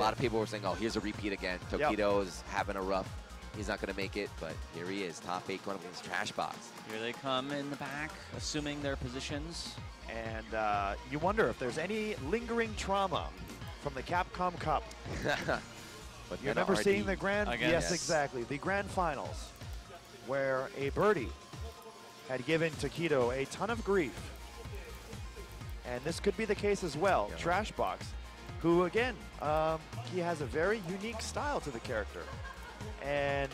lot of people were saying, oh, here's a repeat again. Tokido is having a rough. He's not going to make it, but here he is, top 8 going against Trashbox. Here they come in the back, assuming their positions. And you wonder if there's any lingering trauma from the Capcom Cup. But you remember seeing the grand, yes, exactly, the grand finals, where a birdie had given Tokido a ton of grief. And this could be the case as well. Yeah. Trashbox, who again, he has a very unique style to the character. And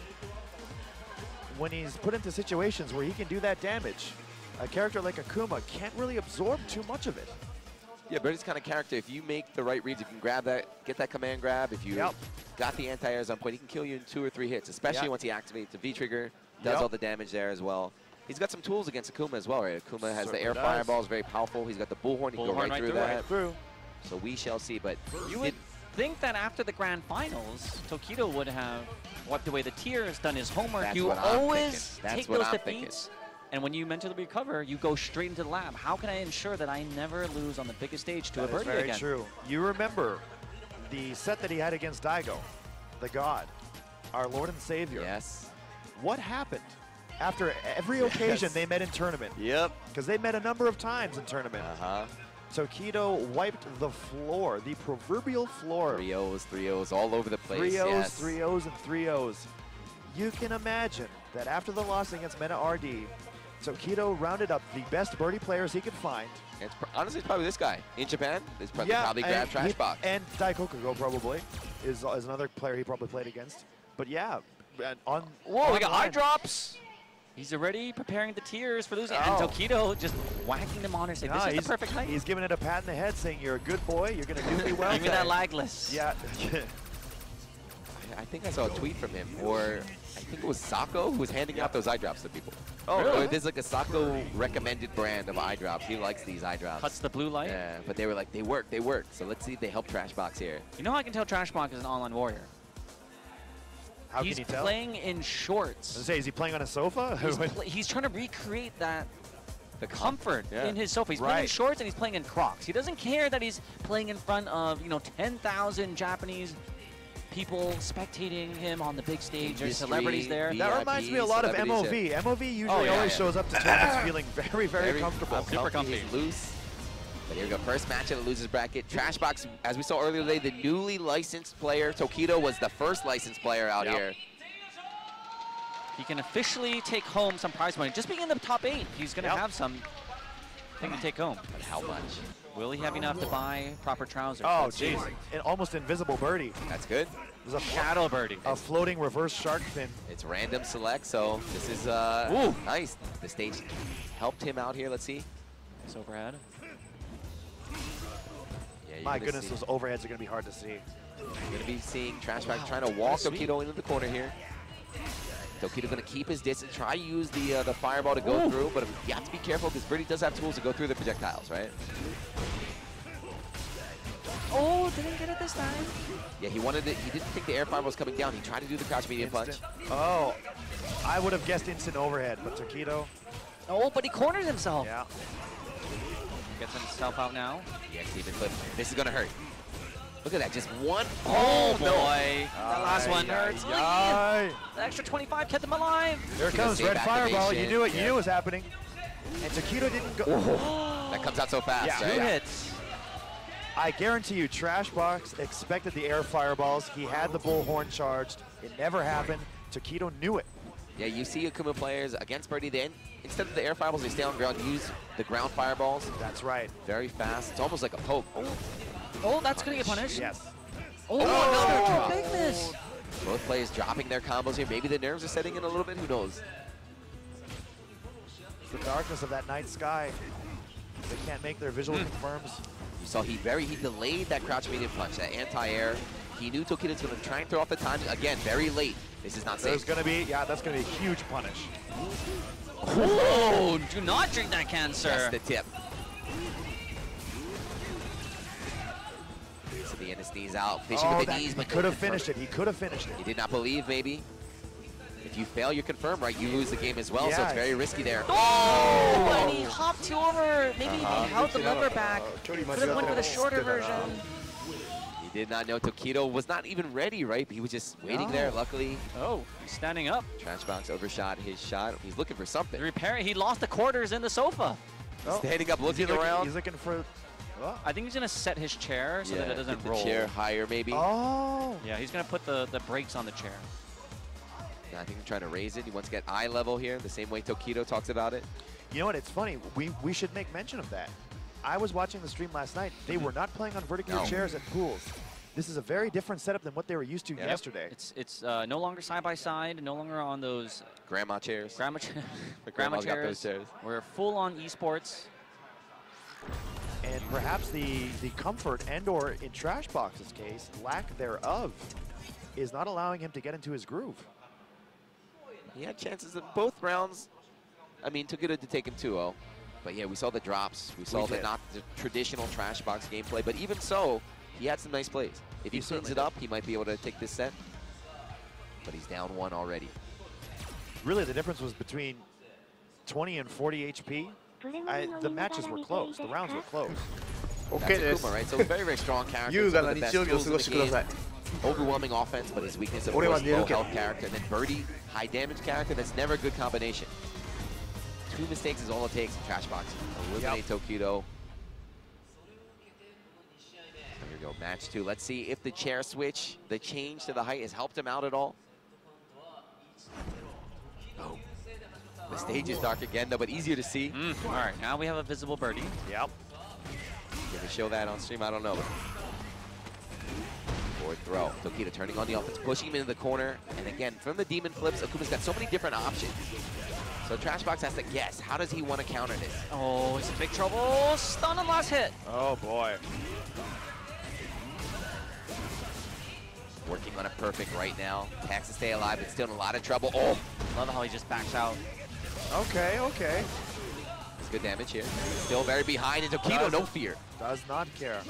when he's put into situations where he can do that damage, a character like Akuma can't really absorb too much of it. Yeah, Birdie's kind of character, if you make the right reads, if you can grab that, get that command grab, if you got the anti-airs on point, he can kill you in 2 or 3 hits, especially once he activates the V-trigger, does all the damage there as well. He's got some tools against Akuma as well, right? Akuma has the air fireballs, very powerful. He's got the bullhorn, he can go right through that. So we shall see, but you would think that after the grand finals, Tokido would have wiped away the tears, done his homework. That's you what I'm always take those thinking. defeats, and when you mentally recover, you go straight into the lab. How can I ensure that I never lose on the biggest stage to a birdie again? Very true. You remember the set that he had against Daigo, the god, our Lord and Savior. Yes. What happened? After every occasion they met in tournament. Yep. Because they met a number of times in tournament. Tokido wiped the floor, the proverbial floor. 3-0s, 3-0s all over the place. 3-0s, 3-0s, and 3-0s. You can imagine that after the loss against Meta RD, Tokido rounded up the best birdie players he could find. Honestly, it's probably this guy. In Japan, he's probably grabbed Trashbox. And Daikokugo probably is another player he probably played against. But yeah, whoa, we got eye drops. He's already preparing the tears for losing. And Tokido just whacking them on her, saying, this is the perfect height. He's giving it a pat in the head, saying, you're a good boy, you're going to do me well. Give me that lagless. Yeah. I think I saw a tweet from him, or I think it was Sako who was handing out those eye drops to people. Oh, really? There's like a Sako recommended brand of eye drops. He likes these eye drops. Cuts the blue light? Yeah, but they were like, they work. So let's see if they help Trashbox here. You know how I can tell Trashbox is an online warrior? How can you tell? He's playing in shorts. I was gonna say, is he playing on a sofa? He's trying to recreate that comfort Yeah. in his sofa. He's playing in shorts and he's playing in Crocs. He doesn't care that he's playing in front of 10,000 Japanese people spectating him on the big stage. There's celebrities there. That reminds me a lot of MOV. MOV usually always shows up to tournaments feeling very, very comfortable. Super comfy. Loose. But here we go, first match in the losers bracket. Trashbox, as we saw earlier today, the newly licensed player. Tokido was the first licensed player out here. He can officially take home some prize money. Just being in the top 8, he's going to have some thing to take home. But how much? Will he have enough to buy proper trousers? Oh, jeez. An almost invisible birdie. That's good. There's a shadow birdie. A floating reverse shark fin. It's random select, so this is nice. The stage helped him out here. Let's see. Nice overhead. Yeah, my goodness, those overheads are going to be hard to see. You're going to be seeing Trashbox trying to walk Tokido into the corner here. Tokido going to keep his distance, try to use the fireball to go through, but you have to be careful because Birdie does have tools to go through the projectiles, right? Oh, didn't get it this time. Yeah, he wanted it. He didn't think the air fireball was coming down. He tried to do the crouch medium punch. Oh, I would have guessed instant overhead, but Tokido. Oh, but he cornered himself. Yeah. Gets himself out now. Yeah, Steven, but this is going to hurt. Look at that, just one. Oh, boy. That last one hurts. The extra 25 kept him alive. Here it comes, red fireball. You knew it. You knew it was happening. And Tokido didn't go. That comes out so fast, right? 2 hits. I guarantee you, Trashbox expected the air fireballs. He had the bullhorn charged. It never happened. Tokido knew it. Yeah, you see Akuma players against Birdie, then instead of the air fireballs, they stay on ground, use the ground fireballs. That's right. Very fast. It's almost like a poke. Oh, that's going to get punished. Yes. Oh, another drop. Big miss. Both players dropping their combos here. Maybe the nerves are setting in a little bit. Who knows? It's the darkness of that night sky. They can't make their visual confirms. You saw he delayed that crouch medium punch, that anti-air. He knew Tokido's going to try and throw off the time. Again, very late. This is not safe. There's going to be, that's going to be a huge punish. Oh, do not drink that can, sir. That's the tip. So the end of knees out, fishing with the knees, but he could have finished it. He could have finished it. He did not believe, maybe. If you fail, you're confirmed, right? You lose the game as well, so it's very risky there. Oh, and he hopped you over. Maybe he held the lever back. Could have went with a shorter version. He did not know Tokido was not even ready, right? He was just waiting there, luckily. Oh, he's standing up. Trashbox overshot his shot. He's looking for something. He lost the quarters in the sofa. Standing up, looking around. He's looking for... Oh. I think he's going to set his chair so that it doesn't get the roll. chair higher, maybe. Oh. Yeah, he's going to put the brakes on the chair. Yeah, I think he's trying to raise it. He wants to get eye level here, the same way Tokido talks about it. You know what? It's funny. We should make mention of that. I was watching the stream last night. They were not playing on vertical chairs at pools. This is a very different setup than what they were used to yesterday. It's no longer side-by-side, no longer on those... Grandma chairs. Grandma Grandma's got chairs. those chairs. We're full-on esports. And perhaps the comfort and/or in Trashbox's case, lack thereof, is not allowing him to get into his groove. He had chances in both rounds. I mean, Tokido to take him 2-0. But yeah, we saw the drops. We saw not the traditional Trashbox gameplay. But even so, he had some nice plays. If he cleans it up, he might be able to take this set. But he's down 1 already. Really, the difference was between 20 and 40 HP. The matches were close. The rounds were close. Okay, that's Akuma, right? So a very, very strong character. Some of the best tools in the game. Overwhelming offense, but his weakness, of course, low health character. And then Birdie, high damage character. That's never a good combination. 2 mistakes is all it takes in Trashbox. Eliminate Tokido. There we go, match 2. Let's see if the chair switch, the change to the height, has helped him out at all. Oh. The stage is dark again, though, but easier to see. All right, now we have a visible Birdie. Yep. Gonna show that on stream, I don't know. Forward throw. Tokido turning on the offense, pushing him into the corner. And again, from the demon flips, Akuma's got so many different options. So Trashbox has to guess, how does he want to counter this? Oh, he's in big trouble. Stun on last hit. Oh, boy. Working on a perfect right now. Tax to stay alive, but still in a lot of trouble. Oh! Love how he just backs out. Okay, okay. It's good damage here. Still very behind, and Tokido, no fear. Does not care.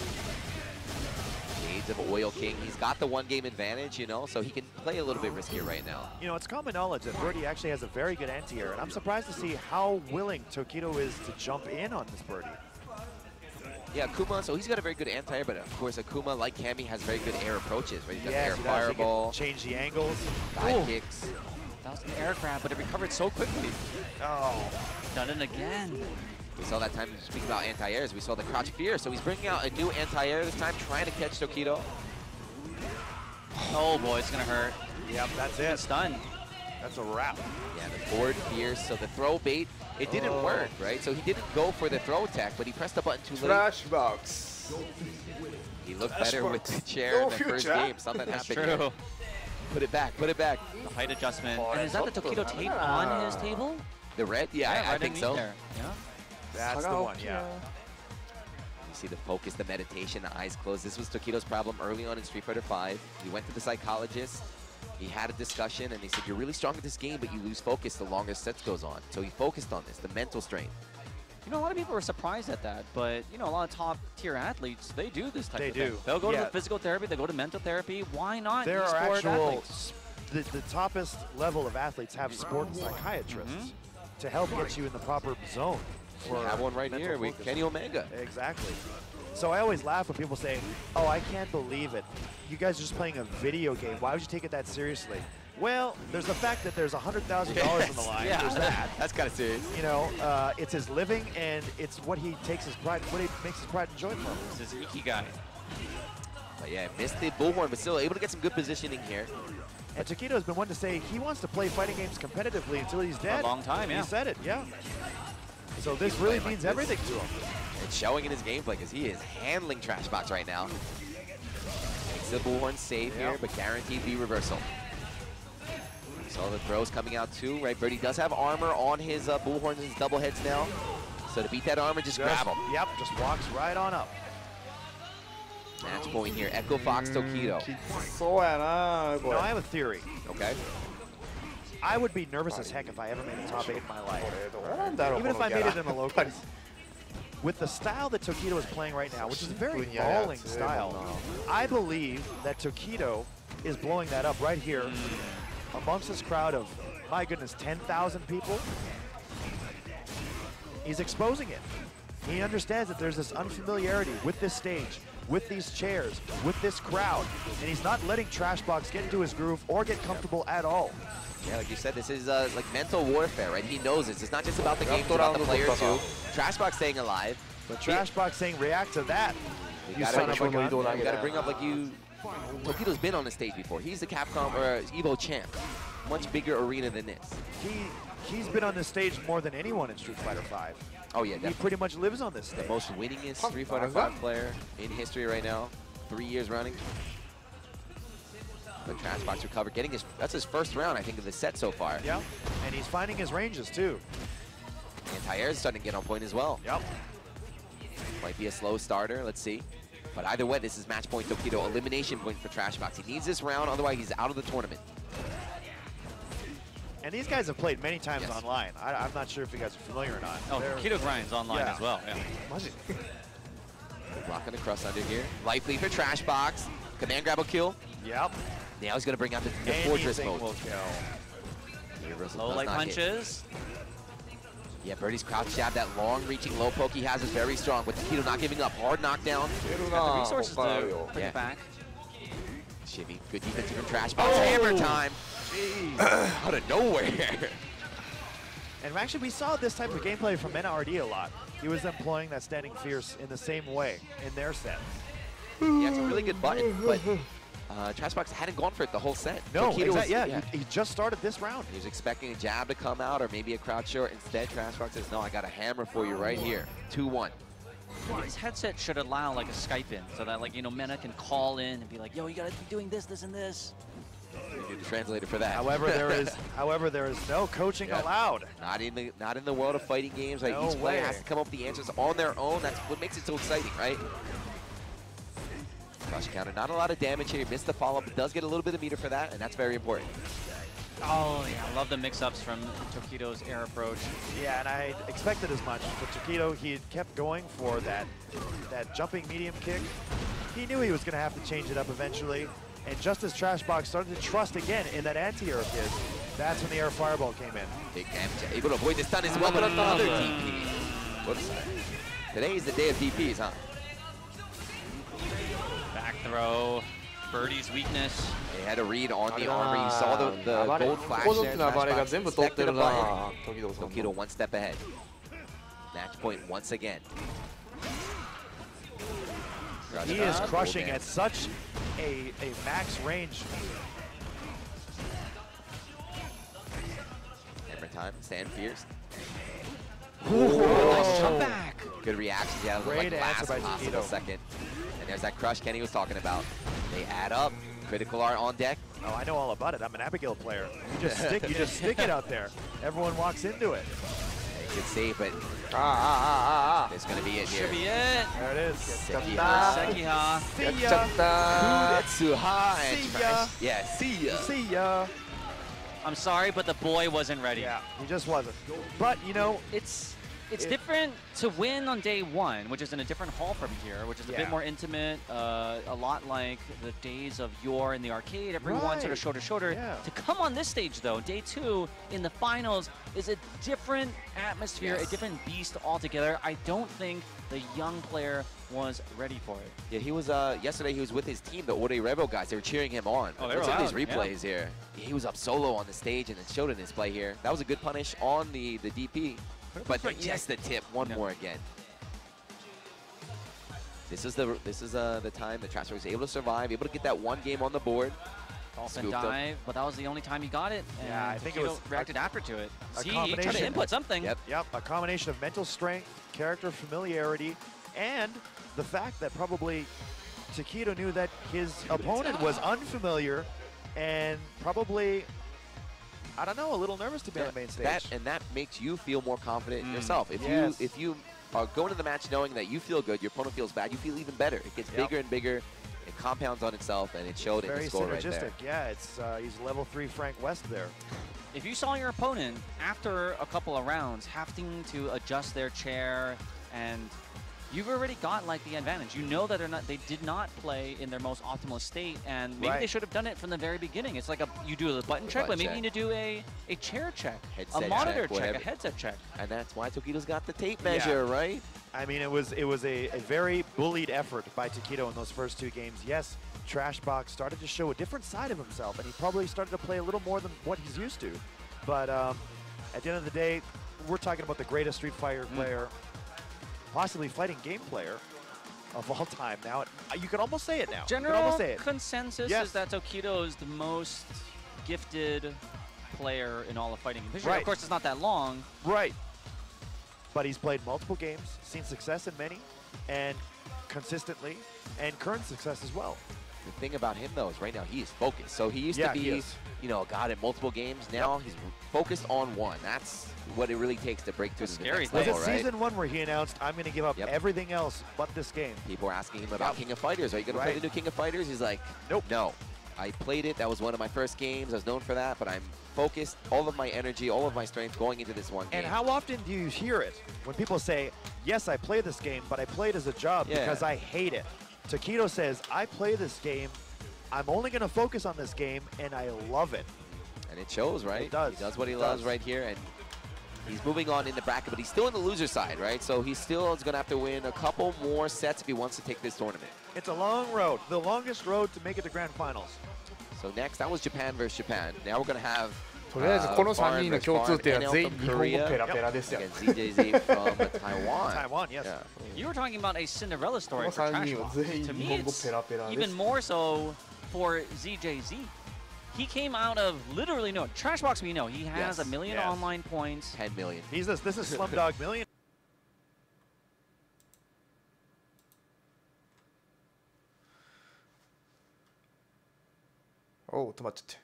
Shades of Oil King. He's got the 1-game advantage, you know, so he can play a little bit riskier right now. You know, it's common knowledge that Birdie actually has a very good anti-air, and I'm surprised to see how willing Tokido is to jump in on this Birdie. Yeah, Akuma, so he's got a very good anti-air, but of course Akuma, like Cammy, has very good air approaches, right? He's got air fireball, change the angles, dive kicks. That was an air grab, but it recovered so quickly. Oh. Done it again. We saw that time, speaking about anti-airs, we saw the Crouch Fear, so he's bringing out a new anti-air this time, trying to catch Tokido. Oh boy, it's gonna hurt. Yep, that's it. Stun. That's a wrap. Yeah, the forward fear, so the throw bait, it didn't work, right? So he didn't go for the throw attack, but he pressed the button too late. Trashbox. He looked better with the chair in the first game. Something happened here. Put it back, put it back. The height adjustment. And is that the Tokido tape on his table? The red? Yeah, I think so. There. Yeah. That's the one, yeah. You see the focus, the meditation, the eyes closed. This was Tokido's problem early on in Street Fighter V. He went to the psychologist. He had a discussion, and they said, you're really strong at this game, but you lose focus the longer sets goes on. So he focused on this, the mental strain. You know, a lot of people were surprised at that, but, you know, a lot of top-tier athletes, they do this type of thing. They'll go to the physical therapy, they go to mental therapy. Why not? There are actual, the toppest level of athletes have sport psychiatrists to help get you in the proper zone. We have one right here with Kenny Omega. Exactly. So I always laugh when people say, oh, I can't believe it. You guys are just playing a video game. Why would you take it that seriously? Well, there's the fact that there's $100,000 on the line. Yeah, there's that. That's kind of serious. You know, it's his living, and it's what he takes his pride, what he makes his pride and joy from. This is Ikigai. But yeah, missed the bullhorn, but still able to get some good positioning here. And Tokido has been one to say he wants to play fighting games competitively until he's dead. For a long time, yeah. He said it, yeah. So this really means everything to him. It's showing in his gameplay because he is handling Trashbox right now. Makes the bullhorn save here, but guaranteed V reversal. So the throws coming out too, right? Birdie does have armor on his bullhorns and his double heads now. So to beat that armor, just grab him. Yep, just walks right on up. Match point here, Echo Fox Tokido. No, I have a theory. Okay. I would be nervous as heck if I ever made a top 8 in my life. Even if I made it in the locals. With the style that Tokido is playing right now, which is a very brawling style, I believe that Tokido is blowing that up right here amongst this crowd of, my goodness, 10,000 people. He's exposing it. He understands that there's this unfamiliarity with this stage, with these chairs, with this crowd, and he's not letting Trashbox get into his groove or get comfortable at all. Yeah, like you said, this is like mental warfare, right? He knows this. It's not just about the game, it's about the player too. Trashbox staying alive. But Trashbox saying react to that. You gotta bring up like you. Tokido's been on the stage before. He's the Capcom or Evo champ. Much bigger arena than this. He's been on this stage more than anyone in Street Fighter V. Oh yeah, definitely. He pretty much lives on this stage. The most winningest Street Fighter V player in history right now. 3 years running. But Trashbox recovered, getting that's his first round, I think, of the set so far. Yeah, and he's finding his ranges too. Anti-air is starting to get on point as well. Yep. Might be a slow starter, let's see. But either way, this is match point Tokido, elimination point for Trashbox. He needs this round, otherwise he's out of the tournament. And these guys have played many times online. I'm not sure if you guys are familiar or not. Oh, Tokido grinds online as well. Yeah. Blocking the cross under here. Light bleed for Trashbox. Command grab will kill. Yep. Now he's going to bring out the Fortress mode. Will kill. Low light punches. Yeah, Birdie's crouch jab, that long-reaching low poke he has is very strong, but Tokido not giving up. Hard knockdown. Got the resources to bring it back. Shivy, good defense from Trashbox. Hammer time. Jeez. Out of nowhere. And actually, we saw this type of gameplay from Mena RD a lot. He was employing that standing fierce in the same way in their set. Yeah, it's a really good button, but Trashbox hadn't gone for it the whole set. No, exactly. He just started this round. He was expecting a jab to come out or maybe a crouch short. Instead, Trashbox says, no, I got a hammer for you right here. 2-1. His headset should allow like a Skype in so that like, you know, Mena can call in and be like, yo, you gotta be doing this, this, and this. You need a translator for that. However, there is no coaching allowed. Not in the world of fighting games. Like each player has to come up with the answers on their own. That's what makes it so exciting, right? Crush counter, not a lot of damage here. He missed the follow-up, but does get a little bit of meter for that, and that's very important. Oh yeah, I love the mix-ups from Tokido's air approach. Yeah, and I expected as much. But Tokido, he kept going for that jumping medium kick. He knew he was going to have to change it up eventually. And just as Trashbox started to trust again in that anti-air of his, that's when the air fireball came in. Big damage, able to avoid the stun as well, but another DP. Whoops. Today is the day of DPs, huh? Back throw, Birdie's weakness. They had a read on the armor. You saw the gold flash there. Tokido one step ahead. Match point once again. He is crushing at such a max range. Hammer time, stand fierce. Nice jump back. Good reaction. Yeah, like last possible second. And there's that crush Kenny was talking about. They add up. Critical art on deck. Oh, I know all about it. I'm an Abigail player. You just stick it out there. Everyone walks into it. Good save, but it's gonna be it here. Should be it. There it is. Sekiha. See ya. Kudetsuha and Trash. Yeah, see ya. See ya. I'm sorry, but the boy wasn't ready. Yeah, he just wasn't. But you know, it's different to win on day one, which is in a different hall from here, which is a bit more intimate, a lot like the days of yore in the arcade. Everyone sort of shoulder to shoulder. Yeah. To come on this stage, though, day two in the finals is a different atmosphere, a different beast altogether. I don't think the young player was ready for it. Yeah, he was, yesterday he was with his team, the Ore Rebel guys. They were cheering him on. Oh, they were Look at loud, these replays here. He was up solo on the stage and it showed in his play here. That was a good punish on the DP. But just the tip, one more again. This is the time that Trashbox was able to survive, able to get that one game on the board. Dolphin dive, but that was the only time he got it. And yeah, I think it was reacted after to it. A See, he tried to input something. Yep, a combination of mental strength, character familiarity, and the fact that probably Tokido knew that his opponent was unfamiliar and probably, I don't know, a little nervous to be on the main stage. That makes you feel more confident in yourself. If you are going to the match knowing that you feel good, your opponent feels bad, you feel even better. It gets bigger and bigger. It compounds on itself, and it showed in the score right there. Very synergistic. Yeah, it's he's level 3 Frank West there. If you saw your opponent after a couple of rounds having to adjust their chair and you've already got like the advantage. You know that they did not play in their most optimal state, and maybe they should have done it from the very beginning. It's like you do a button check, but maybe you need to do a chair check, a monitor check, a headset check. And that's why Tokido's got the tape measure, right? I mean, it was a very bullied effort by Tokido in those first 2 games. Yes, Trashbox started to show a different side of himself, and he probably started to play a little more than what he's used to. But at the end of the day, we're talking about the greatest Street Fighter player, possibly fighting game player of all time. Now, you can almost say it now. General consensus is that Tokido is the most gifted player in all of fighting. Right. Of course, it's not that long. Right. But he's played multiple games, seen success in many, and consistently, and current success as well. The thing about him, though, is right now he's focused. So he used to be, you know, a god in multiple games. Now he's focused on one. That's what it really takes to break through to the next level, right? Was it Season 1 where he announced, I'm going to give up everything else but this game? People were asking him about King of Fighters. Are you going to play the new King of Fighters? He's like, nope. No. I played it. That was one of my first games. I was known for that, but I'm focused, all of my energy, all of my strength going into this one game. And how often do you hear it when people say, yes, I play this game, but I play it as a job because I hate it? Tokido says, I play this game, I'm only going to focus on this game, and I love it. And it shows, right? It does. He does what he loves right here, and he's moving on in the bracket, but he's still in the loser side, right? So he still is going to have to win a couple more sets if he wants to take this tournament. It's a long road, the longest road to make it to Grand Finals. So next, that was Japan versus Japan. Now we're going to have とりあえずこの3人の共通点は全員日本語ペラペラですよ。ZJZ from Taiwan. Taiwan, yes. You were talking about a Cinderella story for Trashbox. To me, it's even more so for ZJZ. He came out of literally no Trashbox. We know he has a million online points. 10 million. This is Slumdog Million. おう止まっちゃって。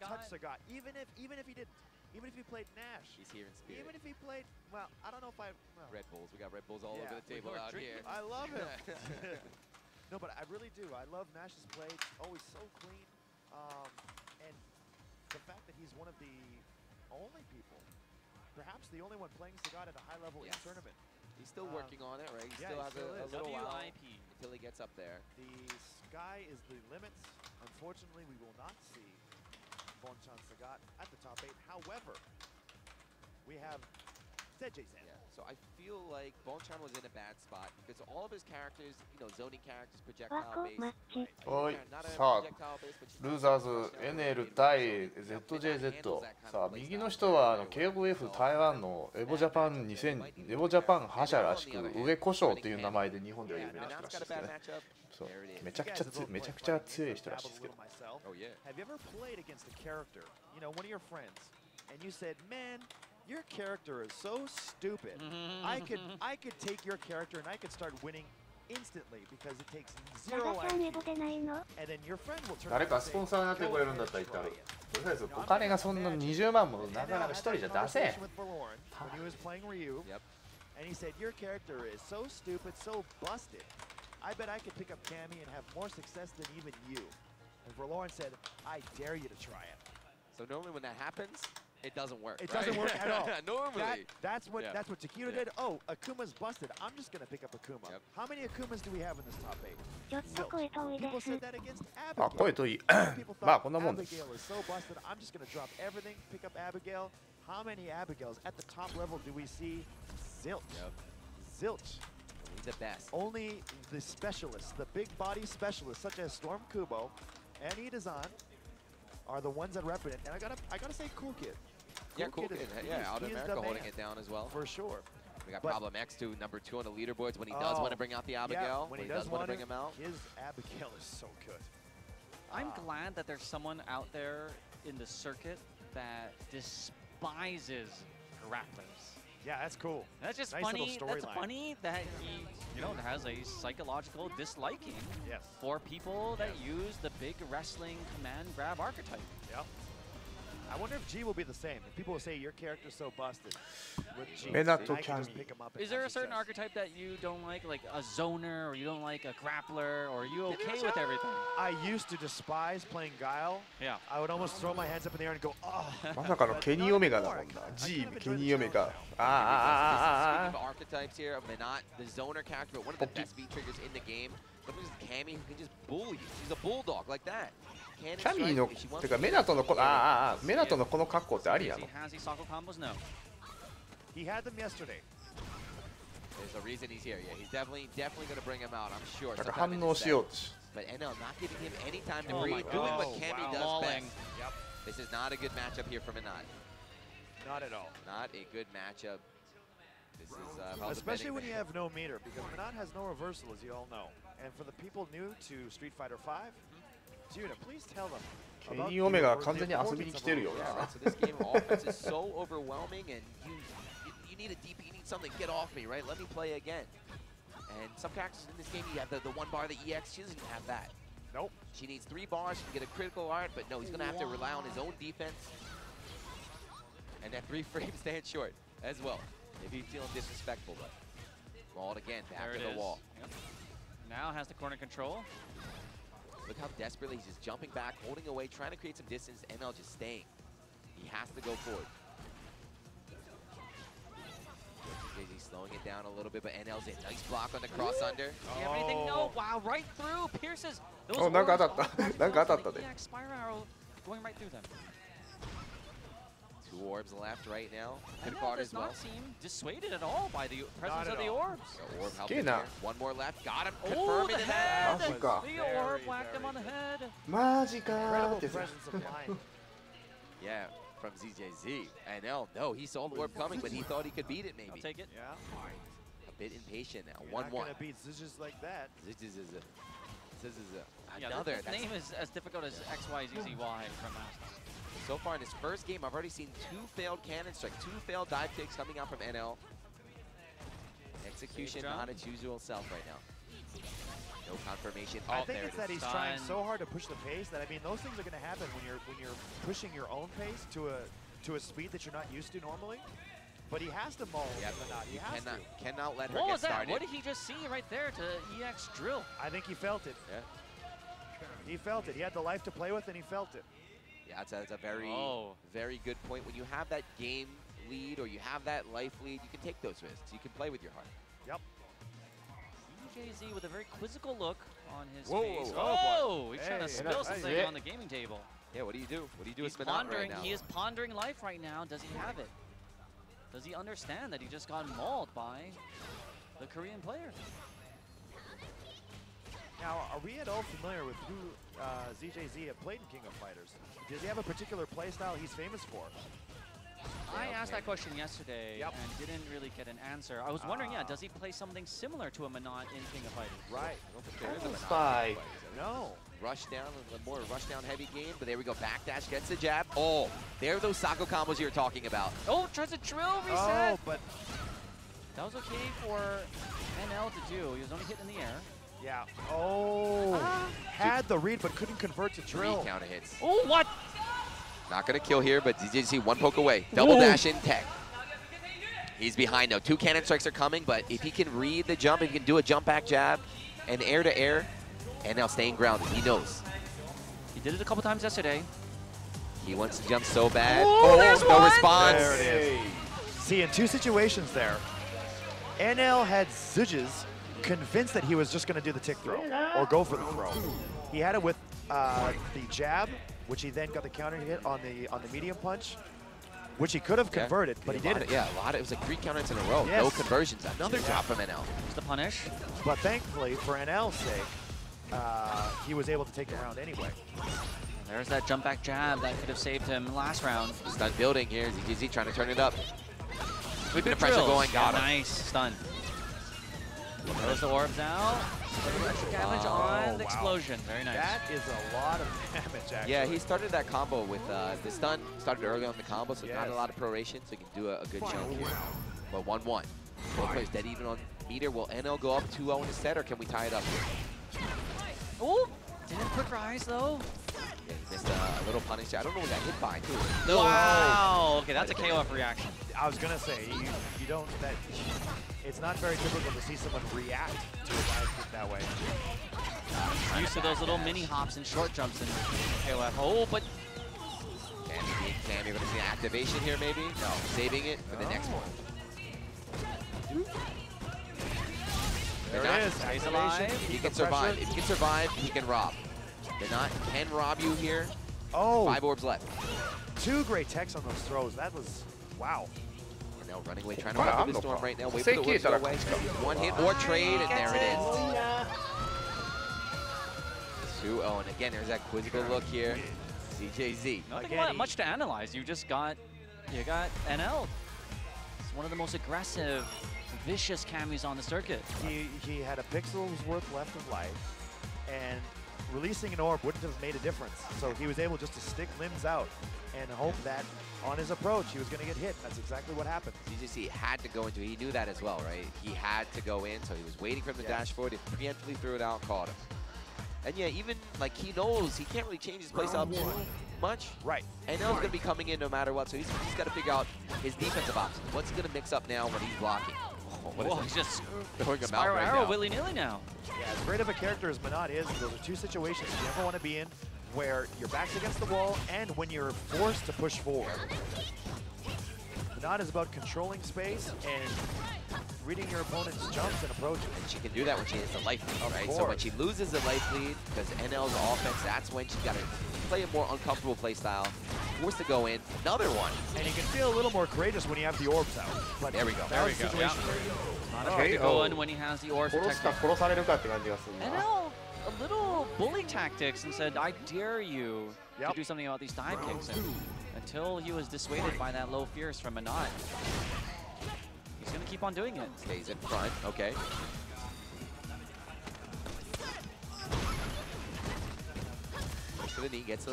Touch Sagat, even if he didn't, even if he played Nash. He's here in spirit. Even if he played, well, I don't know if Red Bulls, we got Red Bulls all over the table out here. I love him. No, but I really do. I love Nash's play. Always so clean. And the fact that he's one of the only people, perhaps the only one playing Sagat at a high level in tournament. He's still working on it, right? He still has a little while until he gets up there. The sky is the limits. Unfortunately, we will not see Bonchan Sagat at the top 8. However, we have ZJZ. So I feel like Bonchan was in a bad spot because all of his characters, you know, zoning characters, projectile based. はい、さあ、ルーザーズ NL 対 ZJZ。さあ、右の人はKOF 台湾のエボジャパンエボジャパン覇者らしく、上古生っていう名前で日本では有名な人らしいですね。そう、めちゃくちゃ強い人らしいですけど。Have you ever played against a character, you know, one of your friends, and you said, man, your character is so stupid. I could take your character and I could start winning instantly because it takes 0 IQ. And then your friend will turn 誰かスポンサーになってくれるんだったら言ったら、とりあえずお金がそんな20万もなかなか一人じゃ出せん。 When he was playing Ryu, and he said, your character is so stupid, so busted. I bet I could pick up Cammy and have more success than even you. And Verloren said, I dare you to try it. So normally when that happens, it doesn't work. It doesn't work at all. Normally. That's what Takedo did. Oh, Akuma's busted. I'm just going to pick up Akuma. How many Akumas do we have in this top 8? People said that against Abigail. あ、声遠い。まあこんなもんです。 Abigail is so busted. I'm just going to drop everything, pick up Abigail. How many Abigails at the top level do we see? Zilch. Zilch. The best. Only the specialists, the big body specialists such as Storm Kubo and Idazan are the ones that represent it. And I gotta say, Cool Kid. Cool Kid. Out of America holding it down as well. For sure. We got Problem X to number 2 on the leaderboards when he does want to bring out the Abigail. When he does want to bring him out. His Abigail is so good. I'm glad that there's someone out there in the circuit that despises grapplers. Yeah, that's cool. That's just nice funny. That's funny that he, has a psychological disliking for people that use the big wrestling command grab archetype. Yep. I wonder if G will be the same. If people will say your character's so busted with G, Is there a certain archetype that you don't like a zoner, or you don't like a grappler, or are you okay with everything? I used to despise playing Guile. Yeah. I would almost throw my hands up in the air and go, oh. まさかのケニーオメガだもんな。G ケニーオメガ。Speaking of archetypes here, Minot, the zoner character, but one of the best V triggers in the game. Look at Cammy who can just bull you. She's a bulldog like that. キャミーのてかメナトのメナトのこの格好ってありやの He had them yesterday. There's a reason he's here. Yeah, he's definitely going to bring him out, I'm sure. なんか反応しようとし But NL not giving him any time to breathe, doing what Cammy does best. This is not a good matchup here for Minot. Not at all. Not a good matchup. This is especially when you have no meter, because Minot has no reversal, as you all know. And for the people new to Street Fighter 5, Judah, please tell them. ケニーオメガは完全に遊びに来てるよな。 So this game of offense is so overwhelming, and you need a DP, you need something to get off me, right? Let me play again. And some characters in this game, you have the one bar, the EX. She doesn't have that. Nope. She needs 3 bars to get a critical art, but no, he's going to have to rely on his own defense. And that 3 frames stand short as well. If he's feeling disrespectful, but mauled again, back to the wall. Yep. Now has the corner control. Look how desperately he's just jumping back, holding away, trying to create some distance. NL just staying. He has to go forward. He's slowing it down a little bit, but NL's in. Nice block on the cross under. Do you have anything? No. Wow, right through. Pierces. Those なんか当たった。なんか当たったで。Spiral arrow going right through them. 2 orbs left right now. NL does not seem dissuaded at all by the presence of the orbs. The orb helped him here. 1 more left. Got him. Oh, the head. マジか。 The orb whacked him on the head. マジか。 Incredible presence of mind. Yeah, from ZJZ. NL, no, he saw the orb coming, but he thought he could beat it maybe. I'll take it. Yeah. A bit impatient now. 1-1. You're not going to beat Zizes like that. This is another. The name is as difficult as XYZZY from Master. So far in his first game, I've already seen 2 failed cannon strikes, 2 failed dive kicks coming out from NL. Execution not its usual self right now. No confirmation. I think it's that he's trying so hard to push the pace that, I mean, those things are going to happen when you're pushing your own pace to a speed that you're not used to normally. But he has to maul Minot. He has cannot let her what get was that? started. What did he just see right there to EX drill? I think he felt it. Yeah. He felt it. He had the life to play with, and he felt it. Yeah, that's a very, very good point. When you have that game lead or you have that life lead, you can take those risks. You can play with your heart. Yep. CJZ with a very quizzical look on his Whoa, face. whoa, He's trying to spill something on the gaming table. Yeah, what do you do? What do you do He's with Minot pondering. right now? He is pondering life right now. Does he have it? Does he understand that he just got mauled by the Korean player? Now, are we at all familiar with who ZJZ have played in King of Fighters? Does he have a particular play style he's famous for? I asked that question yesterday and didn't really get an answer. I was wondering, does he play something similar to a Minot in King of Fighters? Right. Spy. No. Rush down, a more rush down heavy game, but there we go. Backdash gets the jab. Oh, there are those Sako combos you were talking about. Oh, tries to drill reset. Oh, but that was okay for NL to do. He was only hit in the air. Yeah. Oh. Had the read, but couldn't convert to drill. 3 counter hits. Oh, what? Not going to kill here, but ZJZ 1 poke away. Double dash in tech. He's behind now. 2 cannon strikes are coming, but if he can read the jump, if he can do a jump back jab and air to air, and now staying grounded, he knows. He did it a couple times yesterday. He wants to jump so bad. Oh, there's no one. response. There it is. See, in 2 situations there, NL had Zidges convinced that he was just going to do the tick throw or go for the throw. He had it with the jab, which he then got the counter hit on the medium punch, which he could have converted, but he didn't. Yeah, a lot. It was like 3 counters in a row. Yes. No conversions. Another drop from NL. Here's the punish. But thankfully, for NL's sake, he was able to take the round anyway. There's that jump back jab that could have saved him last round. Stun building here. ZJZ trying to turn it up. Keeping the Good pressure drills. going. Got him. Nice stun. Throws the orbs out. Extra damage on the explosion. Very nice. That is a lot of damage, actually. Yeah, he started that combo with the stun. Started early on the combo, so not a lot of proration, so he can do a good chunk here. But 1-1. Both players dead even on meter. Will NL go up 2-0 in a set, or can we tie it up here? Oh, didn't quick rise though. Yeah, he missed a little punish. I don't know what got hit by, too. No. Wow. Okay, that's a KOF reaction. I was gonna say you don't that. It's not very typical to see someone react to a dive kick that way. Used to those little mini hops and short jumps in KOF. Oh, but Cam, you're going to see an activation here, maybe? No, saving it for the next one. There it is. He's alive. He can survive. If he can survive, he can rob. Not can rob you here. Oh. 5 orbs left. 2 great techs on those throws. That was, wow. And now running away, trying to run through the storm right now. Wait for the orbs to go away. 1 hit or trade, and there it is. 2-0, and again, there's that quizzical look here. CJZ. Nothing much to analyze. You got NL. It's one of the most aggressive, vicious camis on the circuit. He had a pixel's worth left of life, and releasing an orb wouldn't have made a difference. So he was able just to stick limbs out and hope that on his approach he was going to get hit. That's exactly what happened. CJZ had to go into it. He knew that as well, right? He had to go in, so he was waiting for him to dash forward. He preemptively threw it out, caught him. And yeah, even like he knows he can't really change his playstyle too much. Right. And NL's gonna be coming in no matter what, so he's got to figure out his defensive options. What's he gonna mix up now when he's blocking? Oh, what is he's just throwing him out spiral right arrow now. willy-nilly now. Yeah, as great of a character as Manat is, those are 2 situations you never want to be in, where your back's against the wall and when you're forced to push forward. Manat is about controlling space and reading your opponent's jumps and approaches. And she can do that when she has the life lead, right? Course. So when she loses the life lead, because NL's offense, that's when she's got to play a more uncomfortable play style, forced to go in. Another one. And you can feel a little more courageous when you have the orbs out. But there we go. There we go. Yeah. Not afraid to go in when he has the orbs protected. NL, a little bully tactics and said, I dare you to do something about these dive kicks. And until he was dissuaded by that low fierce from Manat, he's going to keep on doing it. Stays in front, okay. To the knee, gets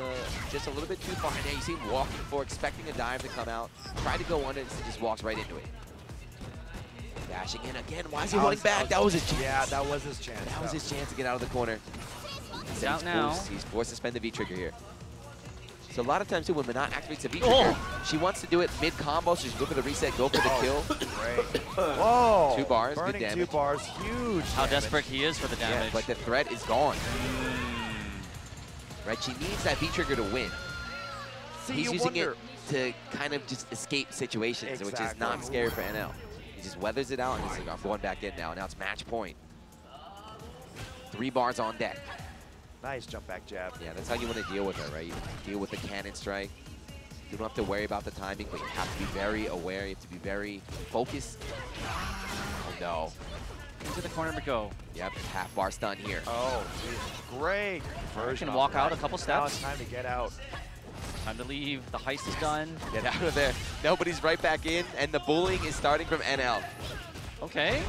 just a little bit too far. And now you see him walking for, expecting a dive to come out. Tried to go under it, and just walks right into it. Dashing in again. Why is he holding back? That was his chance. Yeah, that was his chance. That was his chance to get out of the corner. He's out now. He's forced to spend the V-trigger here. So a lot of times too, when Manat activates the V-trigger, she wants to do it mid-combo, so she go for the reset, go for the kill. Great. Whoa. 2 bars, Burning good damage. 2 bars, huge How desperate he is for the damage. Yeah, but the threat is gone. Right, she needs that V-trigger to win. See, He's using it to kind of just escape situations, which is not scary for NL. He just weathers it out, and he's like, I'm going back in now. Now it's match point. 3 bars on deck. Nice jump back jab. Yeah, that's how you want to deal with her, right? You deal with the cannon strike. You don't have to worry about the timing, but you have to be very aware. You have to be very focused. Oh, no. Into the corner we go. Yep, half bar stun here. Oh, geez. Great. You can walk out a couple steps. Now it's time to get out. Time to leave. The heist is done. Get out of there. Nobody's right back in, and the bullying is starting from NL. Okay.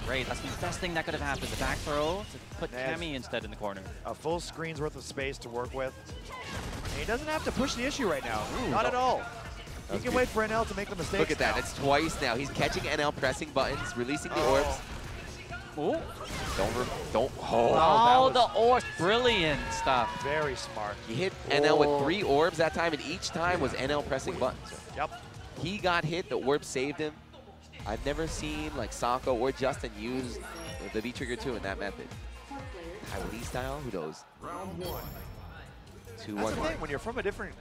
Great. That's the best thing that could have happened. The back throw to put Cami instead in the corner. A full screen's worth of space to work with. And he doesn't have to push the issue right now. Ooh, Not at all. He can wait for NL to make the mistake. Look at that. It's twice now. He's catching NL, pressing buttons, releasing the orbs. Ooh. Don't. Oh, the orbs. Brilliant stuff. Very smart. He hit NL with 3 orbs that time, and each time was NL pressing buttons. Yep. He got hit. The orb saved him. I've never seen like Sako or Justin use the V-trigger 2 in that method. Taiwanese style? Who knows? 2-1. That's the thing. When you're from a different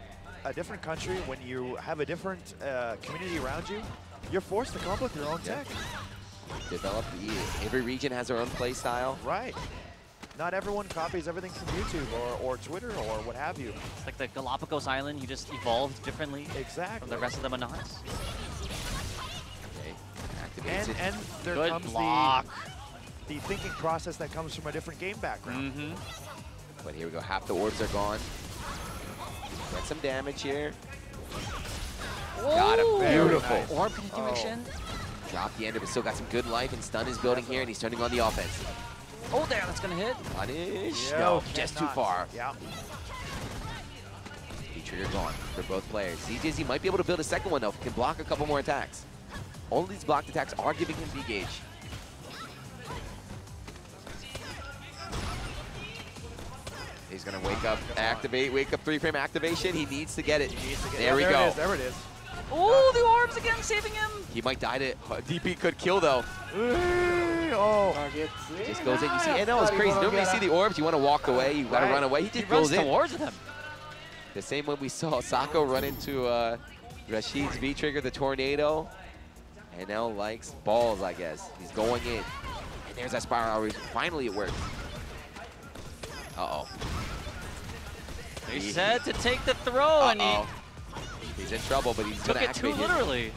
country, when you have a different community around you, you're forced to come up with your own tech. Develop. Every region has their own play style. Right. Not everyone copies everything from YouTube or Twitter or what have you. It's like the Galapagos Island. You just evolved differently from the rest of the Manats. And there comes the thinking process that comes from a different game background. But here we go. Half the orbs are gone. Get some damage here. Whoa. Got him. Beautiful. Nice. Orb continuation. Drop the ender, but still got some good life, and stun is building here, and he's turning on the offense. Oh, there. That's going to hit. Punish. Yo, no, just too far. Yeah. V-trigger gone for both players. CJZ might be able to build a second one, though, if he can block a couple more attacks. All of these blocked attacks are giving him V-gauge. He's gonna wake up, activate, wake up 3-frame activation. He needs to get it. There we go. There it is. Oh, the orbs again saving him. He might die to DP could kill though. Oh. Just goes in. You see, NL is crazy. Normally you see the orbs, you want to walk away, you gotta run away. He just goes in. Towards them. The same way we saw Sako run into Rashid's V-trigger, the tornado. NL likes balls, I guess. He's going in. And there's that spiral. Finally it works. Uh-oh. He said to take the throw, and he's in trouble, but he's going to activate it. Literally.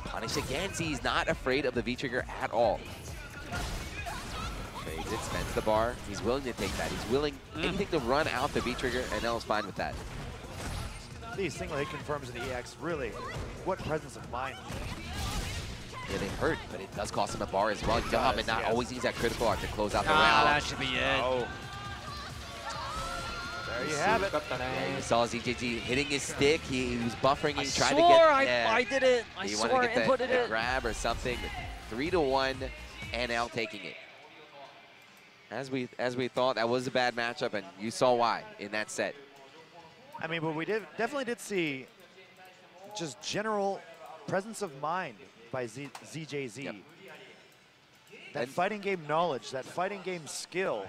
Punish again. See, he's not afraid of the V-trigger at all. Trades it, spends the bar. He's willing to take that. He's willing anything to run out the V-trigger, and NL's fine with that. These single hit confirms in the EX, really, what presence of mind. Yeah, they hurt, but it does cost him a bar as well. Dumb, and not always needs that critical arc to close out the round. That should be it. Oh. There you have it. Yeah, you saw ZJZ hitting his stick. He was buffering. He tried to get. I did it. I swore I inputted it. Grab or something. 3-1, NL taking it. As we thought, that was a bad matchup, and you saw why in that set. I mean, but we definitely did see just general presence of mind by ZJZ. Yep. That fighting game knowledge, that fighting game skill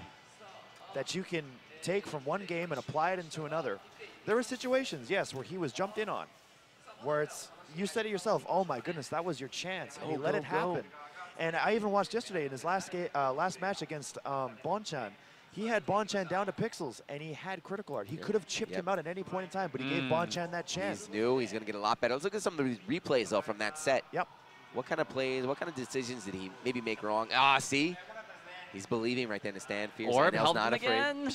that you can take from one game and apply it into another. There were situations, yes, where he was jumped in on, where it's, you said to yourself, oh my goodness, that was your chance, and he let it happen. And I even watched yesterday in his last match against Bonchan. He had Bonchan down to pixels, and he had critical art. He could have chipped him out at any point in time, but he gave Bonchan that chance. He's new. He's going to get a lot better. Let's look at some of the replays, though, from that set. Yep. What kind of plays, what kind of decisions did he maybe make wrong? Ah, see? He's believing right there in the stand. Fierce. Orb NL's not afraid. Again.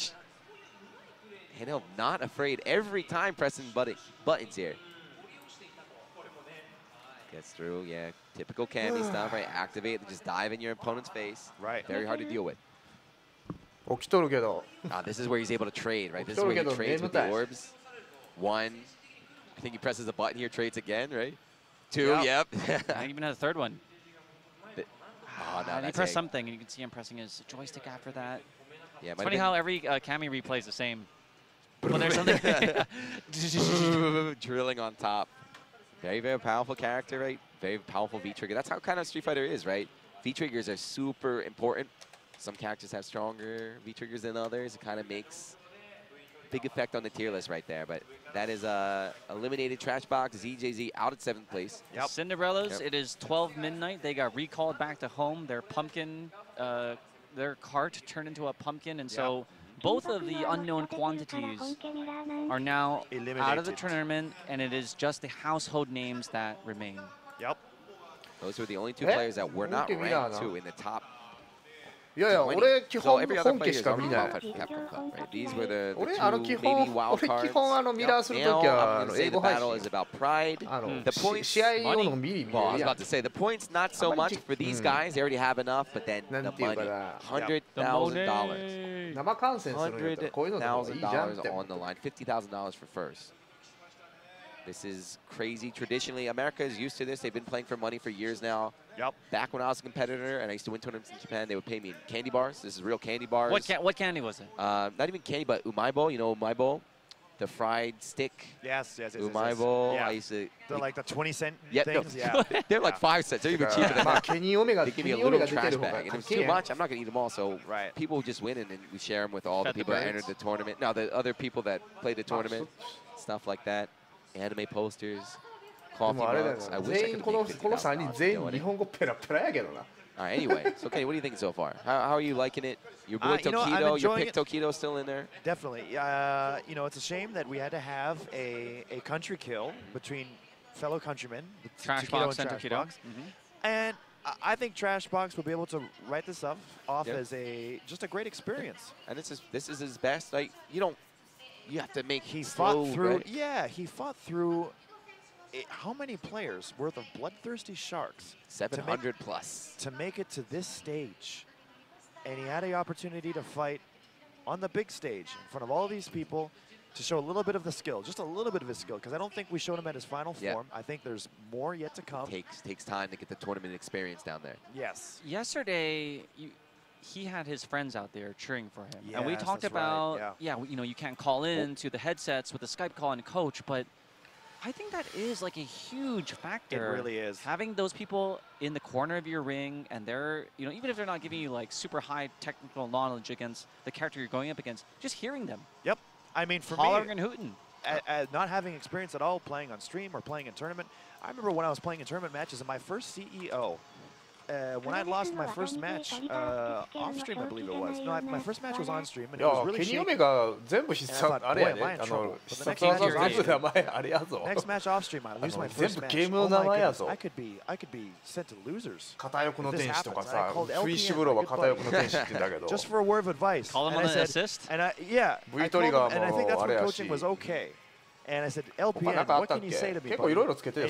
NL not afraid every time pressing buttons here. Gets through, yeah. Typical Cammy stuff, right? Activate and just dive in your opponent's face. Right. Very hard to deal with. This is where he's able to trade, right? This is where he trades with the orbs. 1. I think he presses a button here, trades again, right? 2, yep. I even had a third one. And he pressed something, and you can see him pressing his joystick after that. Yeah, it's funny how every Cammy replay is the same. When there's something drilling on top. Very, very powerful character, right? Very powerful V-trigger. That's how kind of Street Fighter is, right? V-triggers are super important. Some characters have stronger V-triggers than others. It kind of makes a big effect on the tier list right there. But that is eliminated Trash Box. ZJZ out at 7th place. Yep. Cinderellas, it is 12 midnight. They got recalled back to home. Their pumpkin, their cart turned into a pumpkin. And so both of the unknown quantities are now out of the tournament. And it is just the household names that remain. Yep. Those were the only 2 players that were not ranked in the top. いやいや、俺基本本家しか見ない。俺基本ミラーするときは英語配信。試合用のミリ見る。I was about to say the points not so much for these guys. They already have enough, but then the money, $100,000. 生観戦するんやったらこういうのでもいいじゃんって。 on the line, $50,000 for first. This is crazy. Traditionally, America is used to this. They've been playing for money for years now. Yep. Back when I was a competitor and I used to win tournaments in Japan, they would pay me in candy bars. This is real candy bars. What candy was it? Not even candy, but umaibo. You know umaibo? The fried stick. Yes. Umaibo. Yeah. I used to. They're like the 20-cent things. No. Yeah. They're like 5 cents. They're even cheaper than that. They give me a little trash bag. And if it's too much, I'm not going to eat them all. So people just win and then we share them with all the people that entered the tournament. No, the other people that played the tournament. Stuff like that. Anime posters, coffee mugs. I wish I could make $50,000. All right, anyway, so Kenny, what do you think so far? How are you liking it? Your boy Tokido, your pick Tokido still in there? Definitely. You know, it's a shame that we had to have a country kill between fellow countrymen, Trashbox and Tokido. And I think Trashbox will be able to write this off as just a great experience. And this is his best. Like you have to make. He fought through. Right? Yeah, he fought through. How many players worth of bloodthirsty sharks? 700 plus. To make it to this stage. And he had the opportunity to fight on the big stage in front of all these people. to show a little bit of the skill, just a little bit of his skill, because I don't think we showed him at his final form. I think there's more yet to come. Takes time to get the tournament experience down there. Yes. Yesterday, he had his friends out there cheering for him. Yes, and we talked about, right. you know, you can't call in to the headsets with the Skype call and coach, but I think that is like a huge factor. It really is. Having those people in the corner of your ring, and they're, you know, even if they're not giving you like super high technical knowledge against the character you're going up against, just hearing them. Yep. I mean, for hollering me, and hooting. Not having experience at all playing on stream or playing in tournament, I remember when I was playing in tournament matches in my first CEO, when I lost my first match off stream, I believe it was. No, my first match was on stream, and it was really shaky. And I thought, boy, am I in trouble. But the next match off stream, I lose my first match. Oh my goodness, I could be sent to losers. If this happens, and I called LPN, just for a word of advice. Call him on an assist? And I called him, and I think that's when coaching was okay. And I said, LPN, what can you say to me? He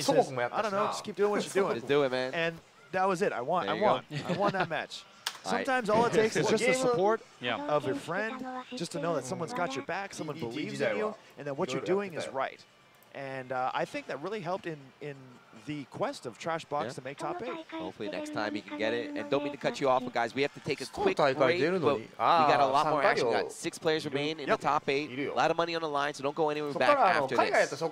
says, I don't know, just keep doing what you're doing. Just do it, man. And that was it. I won that match. Sometimes all it takes is just the support of your friend, just to know that someone's got your back, someone believes in you, and that what you're doing is right. And I think that really helped in the quest of Trash Box to make top 8. Hopefully next time you can get it. And don't mean to cut you off, but guys, we have to take a quick break. But we got a lot more action. We got 6 players remain in the top 8. A lot of money on the line, so don't go anywhere back after this.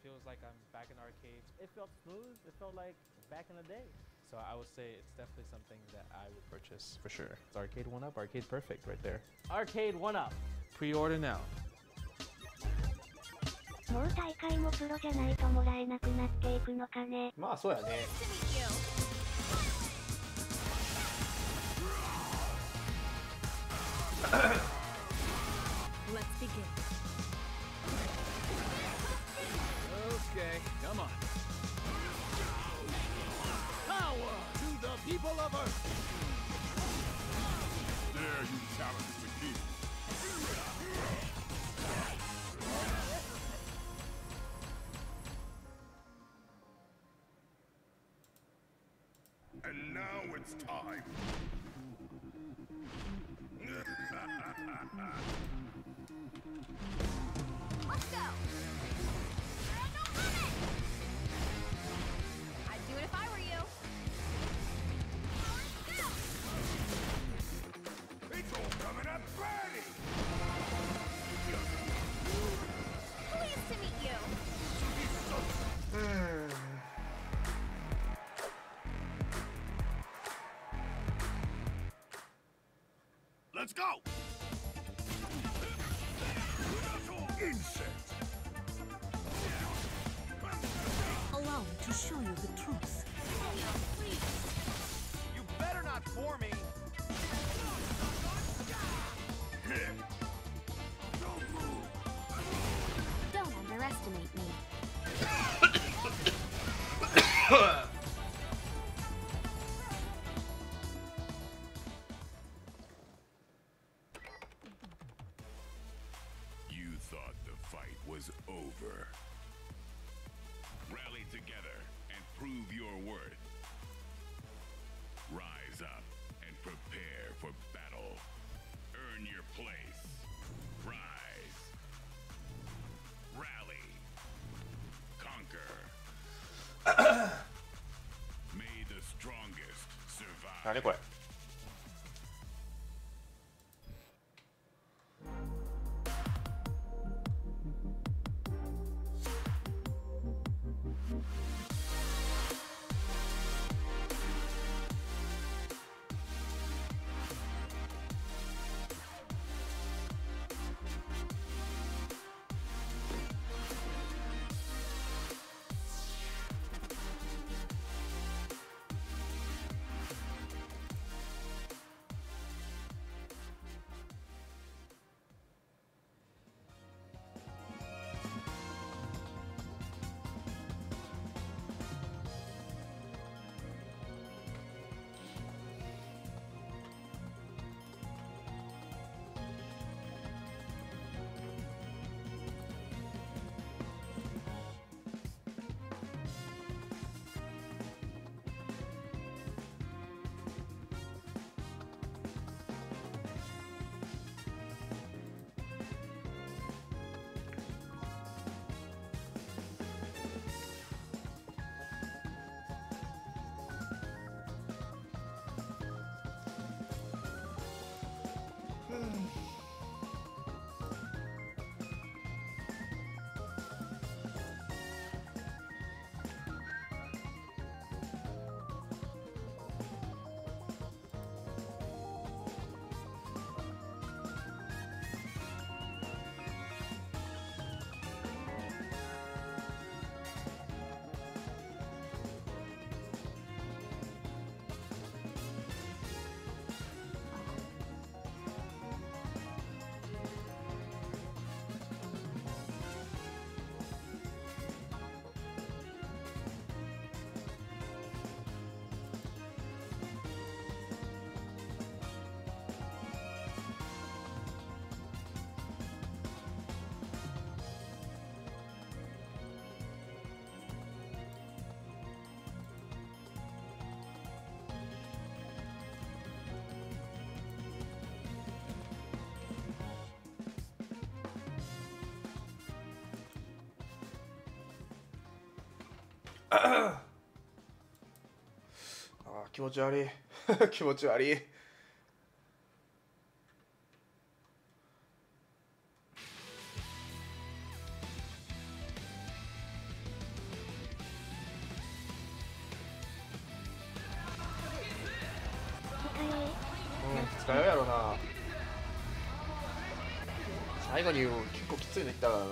Feels like I'm back in arcade. It felt smooth. It felt like back in the day. So I would say it's definitely something that I would purchase for sure. It's Arcade 1-Up, Arcade Perfect right there. Arcade 1-Up. Pre-order now. もう大会もプロじゃないともらえなくなっていくのかね。まあそうやね。Let's begin. Okay, come on. Power to the people of Earth. There, you talented kid. And now it's time. Let's go. I'd do it if I were you. It's all coming up ready. Pleased to meet you. Let's go. Insect. Allow me to show you the truth. Please. You better not for me. Don't underestimate me. You thought the fight was over. Rally together and prove your worth. Rise up and prepare for battle. Earn your place. Rise. Rally. Conquer. May the strongest survive. 何これ?あー気持ち悪い気持ち悪い。二日酔いやろな。最後に結構きついのいったからな。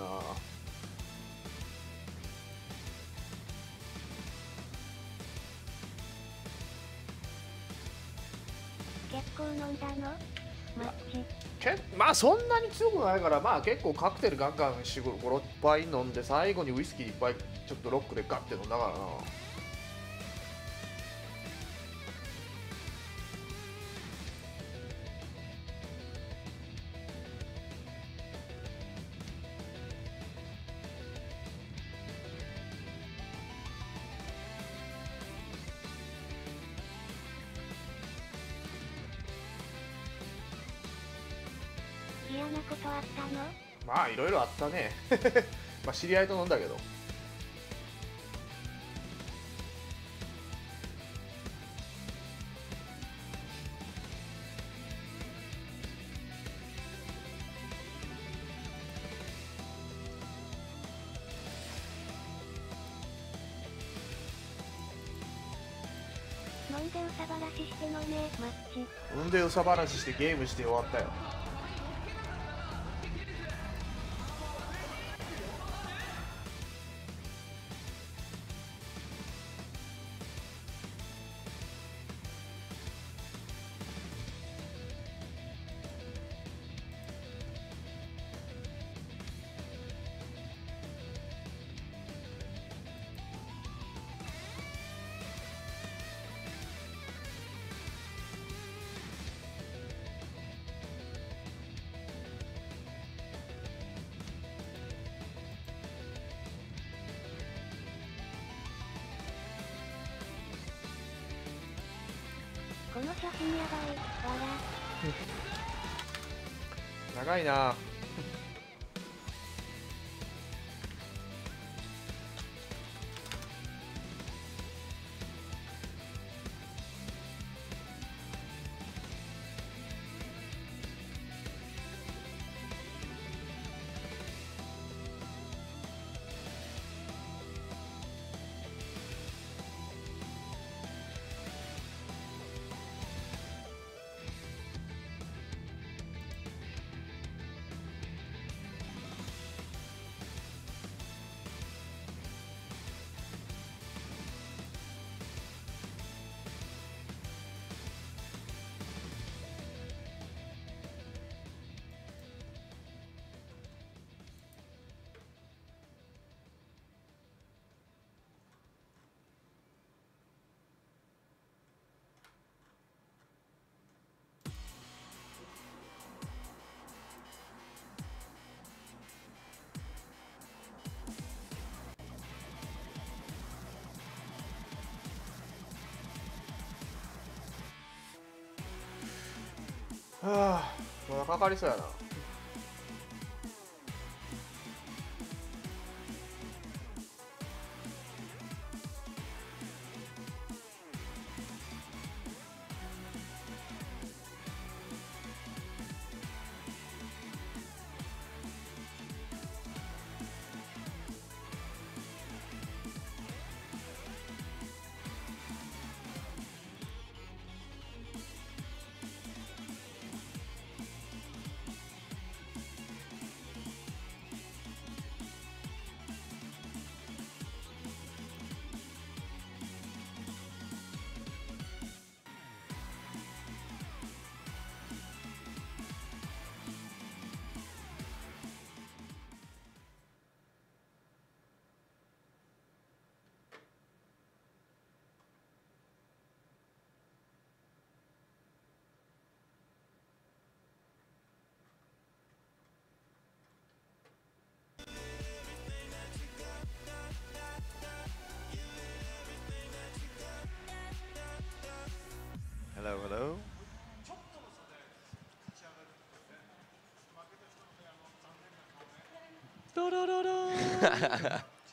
結構飲んだの？まあそんなに強くないから、まあ結構カクテルガンガン4、5、6杯飲んで、最後にウイスキー1杯ちょっとロックでガッて飲んだからな。嫌なことあったの？まあいろいろあったねまあ知り合いと飲んだけど。飲んでうさばらししてのねマッチ。飲んでうさばらししてゲームして終わったよ。この写真やばい。長いな。はあ、まだかかりそうやな。Hello, hello.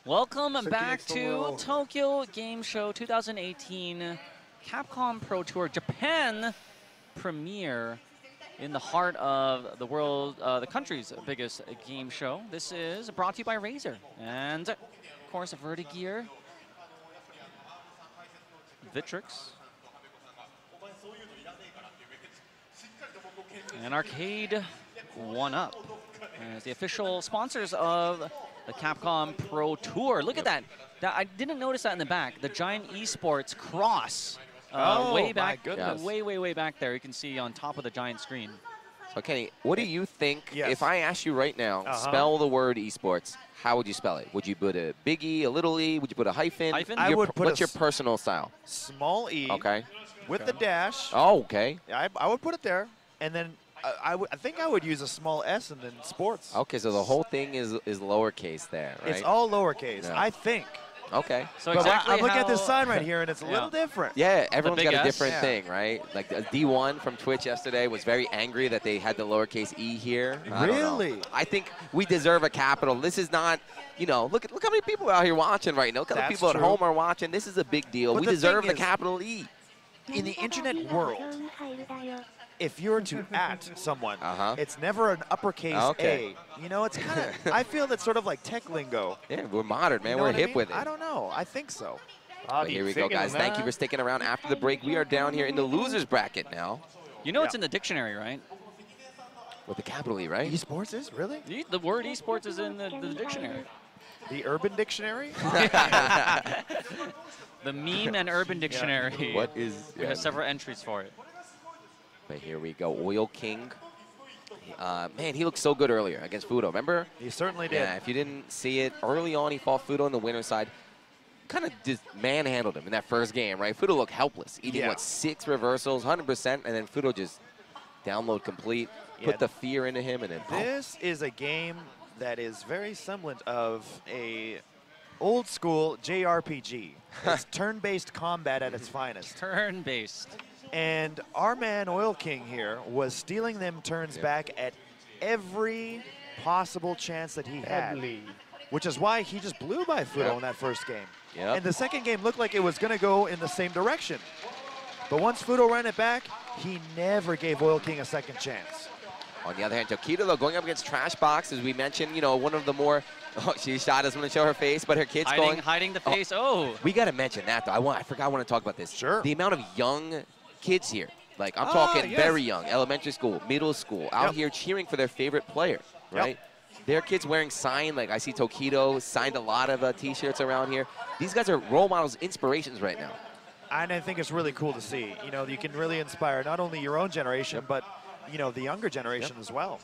Welcome back to Tokyo Game Show 2018 Capcom Pro Tour Japan premiere in the heart of the world, the country's biggest game show. This is brought to you by Razer and, of course, Vertigear, Vitrix, and Arcade 1UP as the official sponsors of the Capcom Pro Tour. Look at that. I didn't notice that in the back. The giant esports cross. Way back, way back there. You can see on top of the giant screen. So Kenny, what do you think, if I asked you right now, spell the word esports, how would you spell it? Would you put a big E, a little e? Would you put a hyphen? I would put what's your personal style? Small e. Okay. With the dash. Oh, okay. I would put it there. And then I think I would use a small s and then sports. Okay, so the whole thing is lowercase there, right? It's all lowercase, I think. Okay. So exactly I'm looking at this sign right here, and it's a little different. Yeah, everyone's got a different thing, right? Like D1 from Twitch yesterday was very angry that they had the lowercase e here. Really? I think we deserve a capital. This is not, you know, look how many people are out here watching right now. Look how many people at home are watching. This is a big deal. But we deserve the capital E. In the internet world, if you're to at someone, it's never an uppercase A. You know, it's kind of, I feel that's sort of like tech lingo. Yeah, we're modern, man. You know we're hip with it. I don't know. I think so. But here we go, guys. Thank you for sticking around after the break. We are down here in the losers bracket now. You know it's in the dictionary, right? With the capital E, right? Esports is? Really? The word esports is in the dictionary. The Urban Dictionary? The meme and urban dictionary. What is... We have several entries for it. But here we go. Oil King. Man, he looked so good earlier against Fudo. Remember? He certainly did. Yeah, if you didn't see it, early on he fought Fudo on the winner's side. Kind of just manhandled him in that first game, right? Fudo looked helpless. Eating, what, 6 reversals, 100%, and then Fudo just download complete, put the fear into him, and then... This is a game that is very semblant of a old school JRPG. It's turn-based combat at its finest. Turn-based. And our man Oil King here was stealing them turns back at every possible chance that he had. Which is why he just blew by Fudo in that first game. And the second game looked like it was going to go in the same direction. But once Fudo ran it back, he never gave Oil King a second chance. On the other hand, Tokido, though, going up against Trashbox, as we mentioned, you know, one of the more... Oh, she shot us when to show her face, but her kid's hiding the face. We got to mention that, though. I forgot I want to talk about this. Sure. The amount of young kids here. Like, I'm talking very young, elementary school, middle school, out here cheering for their favorite player, right? Their kids wearing sign, like I see Tokido signed a lot of T-shirts around here. These guys are role models, inspirations right now. And I think it's really cool to see. You know, you can really inspire not only your own generation, but, you know, the younger generation as well.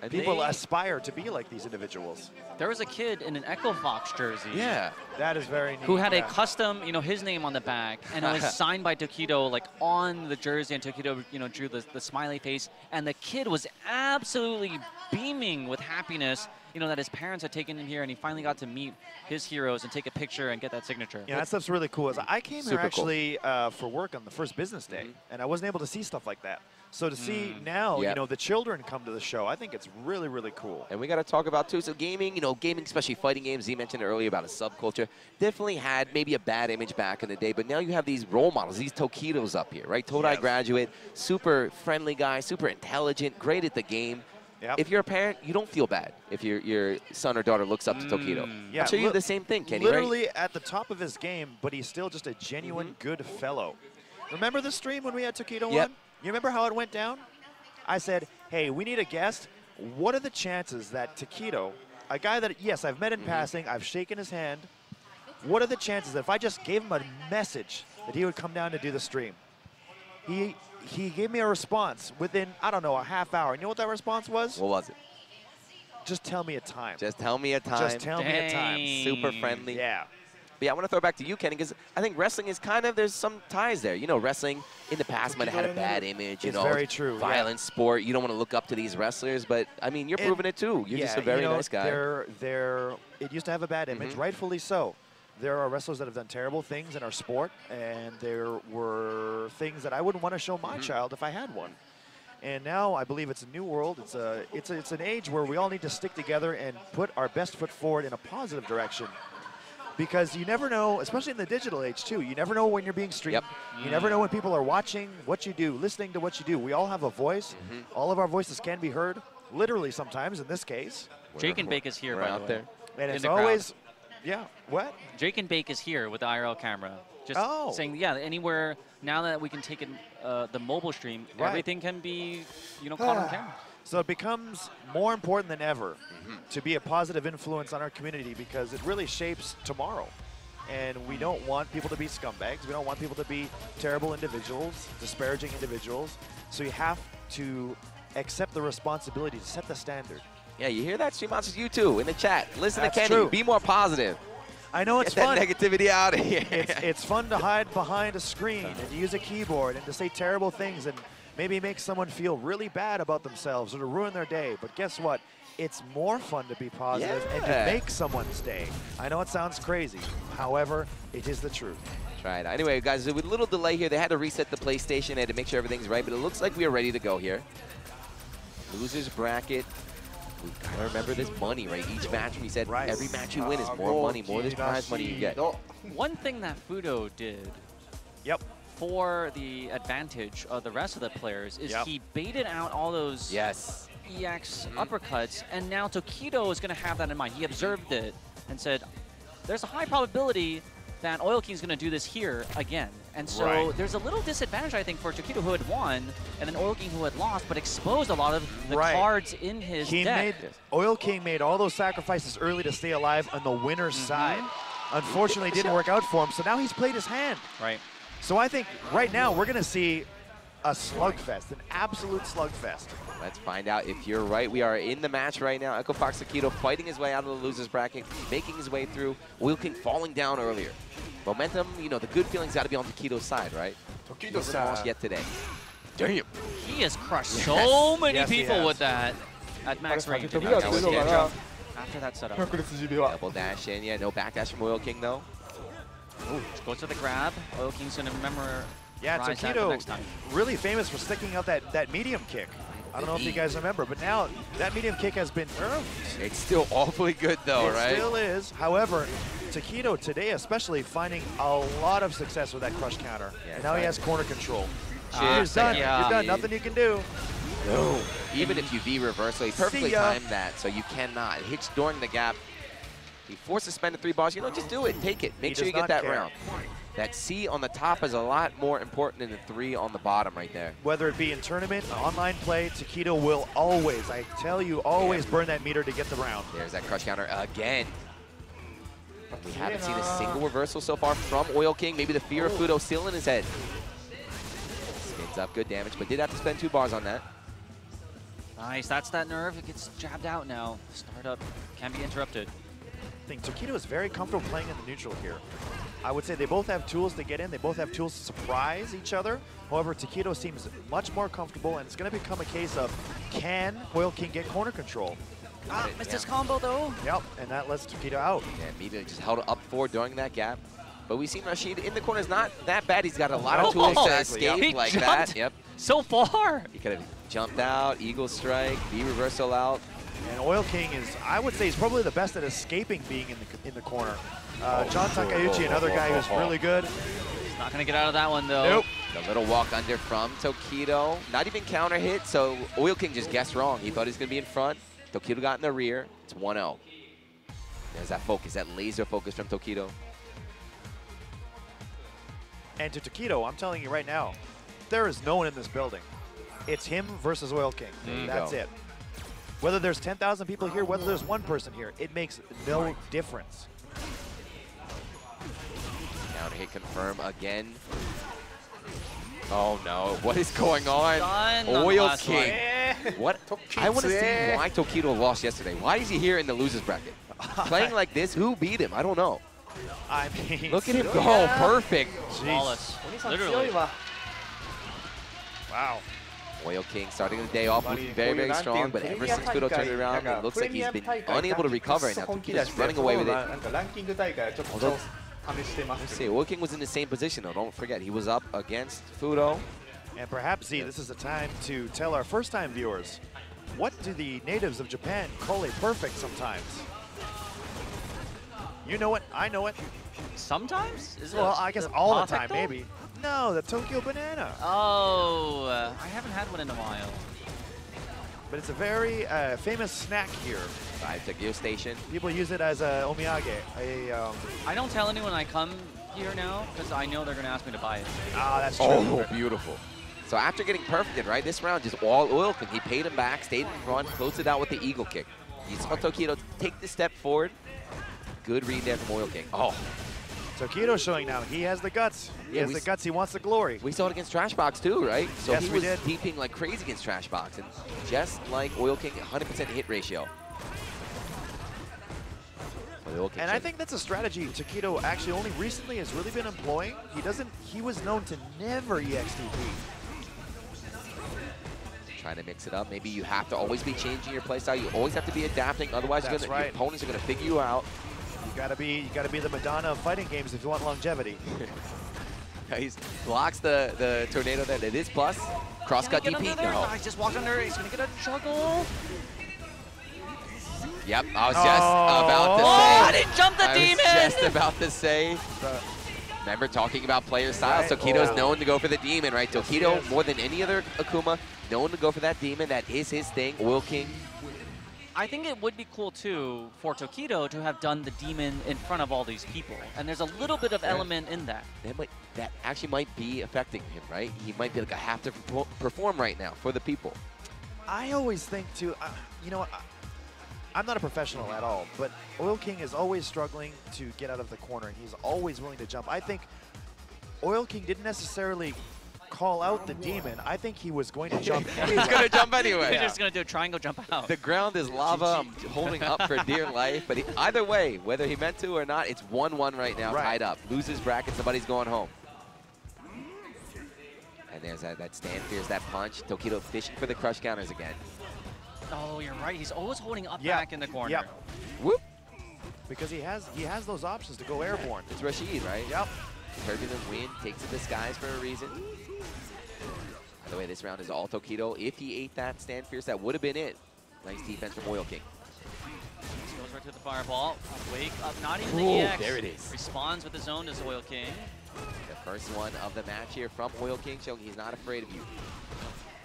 And people aspire to be like these individuals. There was a kid in an Echo Fox jersey. Yeah, that is very neat. Who had a custom, you know, his name on the back, and it was signed by Tokido, like on the jersey, and Tokido, you know, drew the smiley face, and the kid was absolutely beaming with happiness, you know, that his parents had taken him here, and he finally got to meet his heroes and take a picture and get that signature. Yeah, that stuff's really cool. I came here actually for work on the first business day, and I wasn't able to see stuff like that. So to see now, you know, the children come to the show, I think it's really, really cool. And we got to talk about, too, so gaming, you know, gaming, especially fighting games, Z mentioned earlier about a subculture, definitely had maybe a bad image back in the day, but now you have these role models, these Tokidos up here, right? Todai graduate, super friendly guy, super intelligent, great at the game. If you're a parent, you don't feel bad if your son or daughter looks up to Tokido. I'm sure you do the same thing, Kenny, literally at the top of his game, but he's still just a genuine good fellow. Remember the stream when we had Tokido on? You remember how it went down? I said, hey, we need a guest. What are the chances that Tokido, a guy that, yes, I've met in passing, I've shaken his hand, what are the chances that if I just gave him a message that he would come down to do the stream? He gave me a response within, I don't know, a half hour. You know what that response was? What was it? Just tell me a time. Just tell me a time. Just tell me a time. Super friendly. Yeah. But yeah, I want to throw it back to you, Kenny, because I think wrestling is kind of, there's some ties there. You know, wrestling in the past might have had a bad image. You know, very true. Violent sport. You don't want to look up to these wrestlers, but I mean, you're proving it too. You're just a very nice guy. It used to have a bad image, rightfully so. There are wrestlers that have done terrible things in our sport, and there were things that I wouldn't want to show my child if I had one. And now I believe it's a new world. It's an age where we all need to stick together and put our best foot forward in a positive direction. because you never know, especially in the digital age too, you never know when you're being streamed. You never know when people are watching what you do, listening to what you do. We all have a voice. All of our voices can be heard, literally sometimes in this case. Jake and Bake is here, by the way. there. And it's always, what? Jake and Bake is here with the IRL camera. Just saying, yeah, anywhere, now that we can take in the mobile stream, everything can be, caught on camera. So it becomes more important than ever to be a positive influence on our community because it really shapes tomorrow. And we don't want people to be scumbags. We don't want people to be terrible individuals, disparaging individuals. So you have to accept the responsibility to set the standard. Yeah, you hear that, Stream Monsters? You too, in the chat. Listen to Kenny. True. Be more positive. I know it's Get fun. that negativity out of here. It's fun to hide behind a screen and to use a keyboard and to say terrible things and maybe make someone feel really bad about themselves or to ruin their day. But guess what? It's more fun to be positive and to make someone's day. I know it sounds crazy. However, it is the truth. Right. Anyway, guys, with a little delay here, they had to reset the PlayStation. They had to make sure everything's right, but it looks like we are ready to go here. Losers bracket. We gotta remember this money, right? Each match, we said every match you win is more money, more this prize money you get. One thing that Fudo did for the advantage of the rest of the players is he baited out all those EX uppercuts, and now Tokido is going to have that in mind. He observed it and said, there's a high probability that Oil King's going to do this here again. And so there's a little disadvantage, I think, for Tokido, who had won, and then Oil King, who had lost, but exposed a lot of the cards in his deck. Oil King made all those sacrifices early to stay alive on the winner's side. Unfortunately, it didn't work out for him, so now he's played his hand. So I think right now we're going to see a slugfest, an absolute slugfest. Let's find out if you're right. We are in the match right now. Echo Fox Tokido fighting his way out of the losers bracket, making his way through. Oil King falling down earlier. Momentum, the good feelings got to be on Tokido's side, right? Tokido's side. Lost yet today. Damn. He has crushed so many people with that at max range. After that setup. Double dash in, no backdash from Oil King though. Ooh, goes to the grab. Oil King's gonna remember. Yeah, Tokido really famous for sticking out that medium kick. I don't know if you guys remember, but now that medium kick has been nerfed. It's still awfully good though, right? It still is. However, Tokido today especially finding a lot of success with that crush counter. And now he has corner control. You're done. You're done. Nothing you can do. No. Even if you V reversal, he perfectly timed that, so you cannot. It hits during the gap. He forced to spend the 3 bars. Just do it. Take it. Make sure you get that round. That C on the top is a lot more important than the 3 on the bottom right there. Whether it be in tournament, online play, Tokido will always, I tell you, always burn that meter to get the round. There's that crush counter again. We haven't seen a single reversal so far from Oil King. Maybe the fear of Fudo still in his head. Spins up, good damage, but did have to spend 2 bars on that. Nice, that's that nerve. It gets jabbed out now. Startup can be interrupted. I think Tokido is very comfortable playing in the neutral here. I would say they both have tools to get in. They both have tools to surprise each other. However, Tokido seems much more comfortable, and it's going to become a case of, can Oil King get corner control? Missed his combo though. Yep, and that lets Tokido out. Yeah, immediately just held up 4 during that gap. But we see Rashid in the corner is not that bad. He's got a lot of tools to escape like that. Yep. So far. He could have jumped out, Eagle Strike, V reversal out. And Oil King is, I would say, he's probably the best at escaping being in the corner. John Takeuchi, another guy who's really good. He's not going to get out of that one, though. Nope. The little walk under from Tokido. Not even counter hit, so Oil King just guessed wrong. He thought he was going to be in front. Tokido got in the rear. It's 1-0. There's that focus, that laser focus from Tokido. And to Tokido, I'm telling you right now, there is no one in this building. It's him versus Oil King. That's it. Whether there's 10,000 people here, whether there's 1 person here, it makes no difference. Counter hit confirm again. Oh no, what is going on? Oil King. What? I want to see why Tokido lost yesterday. Why is he here in the losers bracket? Playing like this, who beat him? I don't know. I mean, look at him go, perfect. Flawless, literally. Wow. Oil King starting the day off looking very, very strong, but ever since Fudo turned it around, it looks like he's been unable to recover, and now Tokido's running away with it. Let's see, Oil King was in the same position though, don't forget. He was up against Fudo. And perhaps, Z, this is a time to tell our first-time viewers, what do the natives of Japan call a perfect sometimes? You know it. I know it. Sometimes? Is Well, it I guess all the time, though? maybe. No, the Tokyo Banana. Oh, I haven't had one in a while. But it's a very famous snack here. Right, Tokyo Station. People use it as a omiyage. I don't tell anyone I come here now because I know they're going to ask me to buy it. Ah, that's true. Oh, beautiful. So after getting perfected, right, this round just all oil kick. He paid him back, stayed in front, closed it out with the eagle kick. You saw Tokido take the step forward. Good read there from oil kick. Oh. Tokido's showing now. He has the guts. He has the guts. He wants the glory. We saw it against Trashbox too, right? So yes, he we was did. deeping like crazy against Trashbox. And just like Oil King, 100% hit ratio. And I think that's a strategy Tokido actually only recently has really been employing. He was known to never EXTP. Trying to mix it up. Maybe you have to always be changing your playstyle. You always have to be adapting. Otherwise, your opponents are going to figure you out. You gotta be the Madonna of fighting games if you want longevity. He blocks the tornado there. It is plus. Cross-cut DP. No. I just walked under. He's going to get a juggle. Yep, I was just about to say. Oh, I didn't jump the demon! I was just about to say. Remember talking about player styles? Right. Tokido's known to go for the demon, right? Tokido, more than any other Akuma, known to go for that demon. That is his thing. Oil King. I think it would be cool, too, for Tokido to have done the demon in front of all these people. And there's a little bit of element in that. That actually might be affecting him, right? He might be like, I have to perform right now for the people. I always think, too, you know what? I'm not a professional at all, but Oil King is always struggling to get out of the corner, and he's always willing to jump. I think Oil King didn't necessarily call out the demon. I think he was going to jump anyway. He's going to jump anyway. He's just going to do a triangle jump out. The ground is lava. I'm holding up for dear life. But either way, whether he meant to or not, it's 1-1 right now, tied up. Loses bracket, somebody's going home. And there's that stand fears, that punch. Tokido fishing for the crush counters again. Oh, you're right. He's always holding up back in the corner. Yep. Whoop. Because he has those options to go airborne. It's Rashid, right? Yep. Turbulent wind takes the disguise for a reason. By the way, this round is all Tokido. If he ate that stand fierce, that would have been it. Nice defense from Oil King. Just goes right to the fireball. Wake up, not even the EX. There it is. Responds with his own as Oil King. The first one of the match here from Oil King, showing he's not afraid of you.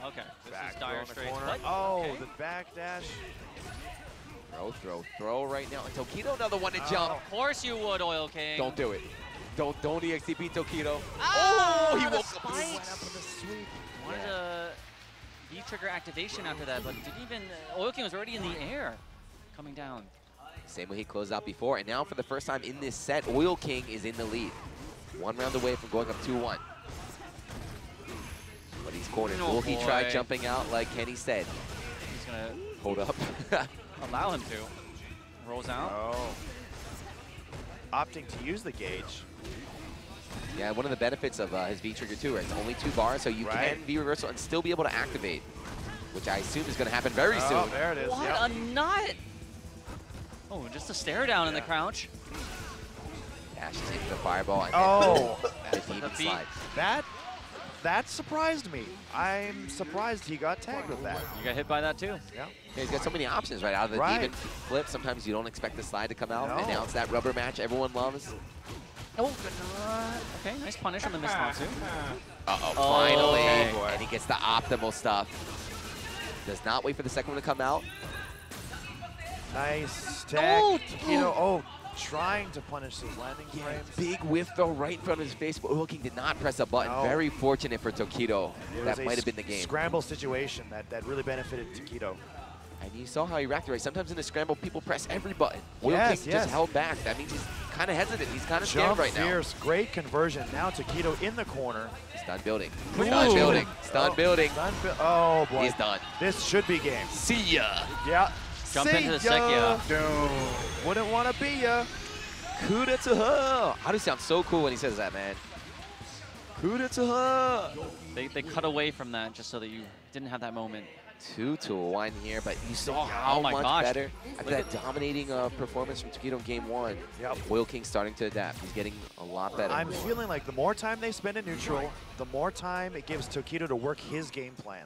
Okay, this is dire straits. Oh, okay. the back dash. Throw right now. And Tokido, another one to jump. Of course you would, Oil King. Don't do it. Don't EXTP Tokido. Oh, he woke up. Sweep. Wanted a V-trigger activation after that, but didn't even. Oil King was already in the air, coming down. Same way he closed out before, and now for the first time in this set, Oil King is in the lead. One round away from going up 2-1. But he's cornered. Will he try jumping out like Kenny said? He's gonna hold up. Allow him to. Rolls out. Oh. Opting to use the gauge. Yeah, one of the benefits of his V-trigger too, right? It's only 2 bars, so you can V-reversal and still be able to activate, which I assume is going to happen very soon. Oh, there it is. What a nut! Oh, just a stare down in the crouch. Dashes into the fireball and then the demon slide. That surprised me. I'm surprised he got tagged with that. You got hit by that too? Yeah. He's got so many options, right? Out of the demon flip, sometimes you don't expect the slide to come out. And now it's that rubber match everyone loves. Oh, okay, nice punish on the missed too. Finally. And he gets the optimal stuff. Does not wait for the second one to come out. Nice tag. Tokido, trying to punish his landing frames. Big whiff though right in front of his face, but Oil King did not press a button. Very fortunate for Tokido. That might have been the game. Scramble situation that really benefited Tokido. And you saw how he reacted, right? Sometimes in a scramble, people press every button. Oil King just held back. That means he's kind of hesitant. He's kind of scared right now. Fierce, great conversion. Now Tokido in the corner. Stun building. Stun building. Stun building. Oh boy. He's done. This should be game. See ya. Yeah. Jump into the Sekia. Wouldn't want to be ya. Kuda to her. Haru sounds so cool when he says that, man. Kuda to her. They cut away from that just so that you didn't have that moment. 2-1 here, but you saw how much better after that dominating performance from Tokido in game 1. Oil King starting to adapt. He's getting a lot better. I'm feeling like the more time they spend in neutral, the more time it gives Tokido to work his game plan.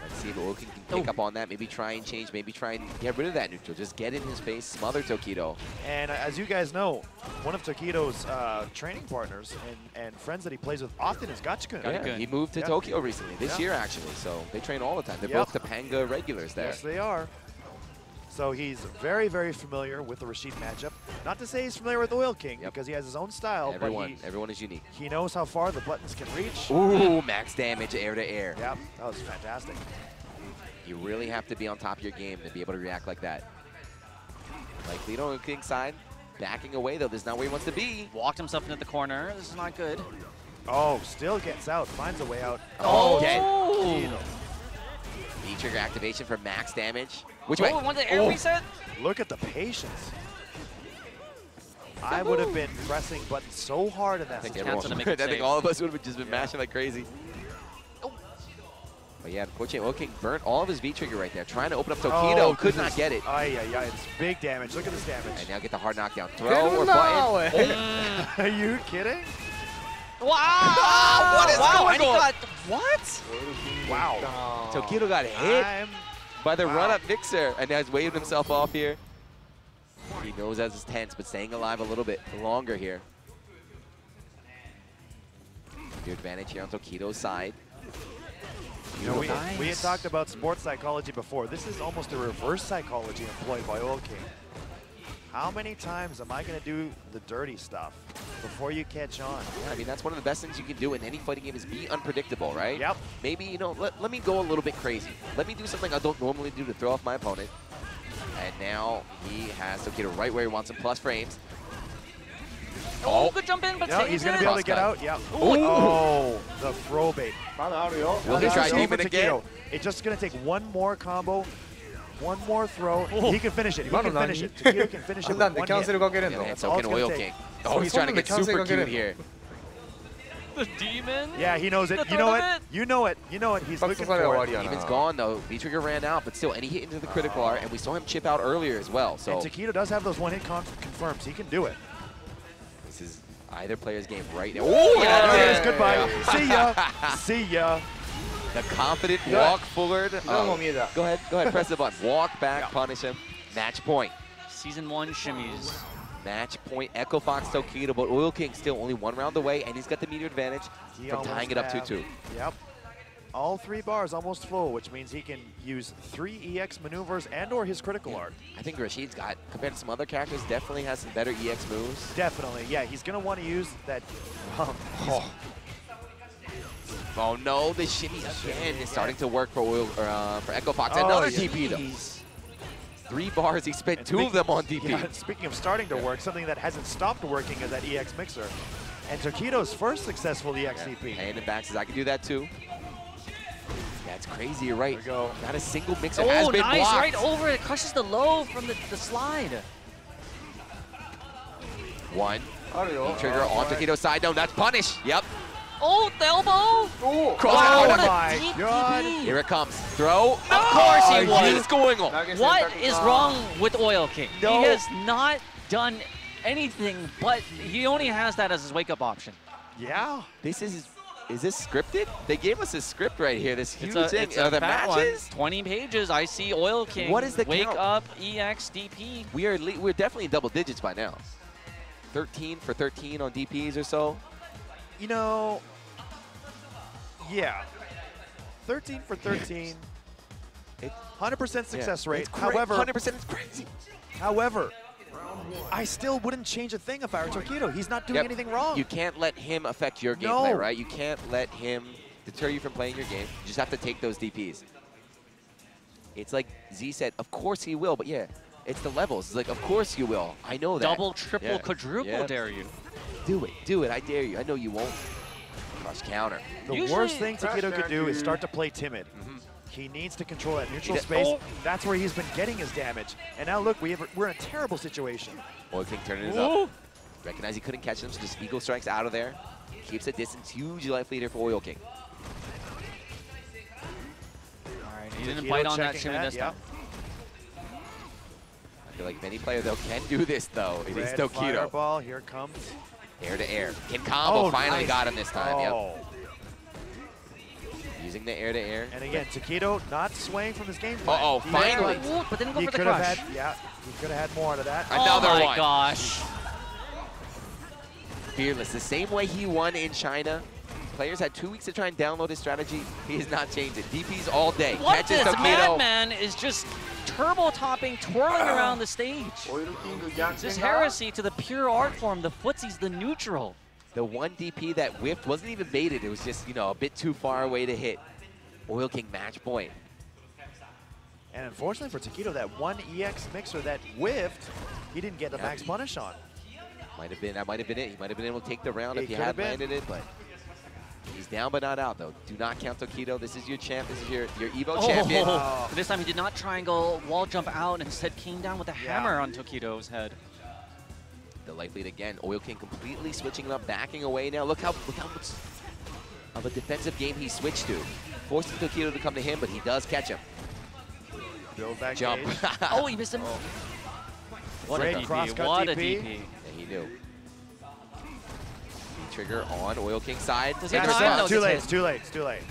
Let's see if Oil King can pick up on that. Maybe try and change. Maybe try and get rid of that neutral. Just get in his face, smother Tokido. And as you guys know, one of Tokido's training partners and friends that he plays with often is Gachikun. Yeah, he moved to Tokyo recently, this year actually. So they train all the time. They're both Topanga regulars there. Yes, they are. So he's very, very familiar with the Rashid matchup. Not to say he's familiar with Oil King, because he has his own style, everyone is unique. He knows how far the buttons can reach. Ooh, max damage, air to air. Yep, that was fantastic. You really have to be on top of your game to be able to react like that. Like Oil King side, backing away though. This is not where he wants to be. Walked himself into the corner. This is not good. Oh, still gets out, finds a way out. Oh, again. V-trigger activation for max damage. Which way? Want the air reset? Look at the patience. I would have been pressing buttons so hard in that situation. I think all of us would have just been mashing like crazy. But yeah, unfortunately, Oil King burnt all of his V-trigger right there. Trying to open up Tokido, could not get it. It's big damage. Look at this damage. And now get the hard knockdown. Throw or button. Are you kidding? Wow! What is going on? What? Wow. Tokido got hit by the run-up mixer, and now he's waving himself off here. He knows that's his tense, but staying alive a little bit longer here. Good advantage here on Tokido's side. You know, we had talked about sports psychology before. This is almost a reverse psychology employed by Oil King. How many times am I going to do the dirty stuff before you catch on? Yeah, I mean, that's one of the best things you can do in any fighting game is be unpredictable, right? Yep. Maybe, you know, let me go a little bit crazy. Let me do something I don't normally do to throw off my opponent. And now he has Tokido right where he wants him, plus frames. Oh, good jump in, but he's going to be able to get out. Yep. Oh, the throw bait. Will he try demon again? It's just going to take one more combo. One more throw. He can finish it. He can finish it. Tokido can finish it with one hit. Yeah, so can Oil King. Oh, he's trying to get super cute here. The demon? Yeah, he knows it. You know it. You know it. You know it. He's looking for it. Demon's gone though. V-trigger ran out, but still, and he hit into the critical art, and we saw him chip out earlier as well. So and Tokido does have those one-hit confirms. He can do it. This is either player's game right now. Oh, yeah, there it is. Goodbye. See ya. See ya. The confident walk forward. Go ahead, press the button. Walk back, punish him. Match point. Season 1 shimmies. Match point, Echo Fox Tokido, but Oil King still only one round away, and he's got the meter advantage from tying it up 2-2. Yep. All 3 bars almost full, which means he can use 3 EX maneuvers and or his critical art. I think Rashid's got, compared to some other characters, definitely has some better EX moves. Definitely, yeah. He's going to want to use that. Oh no, the shimmy again is starting to work for for Echo Fox. Another DP though. 3 bars, he spent 2 of them on DP. Yeah, speaking of starting to work, something that hasn't stopped working is that EX mixer. And Tokido's first successful EX DP. And in back says, I can do that too. That's crazy, you're right. There we go. Not a single mixer has been blocked. Right over it. Crushes the low from the slide. One. Trigger on Tokido's side. No, that's punish. Yep. Oh, the elbow! Cross what a God. Here it comes. Throw. Of course he was. What is going on? What is wrong with Oil King? No. He has not done anything, but he only has that as his wake-up option. Yeah. This is this scripted? They gave us a script right here. This huge thing. It's Are a the fat matches? One. 20 pages. I see Oil King. What is the wake count? up EX DP? We're definitely in double digits by now. 13 for 13 on DPs or so. You know, yeah. 13 for 13. 100% success rate. However, 100% is crazy. However, I still wouldn't change a thing if I were Tokido. He's not doing anything wrong. You can't let him affect your gameplay, right? You can't let him deter you from playing your game. You just have to take those DPs. It's like Z said, of course he will, but yeah, it's the levels. It's like, of course you will. I know that. Double, triple, quadruple dare you. Do it, I dare you. I know you won't. Crush counter. The worst thing Tokido could do is start to play timid. He needs to control that neutral space. That's where he's been getting his damage. And now look, we're in a terrible situation. Oil King turning it up. Recognize he couldn't catch him, so just Eagle Strikes out of there. Keeps a distance. Huge life leader for Oil King. Alright, he didn't bite on that shimmy this time. I feel like if any player, though, can do this, though. It is Tokido. Fireball, here it comes. Air to air. Can combo finally got him this time. Yep. Using the air-to-air. And again, Takedo not swaying from his game plan. Uh-oh, finally. Ooh, but didn't go He for the could have crush. had, yeah, he could have had more out of that. Another oh my one. gosh. Fearless, the same way he won in China. Players had 2 weeks to try and download his strategy. He has not changed it. DPs all day. What Catches this Takedo. madman is just turbo-topping, twirling around the stage. This heresy to the pure art form, the footsie's the neutral. The one DP that whiffed wasn't even baited. It was just, you know, a bit too far away to hit. Oil King match point. And unfortunately for Takedo, that one EX mixer that whiffed, he didn't get the max punish on. That might have been it. He might have been able to take the round if he could had have been. landed it, but he's down but not out, though. Do not count Takedo. This is your champ. This is your Evo champion. But this time he did not triangle wall jump out and instead came down with a hammer on Takedo's head. The life lead again. Oil King completely switching it up, backing away now. Look how much of a defensive game he switched to. Forcing Takedo to come to him, but he does catch him. Build that Jump. Oh, he missed him. What a Great DP. cross-cut What a DP. DP. Yeah, he knew. Trigger on Oil King's side. Does he have Take the time? response. No, Too late, hit. it's too late, it's too late.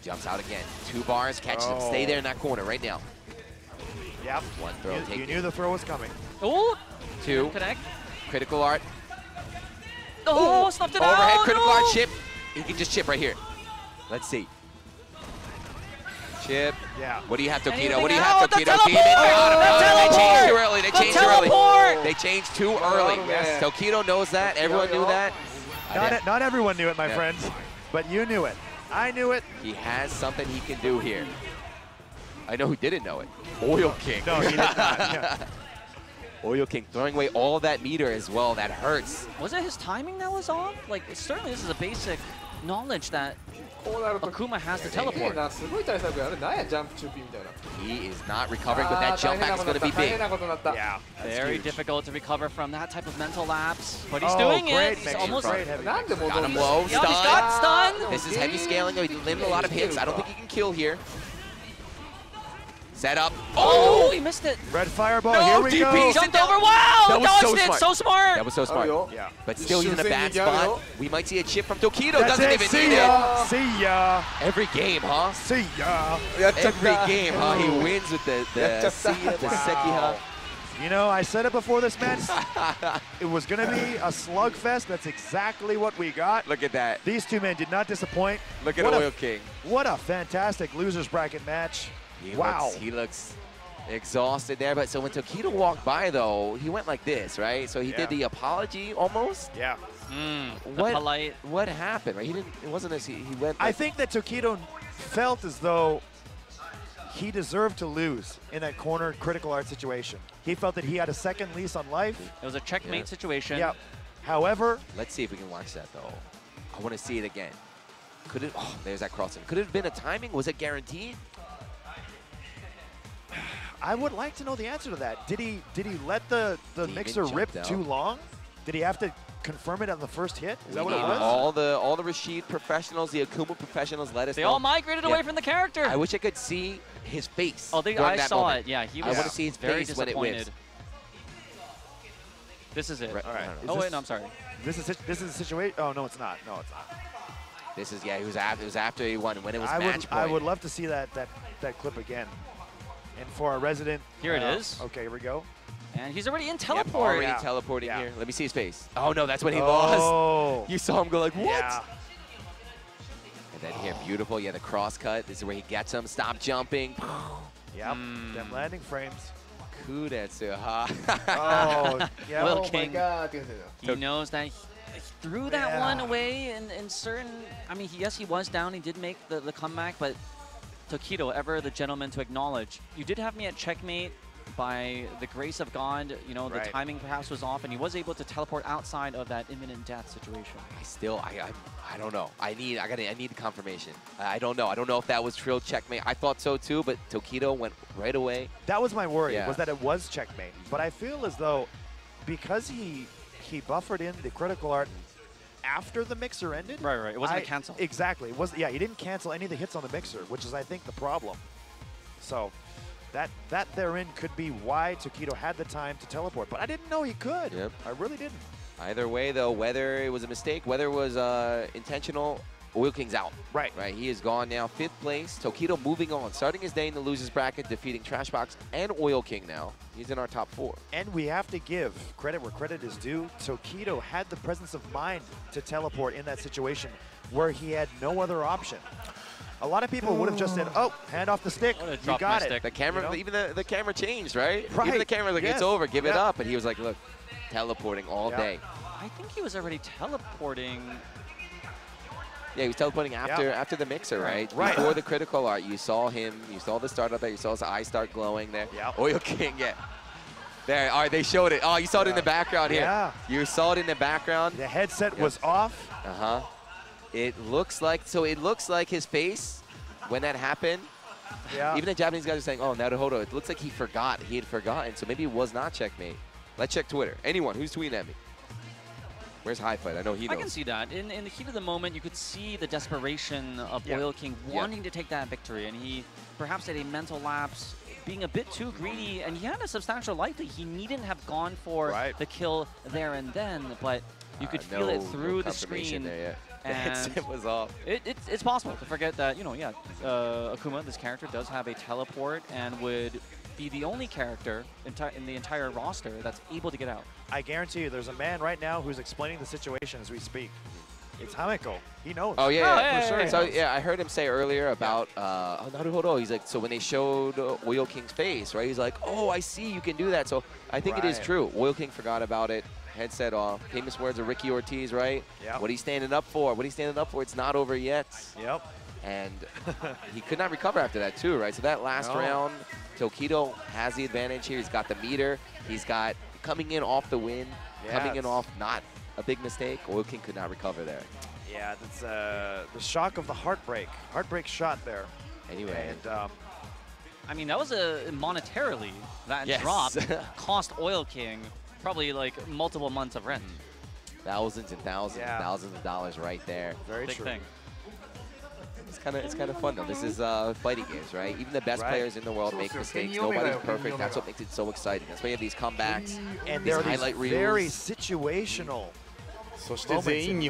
Jumps out again. 2 bars, catches him. Stay there in that corner right now. Yep. One throw, You take knew it. the throw was coming. Oh, 2. connect. Critical art. Oh, snuffed it Overhead out. critical no. art chip. He can just chip right here. Let's see. Chip. Yeah. What do you have, Anything Tokido? What do you out? have, The Tokido? Team in. teleport! They changed too early. They The changed too early. teleport! They changed too early. Yes. Tokido knows that. Everyone knew that. Not everyone knew it, my Yeah. friends, but you knew it. I knew it. He has something he can do here. I know who didn't know it. Oil King. No, he did not. Yeah. Oil King throwing away all that meter as well. That hurts. Was it his timing that was off? Like, certainly this is a basic knowledge that こうなると Akuma has to すげえ teleport. な、すごい対策あれなんやジャンプ中ピンみたいな。 He is not recovering, but that jump back is going to be 大変 big. なことになった。 Yeah. that's Very huge. difficult to recover from that type of mental lapse. But he's Oh, doing great it. He's mixer, almost. great heavy なんで mixer. 戻 Got る him の low. Yep, he's got stunned. This is heavy scaling. He limited a lot of hits. I don't think he can kill here. Set up. Oh, he missed it. Red fireball, No, here we DP. go. Sit Jumped down. over. Wow, That was so dodged it. smart. So smart. That was so smart. Yeah. But still, he's in a bad spot. We might see a chip from Tokido. That's Doesn't it. even See need ya. it. See ya. Every game, huh? See ya. Every game, huh? He wins with the Sekiha. You know, I said it before this match. It was going to be a slugfest. That's exactly what we got. Look at that. These two men did not disappoint. Look at What Oil a, King. What a fantastic losers bracket match. Wow. He looks exhausted there. But so when Tokido walked by, though, he went like this, right? So he did the apology almost. Yeah. The polite. What happened? Right? He didn't. It wasn't as he went. I Like, think that Tokido felt as though he deserved to lose in that corner critical art situation. He felt that he had a second lease on life. It was a checkmate situation. Yep. However, let's see if we can watch that though. I want to see it again. Could it? Oh, there's that crossing. Could it have been a timing? Was it guaranteed? I would like to know the answer to that. Did he let the Demon mixer rip jumped too out. long? Did he have to confirm it on the first hit? Is that what it need was? all the Rashid professionals, the Akuma professionals, let us They know. all migrated away from the character. I wish I could see his face. Oh, during I that saw moment. it. Yeah, he I was want to see his very face when it disappointed. whips. This is it. Right. All right. Is Oh, this- wait, no, I'm sorry. This is a situation. Oh no, it's not. No, it's not. This is it was after he won when it was match point. I would love to see that clip again. And for our resident. Here it is. Okay, here we go. And he's already in Yep, teleport. already Yeah. teleporting Yeah. here. Let me see his face. Oh no, that's when he lost. Oh. You saw him go like, what? Yeah. And then here, beautiful. Yeah, the cross cut. This is where he gets him. Stop jumping. Yep. Them landing frames. Kudetsu, huh? Oh, yeah. Will Oh my King. God. He knows that he threw that Yeah. one away in certain. I mean, yes, he was down. He did make the comeback, but Tokido, ever the gentleman to acknowledge, you did have me at checkmate by the grace of God. You know, the Right. timing perhaps was off, and he was able to teleport outside of that imminent death situation. I don't know. I need confirmation. I don't know. I don't know if that was Trill checkmate. I thought so too, but Tokido went right away. That was my worry, Yeah. was that it was checkmate. But I feel as though because he buffered in the critical art after the mixer ended. Right. It wasn't a cancel. Exactly. Yeah, he didn't cancel any of the hits on the mixer, which is, I think, the problem. So that therein could be why Tokido had the time to teleport. But I didn't know he could. Yep. I really didn't. Either way, though, whether it was a mistake, whether it was intentional, Oil King's out. Right. Right. He is gone now. 5th place. Tokido moving on, starting his day in the losers bracket, defeating Trashbox and Oil King now. He's in our top 4. And we have to give credit where credit is due. Tokido had the presence of mind to teleport in that situation where he had no other option. A lot of people would have just said, "Oh, hand off the stick. You got it." The camera, you know? even the camera changed, right? Right. Even the camera was like, Yes. "It's over. Give it up." But he was like, "Look, teleporting all day." I think he was already teleporting. Yeah, he was teleporting after the mixer, right? Right. Before the critical art, you saw him. You saw the start up there. You saw his eyes start glowing there. Yeah. Oil King, yeah. There, all right, they showed it. Oh, you saw it in the background here. Yeah. You saw it in the background. The headset was off. Uh-huh. It looks like his face when that happened. Yeah. Even the Japanese guys are saying, "Oh, Naruhodo." It looks like he forgot. He had forgotten, so maybe it was not checkmate. Let's check Twitter. Anyone who's tweeting at me. Where's High Fight? I know he knows. I can see that. In the heat of the moment, you could see the desperation of Oil King wanting to take that victory, and he perhaps had a mental lapse, being a bit too greedy, and he had a substantial life lead. He needn't have gone for the kill there and then, but you could feel it through the screen. There yet. And it was off. It's possible to forget that, Akuma, this character, does have a teleport and would be the only character in the entire roster that's able to get out. I guarantee you, there's a man right now who's explaining the situation as we speak. It's Hameko. He knows. Oh, yeah. For sure. So, yeah, I heard him say earlier about Naruhodo. He's like, so when they showed Oil King's face, right, he's like, "Oh, I see, you can do that." So I think it is true. Oil King forgot about it. Headset off. Famous words of Ricky Ortiz, right? Yeah. What he's standing up for. What he's standing up for, it's not over yet. Yep. And he could not recover after that, too, right? So that last round, Tokido has the advantage here. He's got the meter. He's got coming in off the win, coming in off not a big mistake. Oil King could not recover there. Yeah, that's the shock of the heartbreak shot there. Anyway. And I mean, that was monetarily, that drop cost Oil King probably like multiple months of rent. Thousands and thousands and thousands of dollars right there. Very Big true. thing. It's kind of fun though. This is fighting games, right? Even the best players in the world make mistakes. Nobody's perfect. That's what makes it so exciting. That's why you have these comebacks And these they're highlight reels. very situational moments in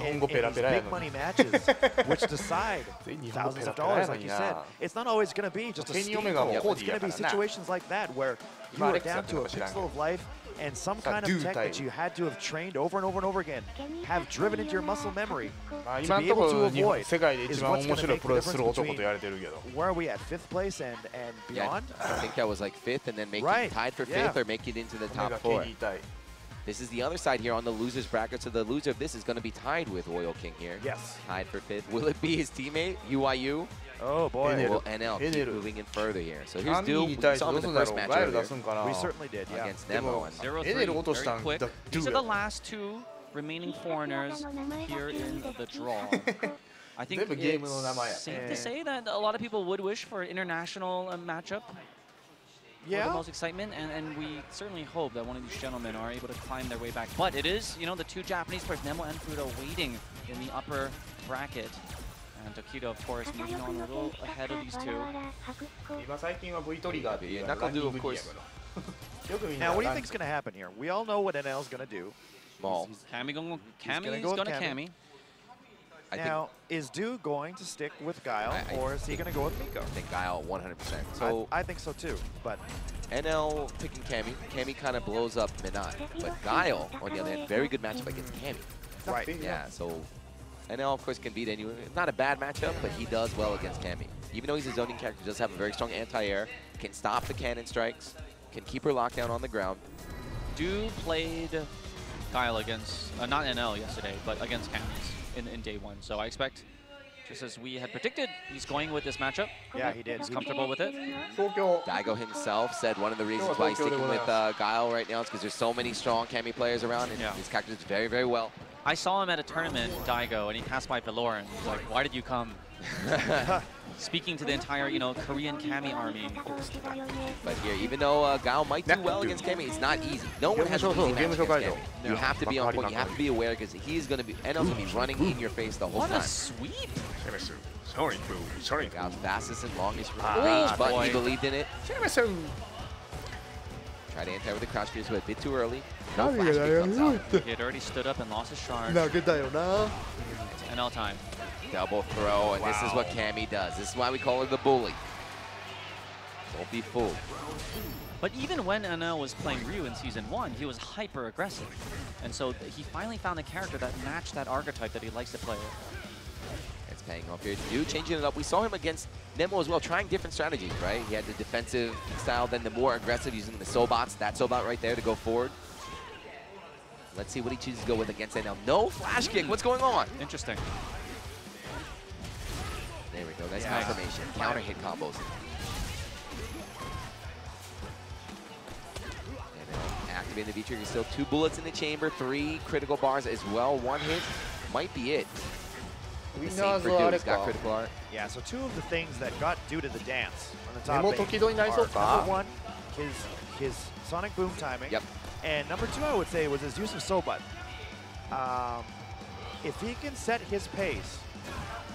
big money matches, which decide thousands of dollars, like you said. It's not always going to be just a steam goal. It's going to be situations like that where you are down to a pixel of life and some kind of tech that you had to have trained over and over and over again, have driven into your muscle memory to be able to avoid is what's going to make the difference between where are we at, 5th place and beyond? I think that was like 5th and then make it tied for 5th or make it into the top 4. This is the other side here on the losers bracket. So the loser of this is going to be tied with Oil King here. Yes. Tied for 5th. Will it be his teammate, UIU? Oh, boy. Or will NL keep moving in further here? So here's Duel. We saw him in the first match earlier. We certainly did, yeah. Against Nemo. 0-3, very quick. These are the last 2 remaining foreigners here in the draw. I think it's safe to say that a lot of people would wish for an international matchup. For the most excitement, and we certainly hope that one of these gentlemen are able to climb their way back. But it is, the 2 Japanese players, Nemo and Fudo, waiting in the upper bracket. And Tokido, of course, moving on a little ahead of these 2. Nakadu, of course. Now, what do you think is going to happen here? We all know what NL is going to do. Maul. Cammy's going to Cammy. Now, is Du going to stick with Guile, or is he going to go with Miko? I think Guile 100%. So I think so too, but NL picking Cammy. Cammy kind of blows up Minot. But Guile, on the other hand, very good matchup against Cammy. Right. Yeah, so NL, of course, can beat anyone. Not a bad matchup, but he does well against Cammy. Even though he's a zoning character, he does have a very strong anti-air, can stop the cannon strikes, can keep her locked down on the ground. Du played Guile against, not NL yesterday, but against Cammy's in day 1. So I expect, just as we had predicted, he's going with this matchup. Yeah, he did. He's comfortable with it. Daigo himself said one of the reasons why he's sticking with Guile right now is because there's so many strong Cammy players around, and these characters very, very well. I saw him at a tournament, Daigo, and he passed by Valorant. He's like, "Why did you come?" Speaking to the entire, Korean Cammy army. But here, even though Guile might do well against Cammy, it's not easy. No one has an easy match against Cammy. You have to be on point. You have to be aware because he's going to be, NL's going to be running in your face the whole time. What a sweep! Guile's fastest and longest range, but he believed in it. Tried to anti with the crouch pierce, but a bit too early. No flash kick comes out. He had already stood up and lost his charge. NL time. Double throw, and this is what Cammy does. This is why we call her the bully. Don't be fooled. But even when NL was playing Ryu in Season 1, he was hyper aggressive. And so he finally found a character that matched that archetype that he likes to play with. It's paying off here. Dude, changing it up. We saw him against Nemo as well, trying different strategies, right? He had the defensive style, then the more aggressive, using the Sobots, that Sobot right there to go forward. Let's see what he chooses to go with against NL. No flash kick. What's going on? Interesting. There we go. Nice confirmation. Counter hit combos. Activating the V-trigger. Still 2 bullets in the chamber, 3 critical bars as well. 1 hit might be it. Same for Dude. He's got critical art. Yeah, so 2 of the things that got Dude to the dance on the top 8 are number 1, his Sonic Boom timing. Yep. And number 2, I would say, was his use of Sobot. If he can set his pace.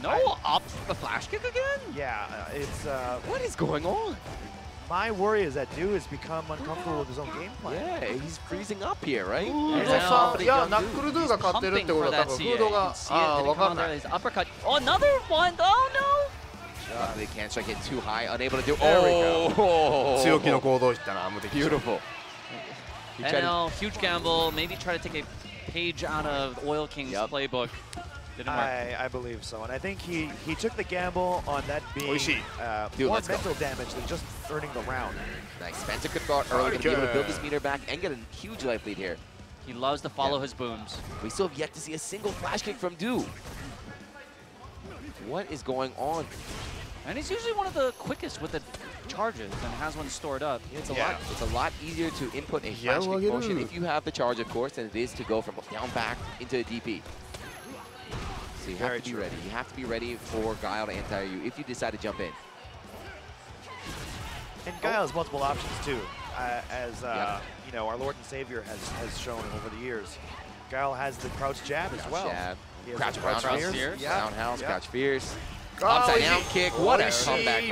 Up the flash kick again? Yeah, it's... what is going on? My worry is that Dude has become uncomfortable with his own game plan. Yeah, he's freezing up here, right? いや、ナックルドゥが勝ってるってことは多分フードがわかんない。 Uppercut. Oh, another one. Oh no! They can't strike it too high, unable to do. Oh! 強気の行動をしたな、無敵。 Beautiful. NL, huge gamble. Maybe try to take a page out of Oil King's playbook. Didn't work. I believe so, and I think he took the gamble on that being Dude, more mental damage than just earning the round. Nice. Spencer could go early to be able to build this meter back and get a huge life lead here. He loves to follow his booms. We still have yet to see a single flash kick from Du. What is going on? And he's usually one of the quickest with the charges and has one stored up. Yeah, it's a lot easier to input a flash kick motion if you have the charge, of course, than it is to go from down back into a DP. So you have to be ready. You have to be ready for Guile to anti you if you decide to jump in. And Guile has multiple options too, as you know, our Lord and Savior has shown over the years. Guile has the crouch jab as well. Jab. Crouch fierce. Yeah. Roundhouse, crouch fierce. Upside down kick. What a comeback.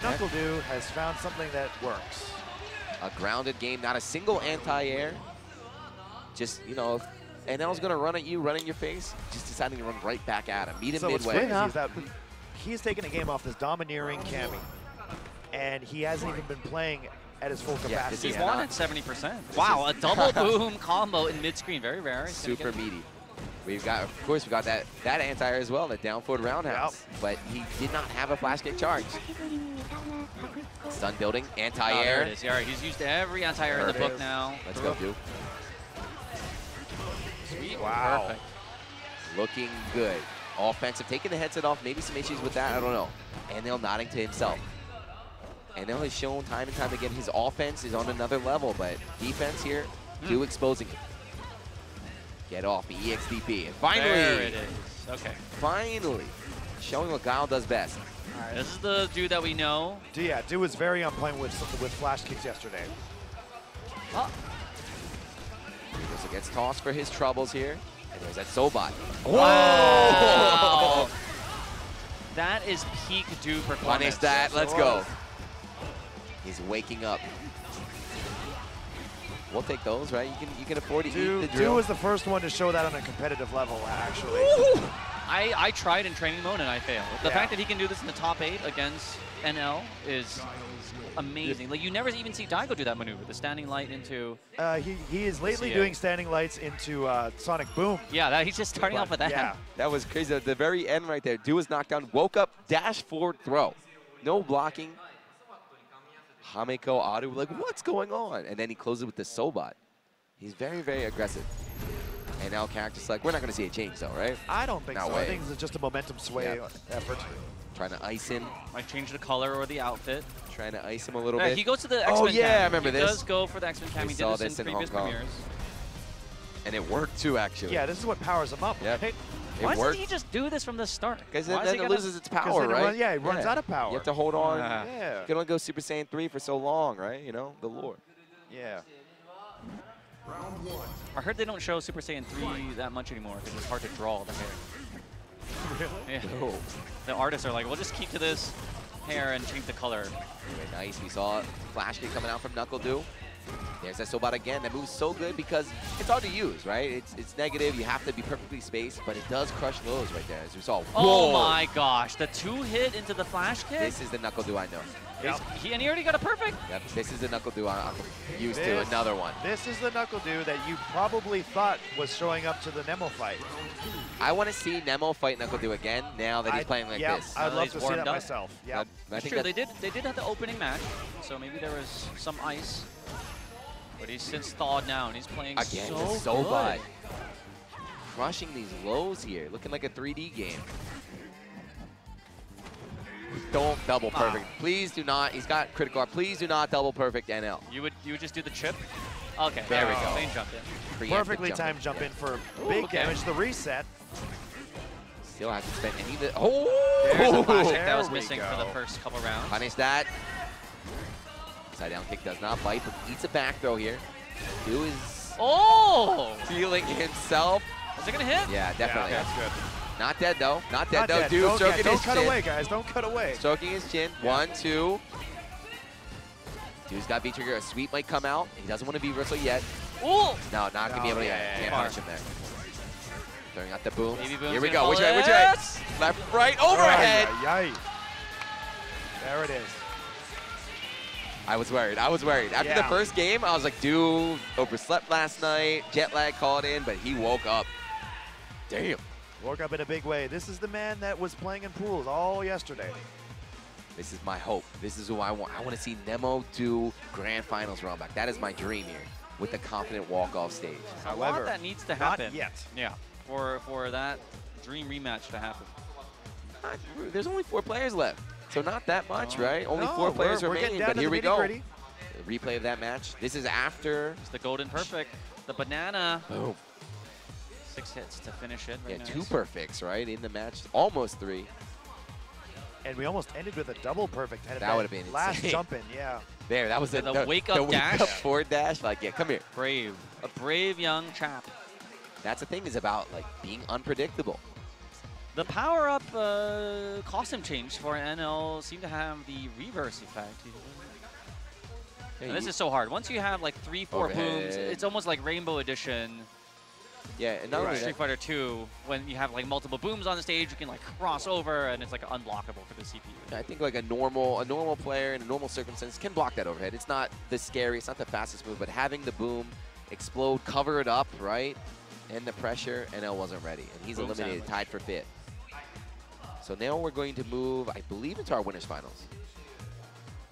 Knuckle Dew has found something that works. A grounded game, not a single anti-air. Just, you know, if NL's going to run at you, run in your face, just deciding to run right back at him. Meet him midway. What's crazy is that he's taken a game off this domineering Cammy, and he hasn't even been playing at his full capacity. He's won at 70%. Wow, a double boom combo in mid-screen. Very rare. Super meaty. We've got, of course, we got that anti-air as well, the down forward roundhouse. But he did not have a flash kick charge. Stun building, anti-air. There it is. Yeah, he's used every anti-air in the book now. Let's go, Duke. Sweet. Wow. Perfect. Looking good. Offensive, taking the headset off, maybe some issues with that, I don't know. NL nodding to himself. NL has shown time and time again his offense is on another level, but defense here, Duke exposing it. Get off the EXDP. And finally, there it is. Okay. Finally, showing what Guile does best. All right, this is the dude that we know. Yeah, dude was very on point with flash kicks yesterday. Oh. So gets tossed for his troubles here. And there's that Sobot. Wow! That is peak dude performance. Punish that. Let's go. He's waking up. We'll take those, right? You can afford to eat the drill. Dude was the first one to show that on a competitive level, actually. I tried in training mode and I failed. The fact that he can do this in the top 8 against NL is amazing. Like, you never even see Daigo do that maneuver, the standing light into... He is lately doing standing lights into Sonic Boom. Yeah, he's just starting off with that. Yeah. That was crazy. At the very end right there, Du was knocked down, woke up, dash forward throw. No blocking. Hameko, Adu, like, what's going on? And then he closes with the Sobot. He's very, very aggressive. And now character's like, we're not going to see a change though, right? I don't think so. Way. I think it's just a momentum sway effort. Trying to ice him. Might change the color or the outfit. Trying to ice him a little bit. He goes to the X-Men Oh yeah, cam. I remember this. He does go for the X-Men cam. He did this in previous premieres. And it worked too, actually. Yeah, this is what powers him up, right? Why doesn't he just do this from the start? Because then it loses its power, right? It runs out of power. You have to hold on. Yeah. You can only go Super Saiyan 3 for so long, right? You know, the lore. Yeah. I heard they don't show Super Saiyan 3 that much anymore because it's hard to draw the hair. Really? Yeah. No. The artists are like, we'll just keep to this hair and change the color. Anyway, nice. We saw Flash Kick coming out from Knuckle Dew. There's that Sobot again. That move's so good because it's hard to use, right? It's negative. You have to be perfectly spaced, but it does crush lows right there, as we saw. Oh my gosh, the 2-hit into the flash kick? This is the knuckle do I know. Yep. And he already got a perfect. Yep, this is the knuckle do I'm used to. Another one. This is the knuckle do that you probably thought was showing up to the Nemo fight. I want to see Nemo fight knuckle do again now that he's playing like this. I'd love to see that myself. Yeah, that's true. They did have the opening match, so maybe there was some ice. But he's since thawed now, and he's playing again, so good. Crushing these lows here, looking like a 3D game. Don't double perfect. Please do not. He's got critical art. Please do not double perfect NL. You would just do the chip? Okay. There we go. Clean jump in. Perfectly timed jump in for big damage. The reset. Still has to spend any of the. Oh! There's a flash kick that was missing for the first couple rounds. Punish that. Side down kick does not bite, but eats a back throw here. Do is feeling himself. Is it gonna hit? Yeah, definitely. Yeah, that's good. Not dead though. Not dead though. Dude, stroking his chin. Don't cut away, guys. Don't cut away. Stroking his chin. 1, 2. Dude's got V-trigger. A sweep might come out. He doesn't want to V-wrestle yet. Ooh! No, not gonna be able to. Can't punish him there. Throwing out the boom. Here we go. Which way? Which way? Left, right, overhead. There it is. I was worried. I was worried. After the first game, I was like, dude, overslept last night. Jet lag called in, but he woke up. Damn. Woke up in a big way. This is the man that was playing in pools all yesterday. This is my hope. This is who I want. I want to see Nemo do Grand Finals run back. That is my dream here with the confident walk-off stage. However, a lot that needs to happen. Not yet. Yeah, for that dream rematch to happen. There's only 4 players left. So not that much, right? Only 4 players remaining, but here we go. The replay of that match. This is after. It's the golden perfect. The banana. Boom. 6 hits to finish it. Very nice. 2 perfects, right, in the match. Almost 3. And we almost ended with a double perfect. That would have been last insane. jump in, yeah. There, that was the wake-up dash. The wake-up forward dash. Like, yeah, come here. Brave. A brave young chap. That's the thing, is about, like, being unpredictable. The power-up costume change for NL seemed to have the reverse effect. And this is so hard. Once you have like 3, 4 booms, it's almost like Rainbow Edition. Yeah, and not only Street Fighter 2, when you have like multiple booms on the stage, you can like cross over, and it's like unblockable for the CPU. I think like a normal player in a normal circumstance can block that overhead. It's not the scariest, not the fastest move, but having the boom explode, cover it up, right, and the pressure, NL wasn't ready, and he's eliminated, tied for 5th. So now we're going to move, I believe, into our winners finals.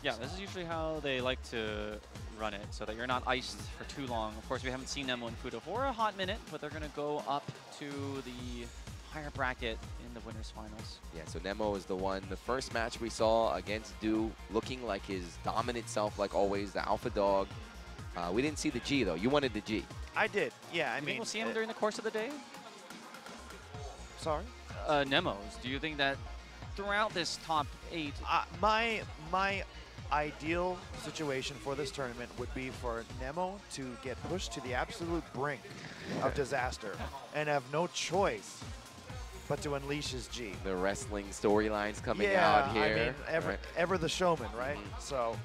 Yeah, this is usually how they like to run it, so that you're not iced for too long. Of course, we haven't seen Nemo and Fudo for a hot minute, but they're going to go up to the higher bracket in the winners finals. Yeah, so Nemo is the one. The first match we saw against Du, looking like his dominant self, like always, the alpha dog. We didn't see the G, though. You wanted the G. I did, yeah. I mean, we'll see him during the course of the day? Sorry? Nemos, do you think that throughout this top 8? My ideal situation for this tournament would be for Nemo to get pushed to the absolute brink of disaster and have no choice but to unleash his G. The wrestling storylines coming out here. I mean, ever the showman, right? So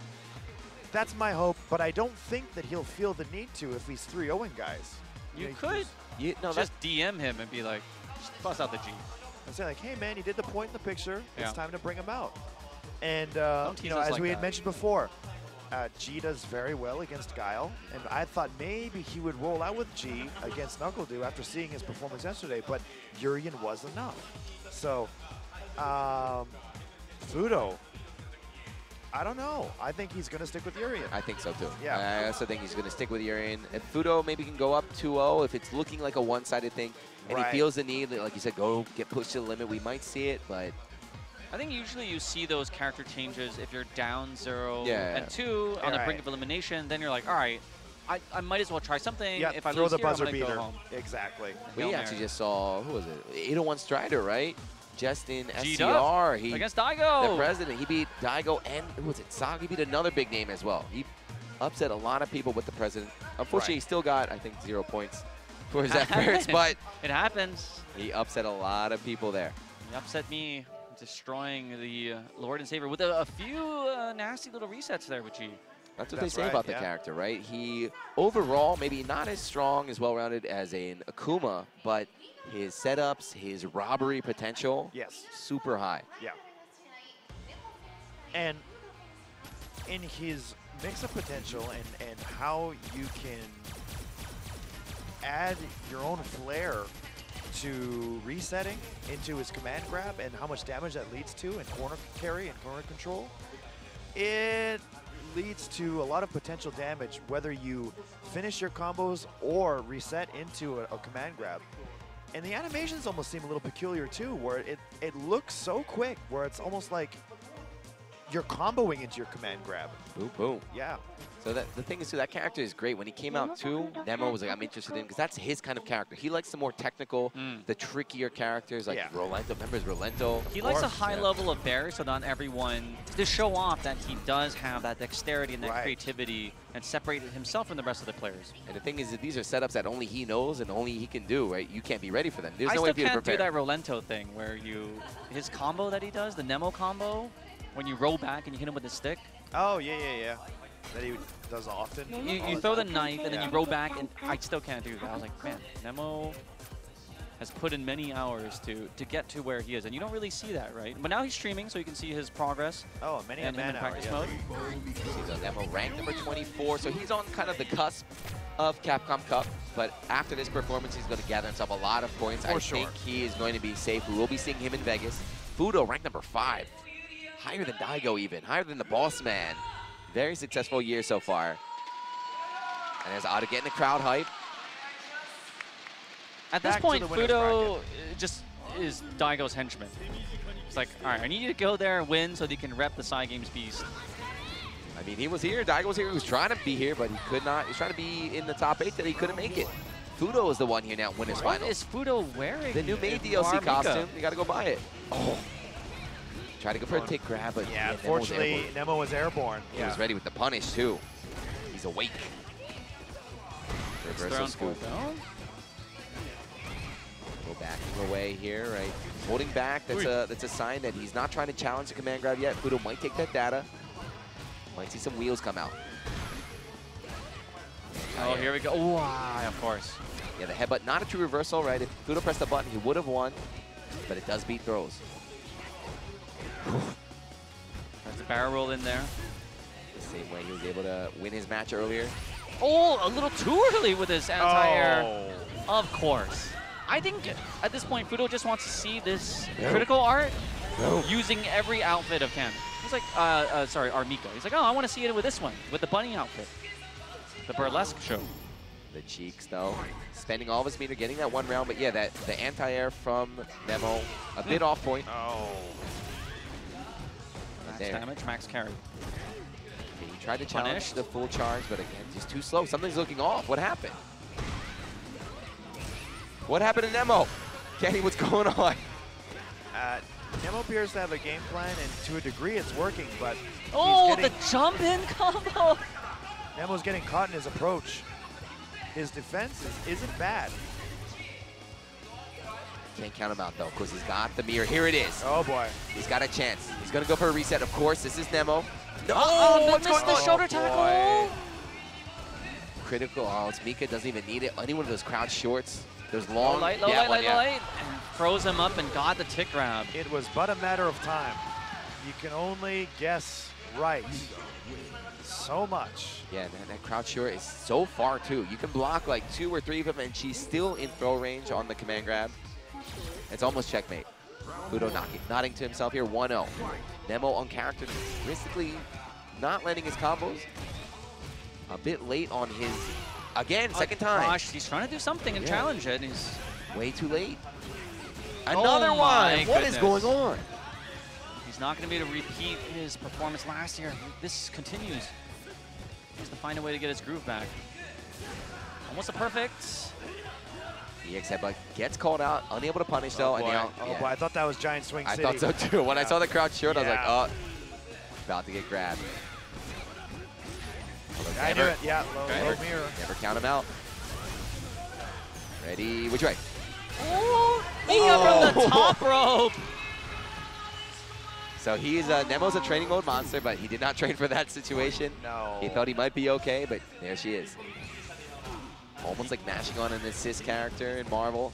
that's my hope, but I don't think that he'll feel the need to if he's 3-0-ing guys. You could just DM him and be like, just bust out the G. And say like, hey man, you did the point in the picture. It's time to bring him out. And you know, as like we had mentioned before, G does very well against Guile, and I thought maybe he would roll out with G against NuckleDu after seeing his performance yesterday, but Urien was enough. So, Fudo, I don't know. I think he's going to stick with Urien. I think so too. Yeah. I also think he's going to stick with Urien. If Fudo maybe can go up 2-0, if it's looking like a one-sided thing, and he feels the need, like you said, go get pushed to the limit, we might see it, but I think usually you see those character changes if you're down 0 and 2 on the brink of elimination. Then you're like, all right, I might as well try something. Yeah, if I throw lose the here, buzzer I'm gonna beater. go home. Exactly. We actually just saw, who was it? 801 Strider, right? Just in SCR. Against Daigo. The president. He beat Daigo and, who was it? Saga. He beat another big name as well. He upset a lot of people with the president. Unfortunately, he still got, I think, 0 points for his efforts, but it happens. He upset a lot of people there. He upset me, destroying the Lord and Savior with a few nasty little resets there with G. That's what they say about the character, right? He, overall, maybe not as strong, as well-rounded as an Akuma, but his setups, his robbery potential, super high. Yeah. And in his mix-up potential and how you can add your own flair to resetting into his command grab and how much damage that leads to in corner carry and corner control, it leads to a lot of potential damage whether you finish your combos or reset into a command grab. And the animations almost seem a little peculiar too, where it looks so quick, where it's almost like you're comboing into your command grab. Boom, boom. Yeah. So the thing is, too, that character is great. When he came out, too, Nemo was like, I'm interested in, because that's his kind of character. He likes the more technical, the trickier characters, like Rolento. Remember his Rolento? He likes a high level of bear, so not everyone, to show off that he does have that dexterity and that creativity and separate himself from the rest of the players. And the thing is that these are setups that only he knows and only he can do, right? You can't be ready for them. There's I no way still for you to can't prepare. do that Rolento thing where his combo that he does, the Nemo combo, when you roll back and you hit him with the stick. Oh, yeah. That he does often. You throw the knife and then you roll back, and I still can't do that. I was like, man, Nemo has put in many hours to get to where he is, and you don't really see that, right? But now he's streaming, so you can see his progress. Oh, many and in practice mode. He's on Nemo ranked number 24, so he's on kind of the cusp of Capcom Cup. But after this performance, he's going to gather himself a lot of points. I think he is going to be safe. We will be seeing him in Vegas. Fudo ranked number 5, higher than Daigo even, higher than the Boss Man. Very successful year so far. And there's Otto getting the crowd hype. At this point, Fudo just is Daigo's henchman. It's like, all right, I need you to go there and win so that you can rep the Side Games beast. I mean, he was here. Daigo was here. He was trying to be here, but he could not. He was trying to be in the top 8 that he couldn't make it. Fudo is the one here now, win his finals. What is Fudo wearing? The new Maid DLC costume. You got to go buy it. Oh. Tried to go for a tick grab, but yeah, unfortunately, Nemo was airborne. He was ready with the punish, too. He's awake. Reversal scoop. Go backing away here, right? Holding back, that's a sign that he's not trying to challenge the command grab yet. Fudo might take that data. Might see some wheels come out. Oh, here we go. Wow, of course. Yeah, the headbutt, not a true reversal, right? If Fudo pressed the button, he would have won, but it does beat throws. That's a barrel roll in there. The same way he was able to win his match earlier. Oh, a little too early with his anti-air. Of course. I think at this point, Fudo just wants to see this critical art using every outfit of Ken. He's like, sorry, Armika. He's like, oh, I want to see it with this one, with the bunny outfit. The burlesque show. The cheeks, though. Spending all of his meter, getting that one round, but yeah, the anti-air from Nemo, a bit off point. Max damage, max carry. Okay, he tried to challenge the full charge, but again, he's too slow. Something's looking off. What happened? What happened to Nemo? Kenny, what's going on? Nemo appears to have a game plan, and to a degree, it's working, but the jump-in combo! Nemo's getting caught in his approach. His defense isn't bad. Can't count him out, though, because he's got the mirror. Here it is. Oh, boy. He's got a chance. He's going to go for a reset, of course. This is Nemo. No, what's going on? The shoulder tackle. Critical. Oh, it's Mika. Doesn't even need it. Any one of those crouch shorts. Those long. Low light. And throws him up and got the tick grab. It was but a matter of time. You can only guess right so much. Yeah, man, that crouch short is so far, too. You can block like 2 or 3 of them, and she's still in throw range on the command grab. It's almost checkmate. Fudo nodding to himself here, 1-0. Nemo uncharacteristically not landing his combos. A bit late on his, again, second time. Gosh, he's trying to do something and challenge it. And he's way too late. Another one. What is going on? He's not going to be able to repeat his performance last year. This continues. He has to find a way to get his groove back. Almost a perfect. EX headbutt gets called out, unable to punish though. And now, boy, I thought that was Giant Swing City. I thought so too. When I saw the crouch short, I was like, oh, about to get grabbed. I knew it. Yeah, low mirror. Never count him out. Ready? Which way? Oh, he got from the top rope. So he's Nemo's a training mode monster, but he did not train for that situation. No. He thought he might be okay, but there she is. Almost like mashing on an assist character in Marvel.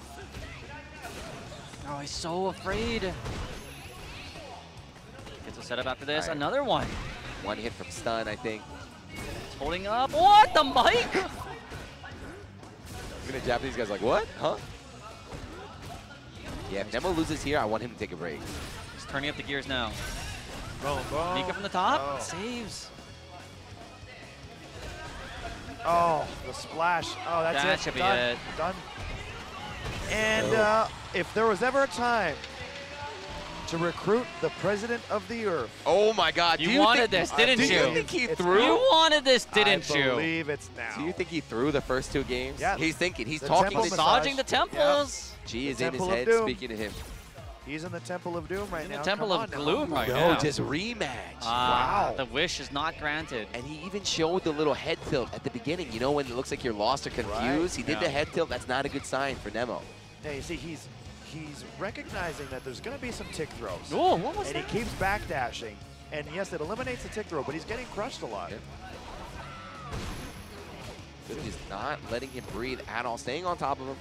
Oh, he's so afraid. Gets a setup after this. Right. Another one. One hit from stun, I think. He's holding up. What? The mic? Even the Japanese guy's like, what? Huh? Yeah, if Nemo loses here, I want him to take a break. He's turning up the gears now. Boom, boom. Mika from the top. Saves. Oh, the splash. Oh, that's that it. Should be Done. it. Done. And if there was ever a time to recruit the president of the earth. Oh my God! You wanted this, didn't you? Do you think he threw? You wanted this, didn't you? I believe it's now. Do you think he threw the first 2 games? Yeah. He's thinking. He's talking. Massaging the temples. Yeah. G is in his Temple of head, Doom. speaking to him. He's in the Temple of Doom right now. In the Temple of Gloom right now. No, just rematch. Wow. The wish is not granted. And he even showed the little head tilt at the beginning. You know, when it looks like you're lost or confused? He did the head tilt. That's not a good sign for Nemo. Yeah, you see, he's recognizing that there's going to be some tick throws. Oh, what was that? And he keeps backdashing. And yes, it eliminates the tick throw, but he's getting crushed a lot. Good is not letting him breathe at all. Staying on top of him.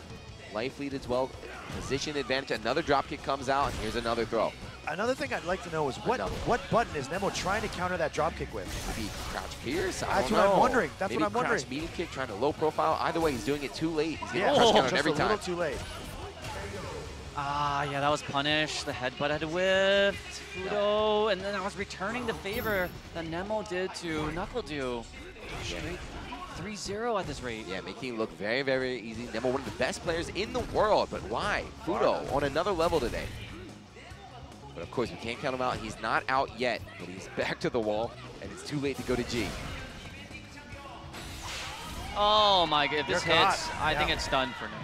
Life lead as well. Position advantage. Another drop kick comes out, and here's another throw. Another thing I'd like to know is what button is Nemo trying to counter that drop kick with? Maybe crouch pierce? That's what I'm wondering. That's what I'm wondering. Crouch medium kick, trying to low profile. Either way, he's doing it too late. He's getting crouch countered every time. Just a little too late. Ah, yeah, that was punished. The headbutt had whiffed. Fudo, and then I was returning the favor that Nemo did to Knuckle do. Straight 3-0 at this rate. Yeah, making it look very, very easy. Nemo, one of the best players in the world, but why? Fudo on another level today. But of course, we can't count him out. He's not out yet, but he's back to the wall, and it's too late to go to G. Oh my God, if this hits, I think it's done for Nemo.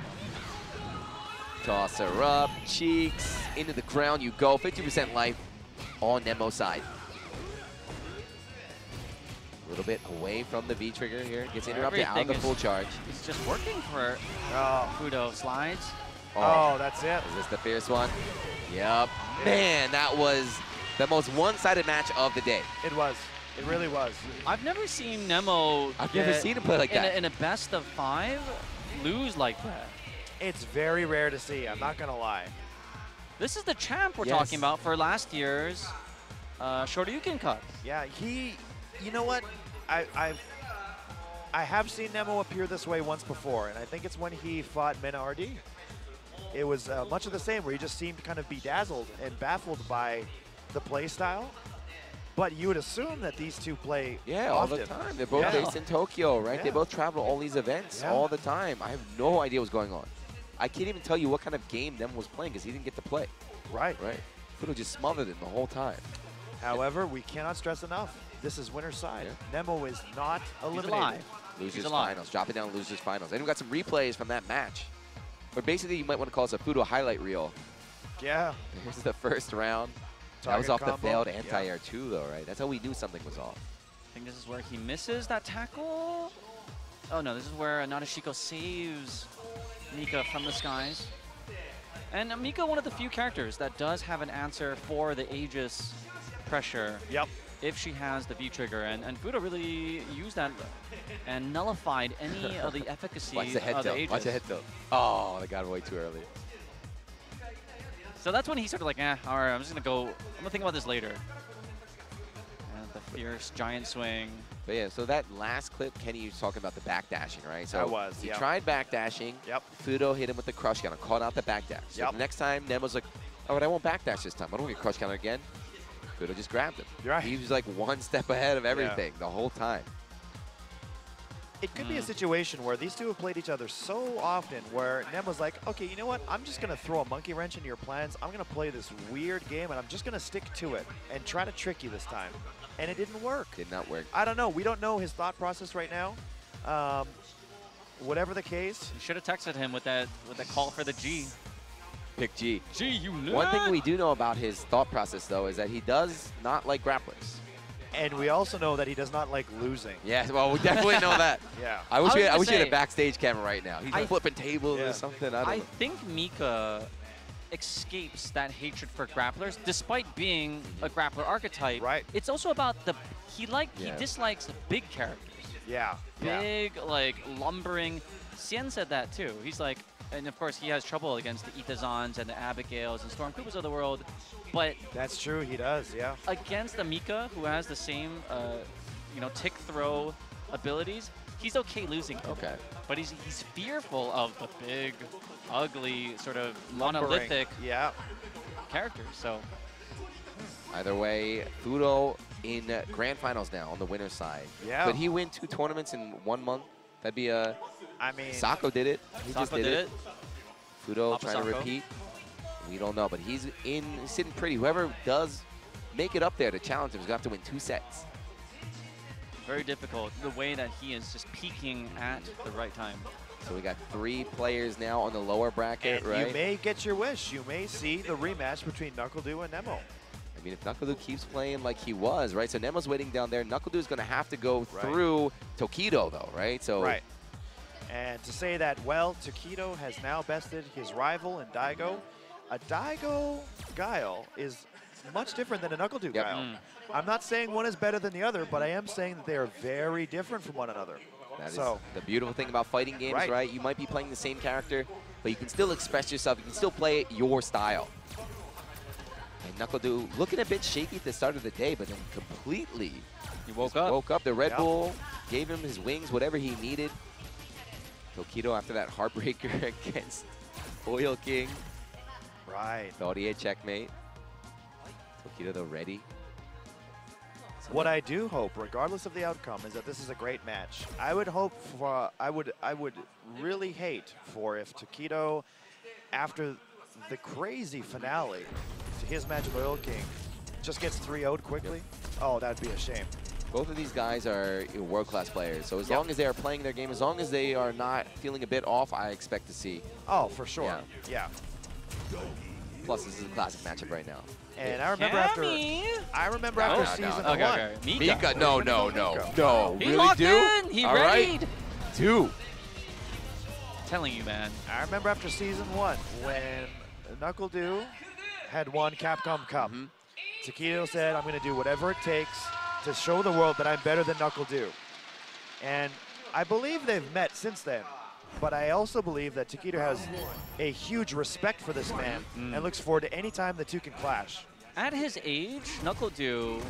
Toss her up, cheeks, into the ground you go. 50% life on Nemo's side. A little bit away from the V trigger here. Gets interrupted out of the full charge. It's just working for Fudo. Slides. Oh, that's it. Is this the fierce one? Yep. Man, that was the most one-sided match of the day. It was. It really was. I've never seen Nemo I've never seen him play like that. In a best of 5 lose like that. It's very rare to see, I'm not gonna lie. This is the champ we're talking about for last year's Shoryuken Cup. Yeah, you know what? I have seen Nemo appear this way once before, and I think it's when he fought Mena RD. It was much of the same, where he just seemed kind of bedazzled and baffled by the play style. But you would assume that these two play all the time. They're both based in Tokyo, right? Yeah. They both travel to all these events all the time. I have no idea what's going on. I can't even tell you what kind of game Nemo was playing because he didn't get to play. Right. Fudo just smothered him the whole time. However, we cannot stress enough. This is winner's side. Nemo is not eliminated. Losers finals. Drop it down, losers finals. And we got some replays from that match. Or basically, you might want to call this a Fudo highlight reel. Yeah. Here's the first round. That was off the failed anti-air too, though, right? That's how we knew something was off. I think this is where he misses that tackle. Oh no, this is where Nadeshiko saves Mika from the skies. And Mika, one of the few characters that does have an answer for the Aegis pressure. Yep. If she has the V-trigger, and Fudo really used that and nullified any of the efficacy Watch the head of the tilt. Aegis. Watch the head tilt. Oh, they got way too early. So that's when he started like, all right, I'm just gonna go, I'm gonna think about this later. And the fierce giant swing. But yeah, so that last clip, Kenny was talking about the backdashing, right? So he yep. tried backdashing. Yep. Fudo hit him with the crush counter, caught out the backdash. So the next time, Nemo's like, all right, I won't backdash this time. I don't get crush counter again. Fudo just grabbed him. You're right. He was like one step ahead of everything the whole time. It could be a situation where these two have played each other so often where Nemo's like, okay, you know what? I'm just going to throw a monkey wrench into your plans. I'm going to play this weird game, and I'm just going to stick to it and try to trick you this time. And it didn't work. Did not work. I don't know. We don't know his thought process right now. Whatever the case. You should have texted him with that call for the G. Pick G. G, you know. One thing we do know about his thought process, though, is that he does not like grapplers. And we also know that he does not like losing. Yeah, well, we definitely know that. Yeah. I wish we had a backstage camera right now. He's flipping tables or something. I don't know. think Mika escapes that hatred for grapplers, despite being a grappler archetype. Right. It's also about he dislikes big characters. Yeah. Big, like, lumbering. Xian said that too. He's like, and of course he has trouble against the Itazans and the Abigails and Stormtroopers of the world, but that's true. He does. Yeah. Against the Mika, who has the same, tick throw abilities, he's okay losing. Okay. But he's fearful of the big, ugly, sort of monolithic characters. So either way, Fudo in grand finals now on the winner's side. Yeah. Could he win 2 tournaments in 1 month? That'd be a. I mean, Sako did it. He just did it. Fudo Papa trying Sako. to repeat. We don't know, but he's sitting pretty. Whoever does make it up there to challenge him is going to have to win 2 sets. Very difficult, the way that he is just peaking at the right time. So we got 3 players now on the lower bracket, and right? You may get your wish. You may see the rematch between NuckleDu and Nemo. I mean, if NuckleDu keeps playing like he was, right? So Nemo's waiting down there. NuckleDu is going to have to go through Tokido, though, right? So. Right. And to say that, well, Tokido has now bested his rival in Daigo. A Daigo Guile is much different than a NuckleDu Guile. I'm not saying one is better than the other, but I am saying that they are very different from one another. That is the beautiful thing about fighting games, right? You might be playing the same character, but you can still express yourself. You can still play it your style. And NuckleDu looking a bit shaky at the start of the day, but then completely he woke up. The Red Bull gave him his wings, whatever he needed. Tokido after that heartbreaker against Oil King. Right. Thought he had checkmate. Tokido though ready. What I do hope, regardless of the outcome, is that this is a great match. I would hope for, I would really hate for if Tokido, after the crazy finale to his match with Oil King, just gets 3-0'd quickly. Oh, that'd be a shame. Both of these guys are world-class players, so as long as they are playing their game, as long as they are not feeling a bit off, I expect to see. Oh, for sure. Yeah. Plus, this is a classic matchup right now. And I remember after season 1. Okay. Mika, no. He really locked do? in. He readied. 2. Telling you, man. I remember after season 1 when NuckleDu had won Capcom Cup. Tokido said, I'm going to do whatever it takes to show the world that I'm better than NuckleDu. And I believe they've met since then. But I also believe that Tokido has a huge respect for this man and looks forward to any time the two can clash. At his age, NuckleDu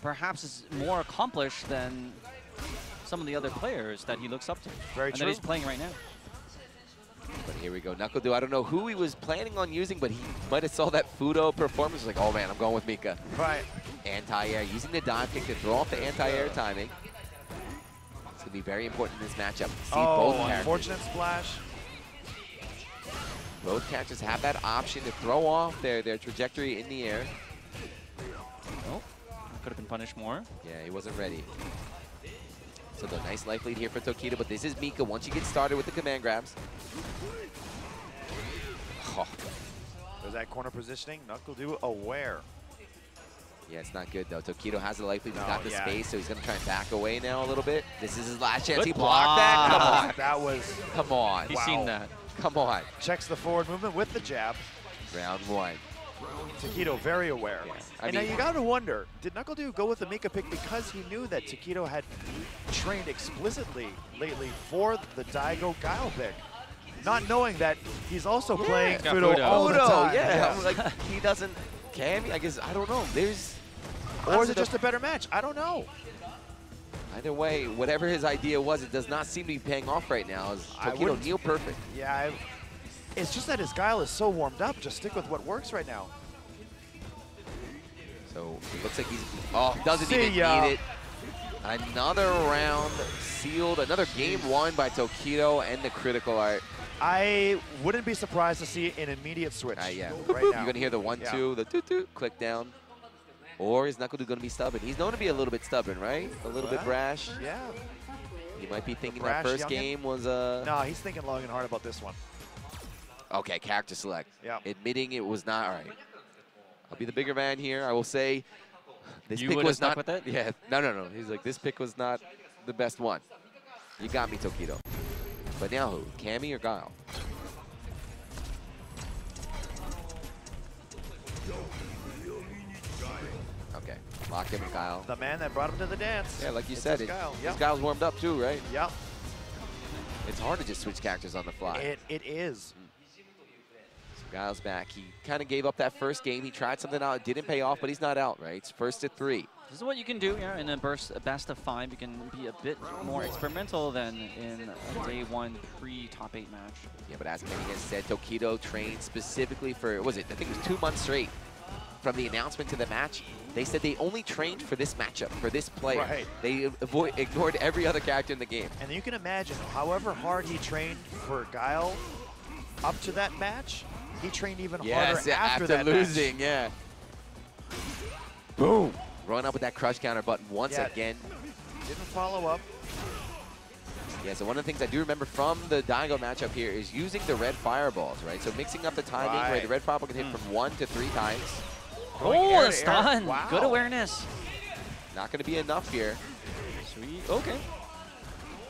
perhaps is more accomplished than some of the other players that he looks up to. Very true. That he's playing right now. But here we go. NuckleDu, I don't know who he was planning on using, but he might have saw that Fudo performance. Like, oh man, I'm going with Mika. Right. Anti-air, using the dive kick to throw off the anti-air timing. It's going to be very important in this matchup. See both characters. Unfortunate splash. Both characters have that option to throw off their trajectory in the air. Oh, could have been punished more. Yeah, he wasn't ready. So the nice life lead here for Tokido, but this is Mika once you get started with the command grabs. Oh. There's that corner positioning. NuckleDu aware. Yeah, it's not good though. Tokido has the life lead. He's got the space, so he's going to try and back away now a little bit. This is his last chance. Good he blocked that? Come on. That was... Come on. He's seen that. Come on. Checks the forward movement with the jab. Round 1. Tokido very aware. Yeah. And now you got to wonder, did NuckleDu go with the Mika pick because he knew that Tokido had trained explicitly lately for the Daigo Guile pick? Not knowing that he's also playing Fudo all the time. Yeah, like he doesn't. Cammy, I guess, I don't know. Or is it just a better match? I don't know. Either way, whatever his idea was, it does not seem to be paying off right now. As Tokido near perfect. Yeah, it's just that his Guile is so warmed up. Just stick with what works right now. So it looks like he's, doesn't even need it. Another round sealed, another game won by Tokido and the critical art. I wouldn't be surprised to see an immediate switch right now. You're going to hear the 1-2, the toot-toot, click down. Or is NuckleDu going to be stubborn? He's known to be a little bit stubborn, right? A little bit brash. Yeah. He might be thinking that first game was No, he's thinking long and hard about this one. Okay, character select. Yeah. Admitting it was not all right. I'll be the bigger man here. I will say this you pick was not with it? Yeah. No. He's like, this pick was not the best one. You got me, Tokido. But now who? Cammy or Guile? Okay, lock him, Guile. The man that brought him to the dance. Yeah, like you said, this Guile's warmed up too, right? Yep. It's hard to just switch characters on the fly. It is. So Guile's back. He kind of gave up that first game. He tried something out. It didn't pay off, but he's not out, right? It's first to 3. This is what you can do, yeah, in a best of 5. You can be a bit more experimental than in a day 1 pre-top 8 match. Yeah, but as Kenny has said, Tokido trained specifically for, I think it was 2 months straight. From the announcement to the match, they said they only trained for this matchup, for this player. Right. They ignored every other character in the game. And you can imagine, however hard he trained for Guile up to that match, he trained even harder after that losing, match. Yeah. Boom. Rolling up with that crush counter button once again. Didn't follow up. Yeah, so one of the things I do remember from the Daigo matchup here is using the red fireballs, right? So mixing up the timing where the red fireball can hit from 1 to 3 times. Oh, a stun. Wow. Good awareness. Not going to be enough here. Sweet. Okay.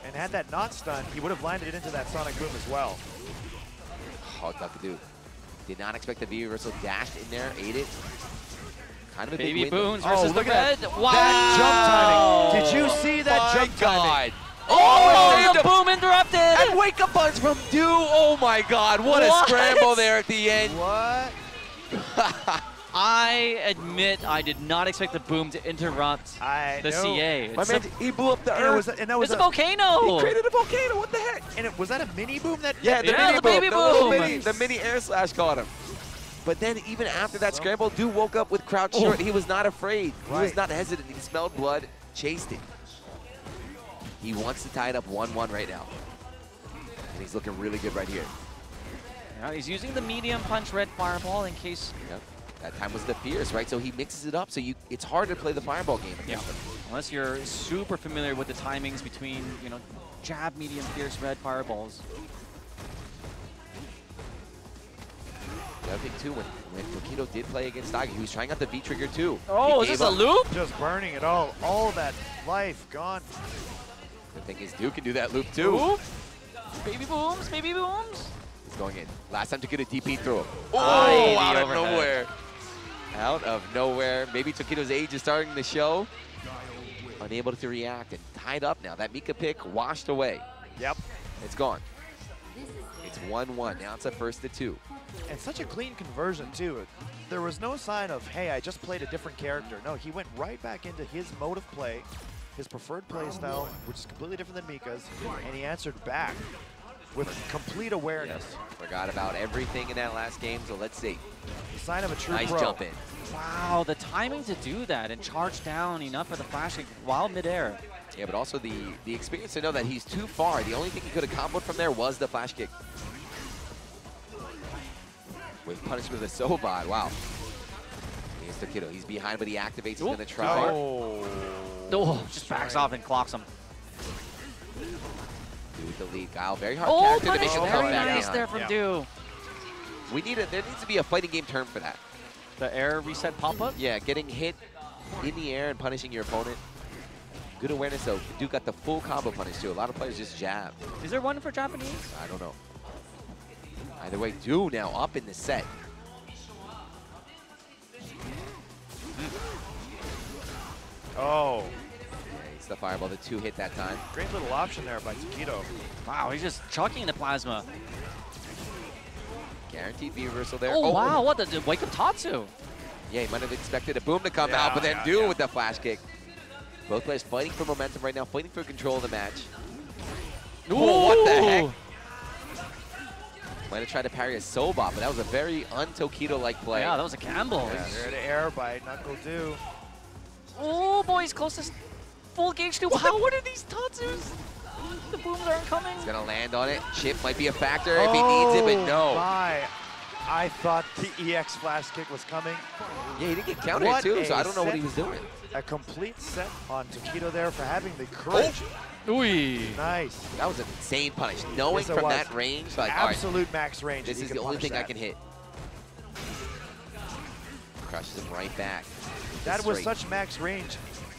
And had that not stun, he would have landed into that Sonic Boom as well. Oh, Duckadoo. Did not expect the V reversal, dashed in there, ate it. Kind of a Baby big win. Boons versus the red. Wow. That jump timing. Did you see that jump timing? Oh, the boom interrupted. And wake up punch from Do. Oh my God, what a scramble there at the end. What? I admit I did not expect the boom to interrupt the CA. My man, he blew up the earth. It's a volcano. He created a volcano. What the heck? And was that a mini boom? The baby boom. The mini air slash caught him. But then even after that scramble, Dude woke up with crouch short. He was not afraid. He was not hesitant. He smelled blood, chased it. He wants to tie it up 1-1 right now. And he's looking really good right here. Now he's using the medium punch red fireball in case. Yep. That time was the fierce, right? So he mixes it up. So it's hard to play the fireball game against him. Unless you're super familiar with the timings between, jab, medium, fierce, red fireballs. The other thing too, when Tokido did play against Daigo, he was trying out the V trigger too. Oh, is this a loop? Just burning it all. All that life gone. The thing is, Duke can do that loop too. Oop. Baby booms, baby booms. He's going in. Last time Tokido DP through him. Oh, out of nowhere. Out of nowhere. Maybe Tokido's age is starting to show. Unable to react and tied up now. That Mika pick washed away. Yep. It's gone. It's 1-1. Now it's a first to 2. And such a clean conversion, too. There was no sign of, hey, I just played a different character. No, he went right back into his mode of play, his preferred play style, which is completely different than Mika's, and he answered back with complete awareness. Yes. Forgot about everything in that last game, so let's see. The sign of a true nice pro. Jump in. Wow, the timing to do that and charge down enough for the flash kick while midair. Yeah, but also the experience to know that he's too far. The only thing he could have comboed from there was the flash kick. With punishment with a Sobot, wow. Here's Tokido. He's behind, but he activates. He's going to try. Oh, just backs off and clocks him. Dude, the lead. Guile, very hard character to make him come very back nice down. there from Do. There needs to be a fighting game term for that. The air reset pop-up? Yeah, getting hit in the air and punishing your opponent. Good awareness, though. Dude got the full combo punish, too. A lot of players just jab. Is there one for Japanese? I don't know. Either way, Do now up in the set. Oh. Yeah, it's the fireball, the 2 hit that time. Great little option there by Tokido. Wow, he's just chucking the plasma. Guaranteed V reversal there. Oh, wow, what the wake up Tatsu? Yeah, he might have expected a boom to come out, but then Do with the flash kick. Both players fighting for momentum right now, fighting for control of the match. Ooh, what the heck? Might have tried to parry a Sobot, but that was a very un-Tokido-like play. Yeah, that was a gamble. There to air by Knuckle Do. Oh, boy, he's close to full gauge too. Wow, what are these Tatsus? The booms aren't coming. He's going to land on it. Chip might be a factor if he needs it, but no. My. I thought the EX flash kick was coming. Yeah, he didn't get countered too, so I don't know what he was doing. A complete set on Tokido there for having the courage. Ooh. Nice. That was an insane punish. Knowing from that range, like, absolute max range. This is the only thing I can hit. Crushes him right back. That was such max range.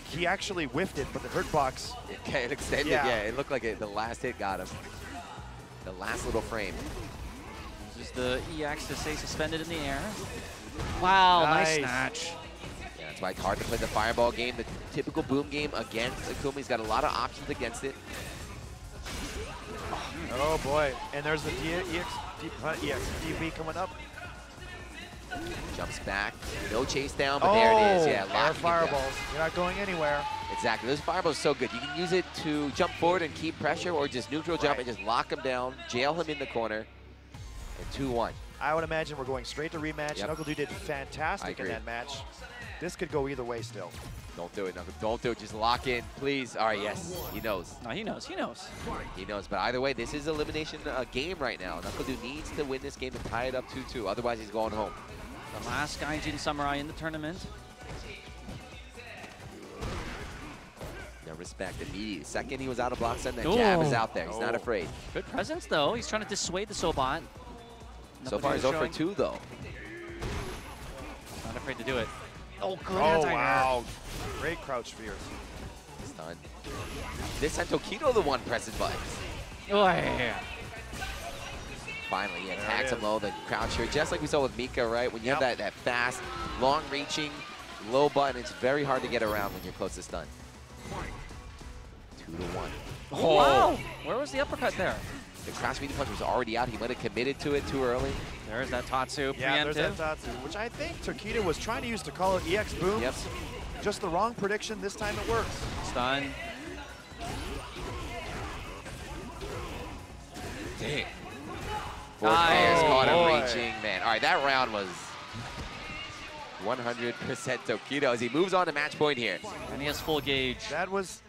He actually whiffed it, but the hurt box. It extended, yeah. It looked like the last hit got him. The last little frame. Uses the EX to stay suspended in the air. Wow, nice snatch. Yeah, that's why it's hard to play the fireball game. The typical boom game against Akumi's got a lot of options against it. Oh boy, and there's the DB coming up. Jumps back, no chase down, but there it is. Yeah, air fireballs. You're not going anywhere. Exactly, those fireballs are so good. You can use it to jump forward and keep pressure, or just neutral jump and just lock him down, jail him in the corner, and 2-1. I would imagine we're going straight to rematch. Knuckle Dude did fantastic in that match. This could go either way still. Don't do it, Knuckle. Don't do it. Just lock in, please. All right, yes, he knows. No, he knows. He knows. He knows. But either way, this is elimination game right now. Knuckle Dude needs to win this game to tie it up 2-2. Otherwise, he's going home. The last Gaijin Samurai in the tournament. No respect immediately. Second, he was out of block set, and that jab is out there. He's not afraid. Good presence, though. He's trying to dissuade the Sobot. So far, he's 0 for 2, though. Not afraid to do it. Oh, good wow. Great crouch fears. Stun. This time, Tokido the one pressing buttons. Oh, yeah. Finally, he attacks him low, the crouch here, just like we saw with Mika, right? When you have that fast, long-reaching, low button, it's very hard to get around when you're close to stun. 2-1. Oh, wow. Where was the uppercut there? The crash medium punch was already out. He might have committed to it too early. There's that Tatsu preemptive. Yeah, there's that Tatsu, which I think Tokido was trying to use to call it EX booms. Yep. Just the wrong prediction. This time it works. Stun. Dang. Four players caught him reaching, man. All right, that round was 100% Tokido as he moves on to match point here. And he has full gauge. That was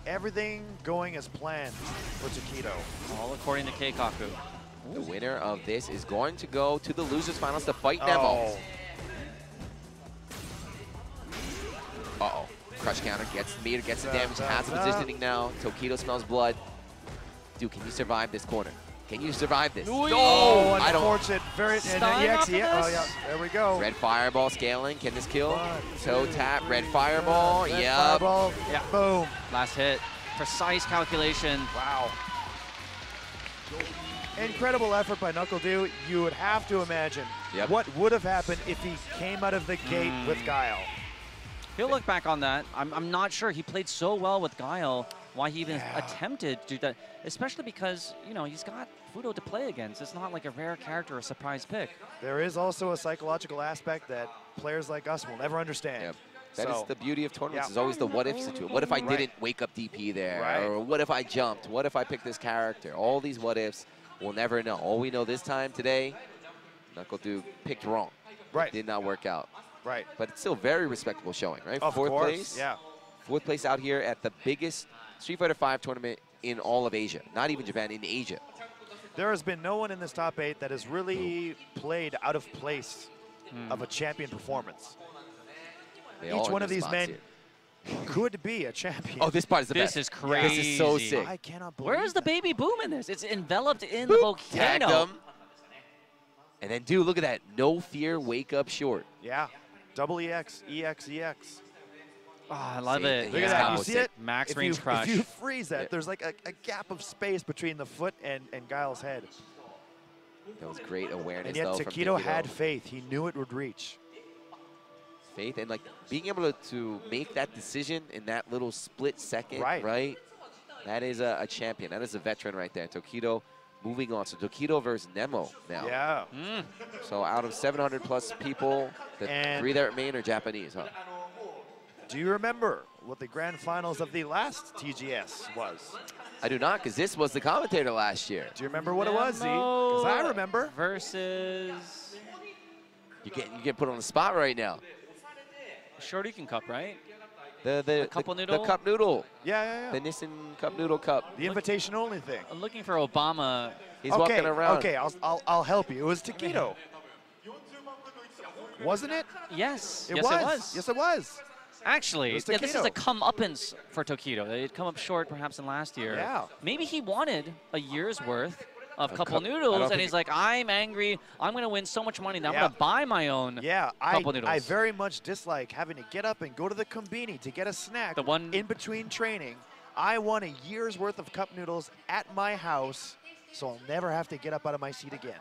everything going as planned for Tokido. All according to Keikaku. The winner of this is going to go to the losers finals to fight Nemo. Uh-oh. Crush counter gets the meter, gets the damage, has the positioning now. Tokido smells blood. Dude, can you survive this corner? Can you survive this? Oh, unfortunate. Very, and EX, oh yeah, there we go. Red fireball scaling. Can this kill? Toe tap, red fireball. Red fireball. Yeah. Boom. Last hit. Precise calculation. Wow. Incredible effort by Knuckle Dude. You would have to imagine what would have happened if he came out of the gate with Guile. He'll look back on that. I'm not sure. He played so well with Guile. Why he even attempted to do that, especially because, you know, he's got Fudo to play against. It's not like a rare character or a surprise pick. There is also a psychological aspect that players like us will never understand. Yep. That is the beauty of tournaments, is always the what-if situation. What if I didn't wake up DP there? Or what if I jumped? What if I picked this character? All these what-ifs, we'll never know. All we know this time today, Knuckle Dude picked wrong. It did not work out. Right. But it's still very respectable showing, right? Of Fourth course, place. yeah. Fourth place out here at the biggest Street Fighter V tournament in all of Asia. Not even Japan, in Asia. There has been no one in this top 8 that has really played out of place of a champion performance. Each one of these men could be a champion. Oh, this part is the best. This is crazy. This is so sick. I cannot believe Where is the baby boom in this? It's enveloped in the volcano. Tagged him. And then, dude, look at that. No fear, wake up short. Yeah. Double EX, EX, EX. Oh, I love it. Look at that. You see it? Max range crush. If you freeze that, there's like a gap of space between the foot and Guile's head. That was great awareness, and yet though, Tokido had faith. He knew it would reach. Faith and, like, being able to make that decision in that little split second, right? That is a champion. That is a veteran right there. Tokido moving on. So Tokido versus Nemo now. Yeah. So out of 700-plus people, the 3 that remain are Japanese, huh? Do you remember what the grand finals of the last TGS was? I do not, because this was the commentator last year. Do you remember what it was, Z? Because I remember. Versus... You get put on the spot right now. Shoryuken Cup, right? The cup noodle? The cup noodle. Yeah. The Nissan Cup Noodle Cup. The invitation only thing. I'm looking for Obama. He's walking around. Okay, I'll help you. It was Tokido. Wasn't it? Yes. It was. Yes, it was. Actually, this is a comeuppance for Tokido. They'd come up short perhaps in last year. Yeah. Maybe he wanted a year's worth of couple noodles, and he's like, I'm angry. I'm going to win so much money that I'm going to buy my own couple noodles. I very much dislike having to get up and go to the Konbini to get a snack in between training. I want a year's worth of cup noodles at my house so I'll never have to get up out of my seat again.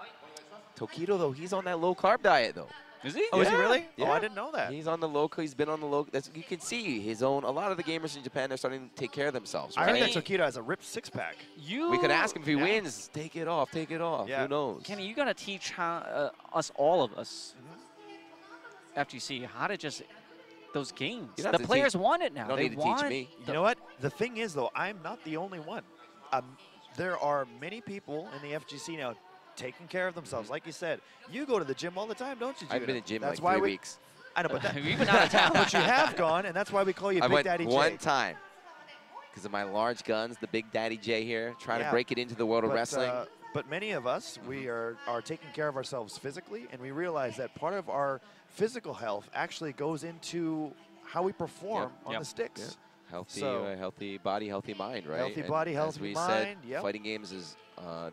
Tokido, though, he's on that low-carb diet, though. Is he? Oh, is he really? Yeah. Oh, I didn't know that. He's on the low. He's been on the low. You can see his own. A lot of the gamers in Japan are starting to take care of themselves. I Right? heard that Tokido has a ripped six-pack. We could ask him if he wins. Take it off. Take it off. Yeah. Who knows? Kenny, you got to teach all of us, FGC, how to just those games. The players want it now. You don't need to teach me. You know what? The thing is, though, I'm not the only one. There are many people in the FGC now taking care of themselves. Like you said, you go to the gym all the time, don't you, Judah? I've been in the gym that's like why 3 weeks. I know, but that, you've been out of town. but you have gone, and that's why we call you Big Daddy J. I went one time because of my large guns, the Big Daddy J here, trying to break it into the world of wrestling. But many of us, we are taking care of ourselves physically, and we realize that part of our physical health actually goes into how we perform on the sticks. Healthy, healthy body, healthy mind, right? Healthy body, healthy mind. As we said, fighting games is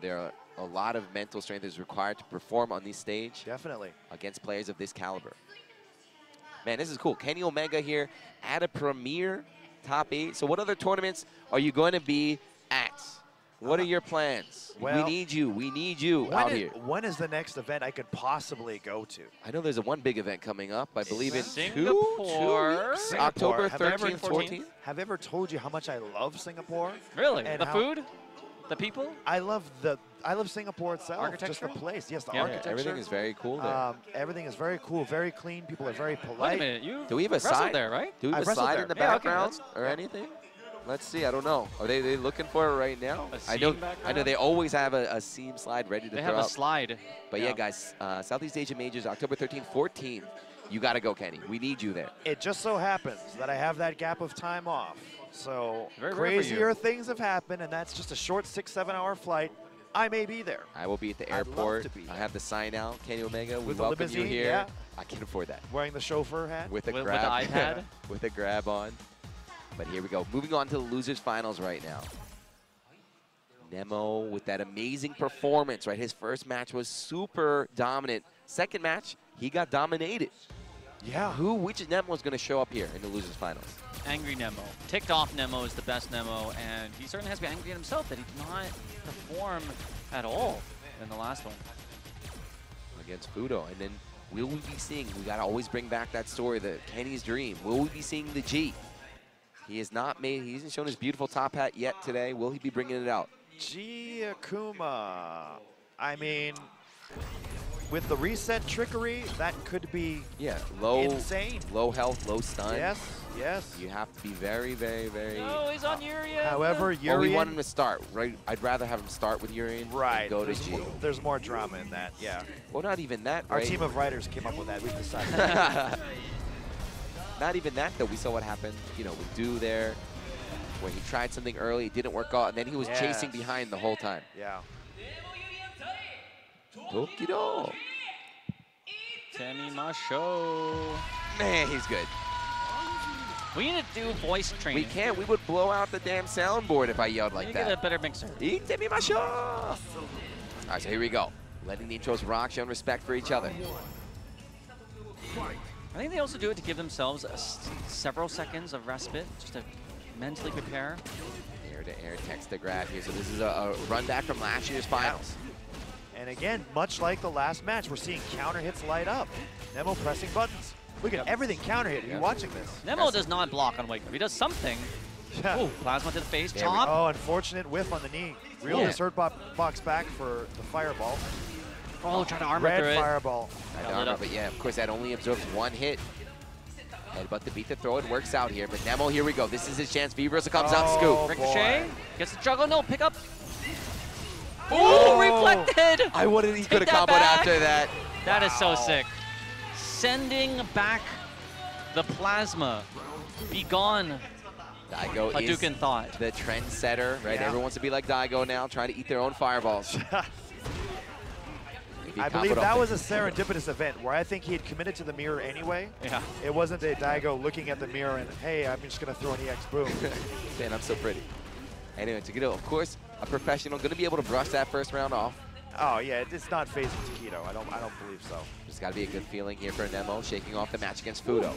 there are a lot of mental strength is required to perform on this stage. Definitely. Against players of this caliber. Man, this is cool. Kenny Omega here at a premier top 8. So what other tournaments are you going to be at? What are your plans? Well, we need you. We need you out here. When is the next event I could possibly go to? I know there's one big event coming up. I believe in Singapore. 2 weeks. October 13th, 14th. Have I ever told you how much I love Singapore? Really? And the food? The people? I love Singapore itself. Just the place. Yes, the architecture. Everything is very cool there. Everything is very cool, very clean. People are very polite. Wait a minute, do we have a side there, right? Do we have a side in the background or anything? Let's see. I don't know. Are they looking for it right now? I know they always have a seam slide ready to throw. They have a slide. But yeah, guys, Southeast Asia Majors, October 13th, 14th. You got to go, Kenny. We need you there. It just so happens that I have that gap of time off. So very crazier things have happened, and that's just a short 6-7 hour flight. I may be there. I will be at the airport. I have the sign out, Kenny Omega. We welcome you here. Yeah. I can afford that. Wearing the chauffeur hat. With a grab. With the iPad. With a grab on. But here we go. Moving on to the losers finals right now. Nemo with that amazing performance, right? His first match was super dominant. Second match, he got dominated. Yeah. Which Nemo is going to show up here in the losers finals? Angry Nemo. Ticked off Nemo is the best Nemo, and he certainly has to be angry at himself that he did not perform at all in the last one. Against Fudo. And then will we be seeing, we got to always bring back that story, the Kenny's dream. Will we be seeing the G? He has not made, he hasn't shown his beautiful top hat yet today. Will he be bringing it out? G Akuma. I mean, with the reset trickery, that could be insane. Low health, low stun. Yes. You have to be very, very, very... Oh, he's on Urian. However, Urian... we want him to start, right? I'd rather have him start with Urian and go to G. There's more drama in that, yeah. Well, not even that, Our team of writers came up with that. We decided. Not even that, though. We saw what happened, with Do there, where he tried something early, it didn't work out, and then he was chasing behind the whole time. Yeah. Tokido. Tenimasho. Man, he's good. We need to do voice training. We can't. We would blow out the damn soundboard if I yelled like that. Get a better mixer. Tenimasho. All right, so here we go. Letting the intros rock, showing respect for each other. I think they also do it to give themselves several seconds of respite, just to mentally prepare. Air-to-air text to grab here. So this is a run back from last year's finals. And again, much like the last match, we're seeing counter hits light up. Nemo pressing buttons. Look at everything counter hit. Are you watching this? Nemo does not block on wake up. He does something. Ooh, plasma to the face. Chop. Oh, unfortunate whiff on the knee. Reeled his hurt box back for the fireball. Oh, trying to armor through it. Red fireball. But yeah, of course, that only absorbs one hit. Headbutt to beat the throw. It works out here. But Nemo, here we go. This is his chance. V-Versa comes out, scoop. Ricochet. Gets the juggle. No, pick up. Ooh, reflected. He could have comboed after that. That is so sick. Sending back the plasma. Be gone. Daigo Hadouken thought. The trendsetter, right? Everyone wants to be like Daigo now, trying to eat their own fireballs. I believe that was a serendipitous event where I think he had committed to the mirror anyway. Yeah. It wasn't a Daigo looking at the mirror and, hey, I'm just going to throw an EX boom. Man, I'm so pretty. Anyway, Takedo, of course, a professional, going to be able to brush that first round off. Oh, yeah, it's not phasing Takedo. I don't believe so. There's got to be a good feeling here for Nemo, shaking off the match against Fudo.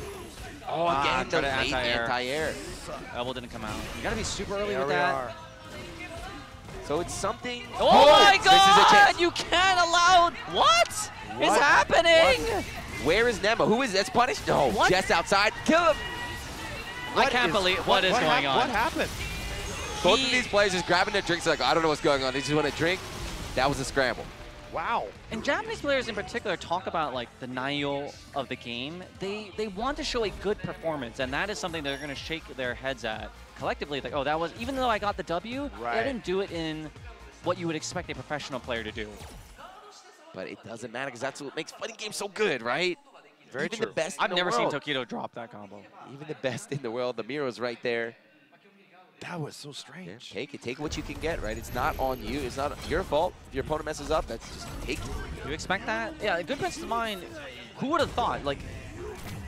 Oh, again, the late anti-air. Elbow didn't come out. You got to be super early with that. So it's something. Oh my This is a God! chance. You can't allow. What is happening? Where is Nemo? Who is that's punished? No, What? just outside. Kill him. I can't believe what is going on. What happened? Both of these players just grabbing their drinks like, I don't know what's going on. They just want to drink. That was a scramble. Wow. And Japanese players in particular talk about like the naio of the game. They want to show a good performance, and that is something they're going to shake their heads at collectively. Like, oh, that was, even though I got the W, I didn't do it in what you would expect a professional player to do. But it doesn't matter because that's what makes fighting games so good, right? Very Even true. the best I've in never the world. seen Tokido drop that combo. Even the best in the world. The Miro's right there. That was so strange. Yeah, take what you can get, right? It's not on you. It's not your fault. If your opponent messes up, that's just take it. You expect that? Yeah, a good Princess of Mine, who would have thought? Like,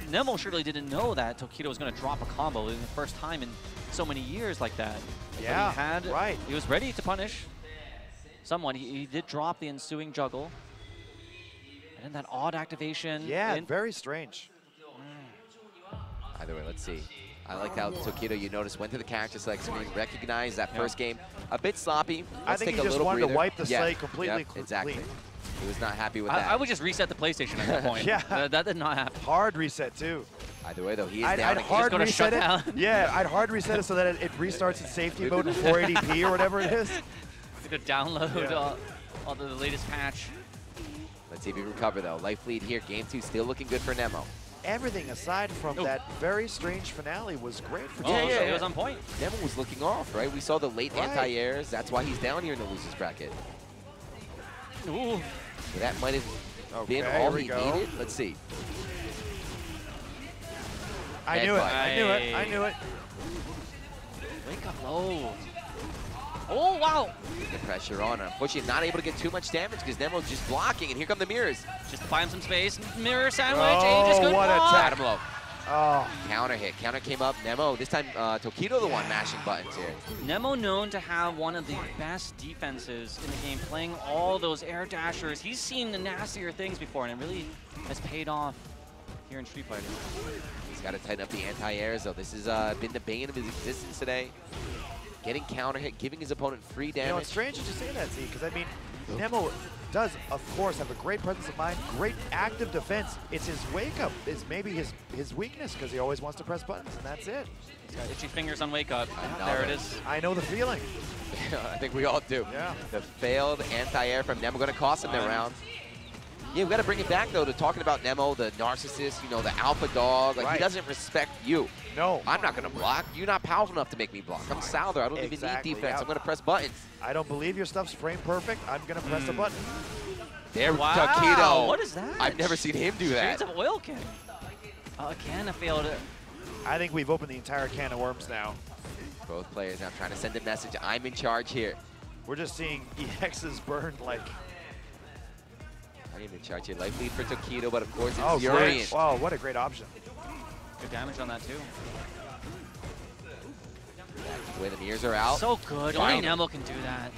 Nemo surely didn't know that Tokido was going to drop a combo in the first time in so many years like that. Yeah, but he was ready to punish someone. He did drop the ensuing juggle. And then that odd activation. Yeah, very strange. Either way, let's see. I like how Tokido, you notice, went to the character select screen, recognized that first game. A bit sloppy. I think he just wanted to wipe the slate completely exactly. clean. He was not happy with that. I would just reset the PlayStation at that point. Yeah. That did not happen. Hard reset, too. Either way, though, he is I'd down hard gonna reset shut it. down. Yeah, I'd hard reset it so that it restarts in safety mode in 480p or whatever it is. To download all the latest patch. Let's see if he can recover, though. Life lead here. Game 2 still looking good for Nemo. Everything aside from that very strange finale was great for Yeah, it was on point. Nemo was looking off, right? We saw the late anti-airs. That's why he's down here in the losers bracket. Ooh. So that might have been all he needed. Let's see. I knew it. I knew it. Wake up low. Oh, wow. The pressure on. Unfortunately, not able to get too much damage because Nemo's just blocking, and here come the mirrors. Just to buy him some space. Mirror sandwich. Oh, Aegis, good what block. attack. Adam low. Oh. Counter hit. Counter came up. Nemo, this time Tokido the one mashing buttons here. Nemo known to have one of the best defenses in the game, playing all those air dashers. He's seen the nastier things before, and it really has paid off here in Street Fighter. He's got to tighten up the anti-airs, though. This has been the bane of his existence today. Getting counter hit, giving his opponent free damage. You know, it's strange that you say that, Z, because I mean, Nemo does, of course, have a great presence of mind, great active defense. It's his wake-up is maybe his weakness, because he always wants to press buttons, and that's it. He's got itchy fingers on wake up. There it is. I know the feeling. I think we all do. Yeah. The failed anti-air from Nemo going to cost him their round. Yeah, we got to bring it back, though, to talking about Nemo, the narcissist, you know, the alpha dog. Like, he doesn't respect you. No. I'm not going to block. You're not powerful enough to make me block. I'm Souther. I don't even need defense. I'm going to press buttons. I don't believe your stuff's frame perfect. I'm going to press a button. There, Wow, Tokido. what is that? I've never seen him do that. Shades of Oil King. Again, I failed it. I think we've opened the entire can of worms now. Both players now trying to send a message. I'm in charge here. We're just seeing EXs burn like... I'm in charge here. Life lead for Tokido, but of course it's Oh, Urian. great. Wow, what a great option. Good damage on that, too. Where the mirrors are out. So good. Only Nemo can do that.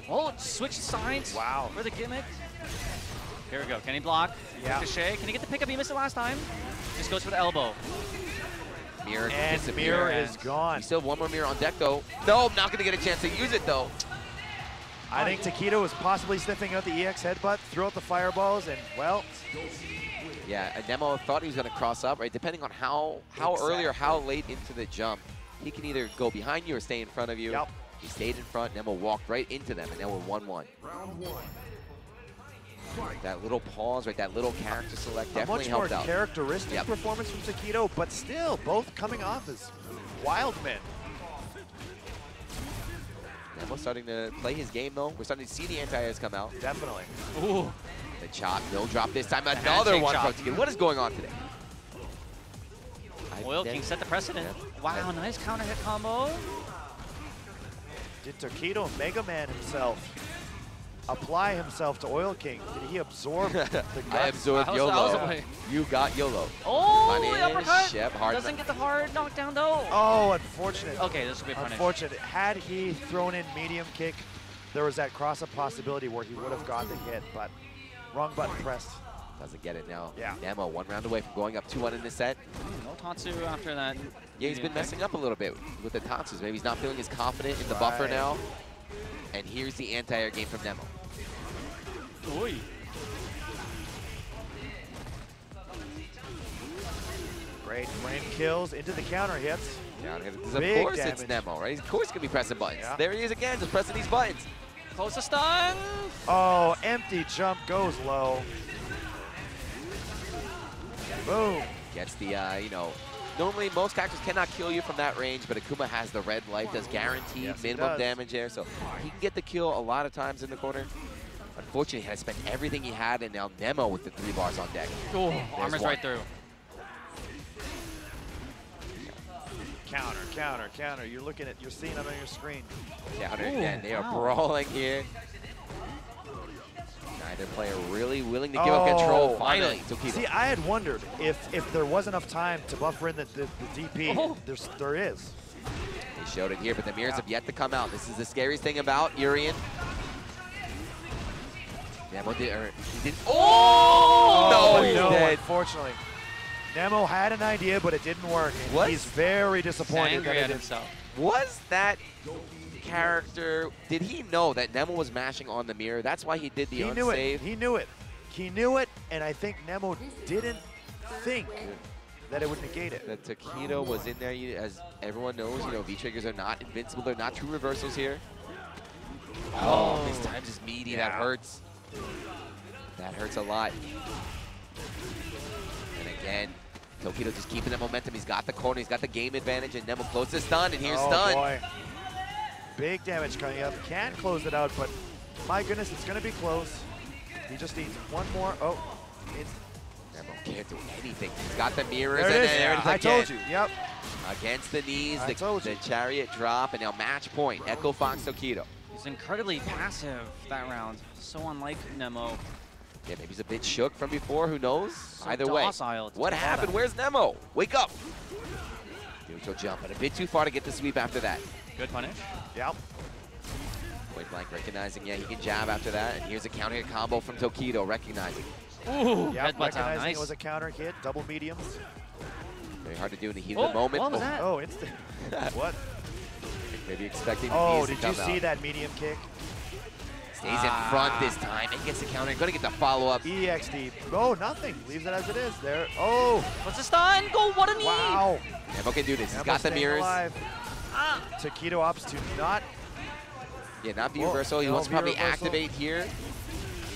Oh, switch sides. Wow. For the gimmick. Here we go. Can he block? Yeah. Ricochet. Can he get the pickup? He missed it last time. Just goes for the elbow. Mirror And disappear. mirror is gone. You still have one more mirror on deck, though. No, I'm not going to get a chance to use it, though. I think Tokido was possibly sniffing out the EX headbutt, threw out the fireballs, and, well... Yeah, Nemo thought he was going to cross up, right? Depending on how early or how late into the jump, he can either go behind you or stay in front of you. Yep. He stayed in front. Nemo walked right into them, and now we're 1-1. That little pause, right? That little character select definitely helped out. A much more characteristic performance from Tokido, but still, both coming off as wild men. Nemo's starting to play his game, though. We're starting to see the anti-airs come out. Definitely. Ooh. The chop, no drop this time. Another one from Tokido. What is going on today? Oil King set the precedent. Wow, nice counter hit combo. Did Tokido Mega Man himself apply himself to Oil King? Did he absorb the guts? I absorbed YOLO. You got YOLO. Oh, the Punish, uppercut. Shep, hard Doesn't get the hard knockdown, though. Oh, unfortunate. Okay, this will be punished. Unfortunate. Had he thrown in medium kick, there was that cross-up possibility where he would have got the hit, but wrong button pressed. Doesn't get it now. Yeah. Nemo 1 round away from going up 2-1 in this set. No Tatsu after that. Yeah, he's been messing up a little bit with the Tatsus. Maybe he's not feeling as confident in the buffer now. And here's the anti-air game from Nemo. Oy. Great frame kills into the counter hits. Because of course it's Nemo, right? Of course he's gonna be pressing buttons. Yeah. There he is again, just pressing these buttons. Close the stun. Oh, empty jump goes low. Boom. Gets the, you know, normally most characters cannot kill you from that range, but Akuma has the red life, does guaranteed minimum damage there, so he can get the kill a lot of times in the corner. Unfortunately, he had to spend everything he had, and now Nemo with the 3 bars on deck. Oh, armor's right through. Counter, counter, counter. You're seeing it on your screen. Counter again. They are brawling here. Neither player really willing to give up control. Finally, See, I had wondered if there was enough time to buffer in the DP. There is. They showed it here, but the mirrors have yet to come out. This is the scariest thing about Urien. Nemo did. Oh, he's no, dead. Unfortunately. Nemo had an idea, but it didn't work. And he's very disappointed that it didn't. Was that character, did he know that Nemo was mashing on the mirror? That's why he did the unsave? He knew it. He knew it, and I think Nemo didn't think that it would negate it. The Taquito was in there, as everyone knows, you know, V-triggers are not invincible. They're not true reversals here. Oh, this time is meaty. That hurts. That hurts a lot. And again, Taquito just keeping the momentum. He's got the corner. He's got the game advantage, and Nemo closes the stun, and here's stun. Boy. Big damage coming up. Can't close it out, but my goodness, it's going to be close. He just needs one more. Oh, Nemo can't do anything. He's got the mirrors, there it is. There it is I again. told you. Yep. Against the knees, the chariot drop, and now match point. Echo Fox Taquito. He's incredibly passive that round. So unlike Nemo. Yeah, maybe he's a bit shook from before. Who knows? So Either way, what happened? Where's Nemo? Wake up! Neutral jump, but a bit too far to get the sweep after that. Good punish. Yep. Point blank recognizing, yeah, he can jab after that. And here's a counter hit combo from Taquito, recognizing. Ooh, yep, recognizing nice. It was a counter hit, double mediums. Very hard to do in the heat of the moment. What was that? Oh, instant. What? Maybe expecting the Oh, knees did to come you see out. that medium kick? Stays in front this time and gets the counter. Gonna get the follow-up. EXD. Oh, nothing. Leaves it as it is. There. Oh. What's the stun? Go, what a knee! Wow. Nemo can do this. He's Nemo got the staying mirrors. alive. Taquito opts to not. Yeah, not V reversal. He wants to probably activate here.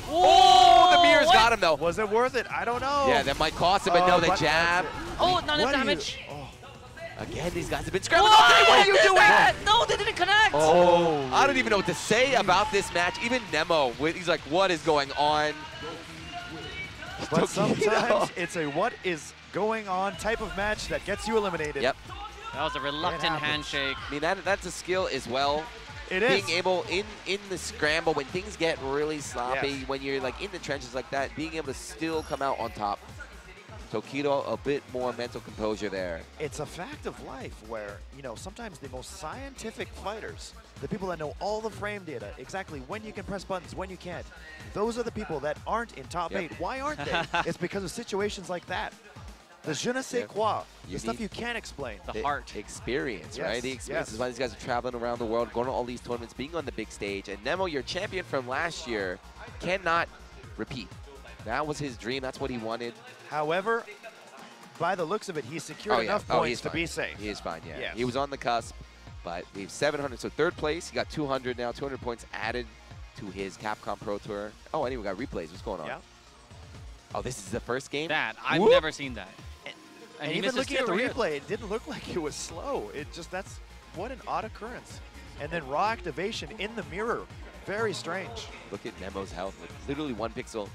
Oh, the mirrors got him though. Was it worth it? I don't know. Yeah, that might cost him, but no, the jab. Oh, not enough damage. Again, these guys have been scrambling. What are you doing? No, they didn't connect. Oh, I don't even know what to say about this match. Even Nemo, he's like, what is going on? But sometimes it's a what is going on type of match that gets you eliminated. Yep. That was a reluctant handshake. I mean, that's a skill as well. It is. Being able, in the scramble, when things get really sloppy, when you're like in the trenches like that, being able to still come out on top. Taquito, a bit more mental composure there. It's a fact of life where, you know, sometimes the most scientific fighters, the people that know all the frame data, exactly when you can press buttons, when you can't, those are the people that aren't in top 8. Why aren't they? It's because of situations like that. The je ne sais quoi, the stuff you can't explain. The heart. Experience, right? The experience is why these guys are traveling around the world, going to all these tournaments, being on the big stage. And Nemo, your champion from last year, cannot repeat. That was his dream. That's what he wanted. However, by the looks of it, he secured enough points to be safe. He is fine, yeah. Yes. He was on the cusp, but we have 700. So third place, he got 200 now, 200 points added to his Capcom Pro Tour. Oh, and we got replays. What's going on? Yeah. Oh, this is the first game? I've never seen that. And even looking at the replay, it didn't look like it was slow. It just, that's what an odd occurrence. And then raw activation in the mirror. Very strange. Look at Nemo's health, like literally 1 pixel.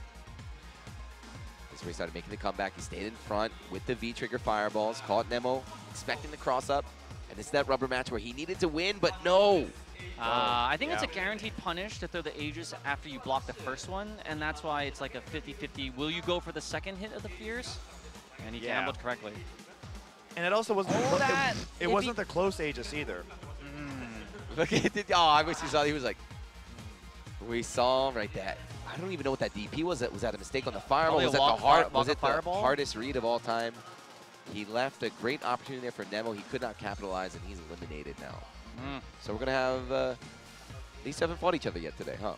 This is where he started making the comeback. He stayed in front with the V-trigger fireballs, caught Nemo, expecting the cross-up. And it's that rubber match where he needed to win, but no. I think it's a guaranteed punish to throw the Aegis after you block the first one, and that's why it's like a 50-50. Will you go for the second hit of the Fierce? And he gambled correctly. And it also wasn't it wasn't the close Aegis either. Look at it. Oh, I wish you saw. He was like, we saw right that. I don't even know what that DP was. Was that a mistake on the fireball? Was that the hardest read of all time? He left a great opportunity there for Nemo. He could not capitalize, and he's eliminated now. So we're gonna have These haven't fought each other yet today, huh?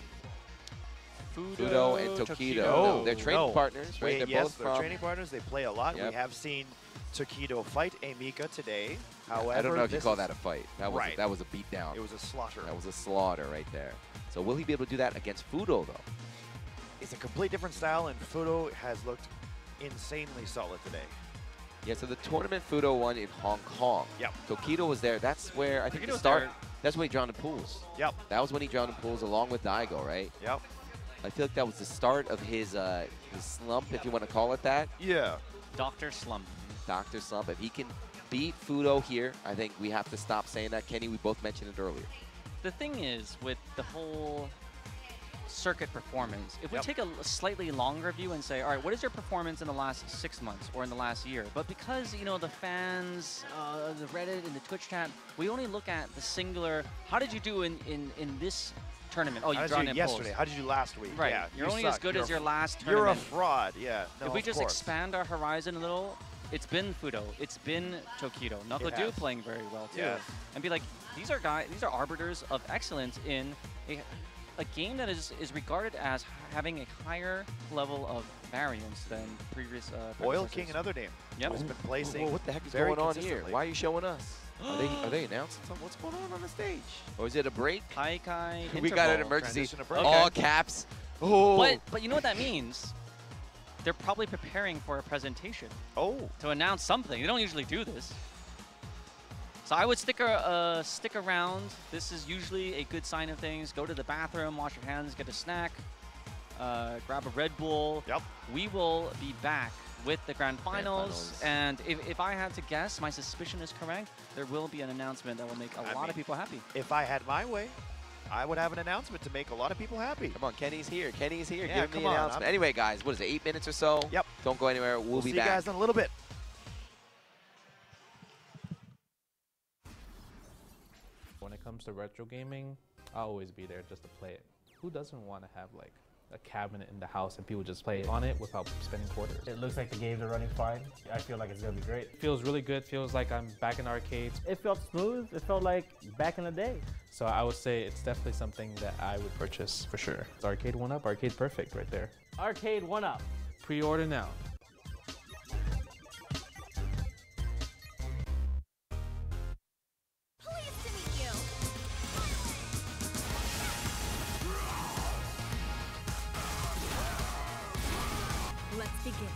Fudo and Tokido. No, They're training partners, right? They're yes, both they're training partners. They play a lot. Yep. We have seen Tokido fight Amika today. However, I don't know if you call that a fight. That was right. that was a beatdown. It was a slaughter. That was a slaughter right there. So will he be able to do that against Fudo, though? It's a complete different style, and Fudo has looked insanely solid today. Yeah, so the tournament Fudo won in Hong Kong. Yep. Tokido was there. That's where I think Tokido the start. there. That's when he drowned in pools. Yep. That was when he drowned in pools along with Daigo, right? Yep. I feel like that was the start of his slump, if you want to call it that. Yeah. Dr. Slump. Dr. Slump. If he can beat Fudo here, I think we have to stop saying that. Kenny, we both mentioned it earlier. The thing is, with the whole circuit performance, if we Yep. take a slightly longer view and say, all right, what is your performance in the last 6 months or in the last year? But because, you know, the fans, the Reddit and the Twitch chat, we only look at the singular, how did you do in this tournament? Oh, you've drawn in yesterday. polls. How did you last week? Right. Yeah, You're you only as suck. good You're as your last You're a tournament. fraud. Yeah. No, If we of just course. expand our horizon a little, it's been Fudo, it's been Tokido, Knuckle has. playing very well too, Yes. and be like, these are arbiters of excellence in a game that is regarded as having a higher level of variance than previous. Oil predecessors. King, another name. Yep. Has been placing. Well, what the heck is very going on here? consistently. Why are you showing us? Are they announcing something? What's going on the stage? Or is it a break? Haikai We got an interval. emergency. Transition to break. All caps. Oh. But you know what that means? They're probably preparing for a presentation Oh. to announce something. They don't usually do this. So I would stick around. This is usually a good sign of things. Go to the bathroom, wash your hands, get a snack, grab a Red Bull. Yep. We will be back with the Grand Finals. And if I had to guess, my suspicion is correct, there will be an announcement that will make a lot of people happy. If I had my way, I would have an announcement to make a lot of people happy. Come on, Kenny's here. Kenny's here. Yeah, Give him come the on, announcement. Anyway, guys, what is it, 8 minutes or so? Yep. Don't go anywhere. We'll be see back. you guys in a little bit. When it comes to retro gaming, I'll always be there just to play it. Who doesn't want to have like a cabinet in the house and people just play on it without spending quarters? It looks like the games are running fine. I feel like it's gonna be great. It feels really good. Feels like I'm back in arcades. It felt smooth. It felt like back in the day. So I would say it's definitely something that I would purchase for sure. It's arcade 1-up, arcade perfect right there. Arcade 1-up. Pre-order now. Pleased to meet you. Let's begin.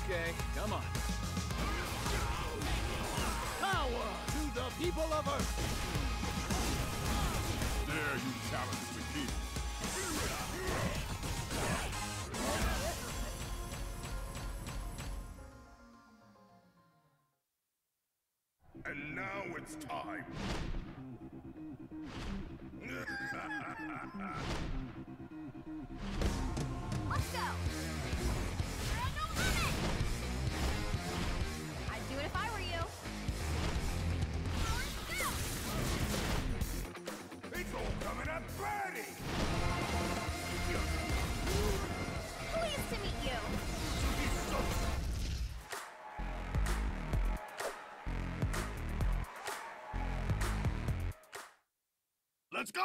Okay, come on. Power to the people of Earth! There you challenge the king. And now it's time. Let's go. There are no limits. I'd do it if I were you. It's all coming up ready! Pleased to meet you. Let's go!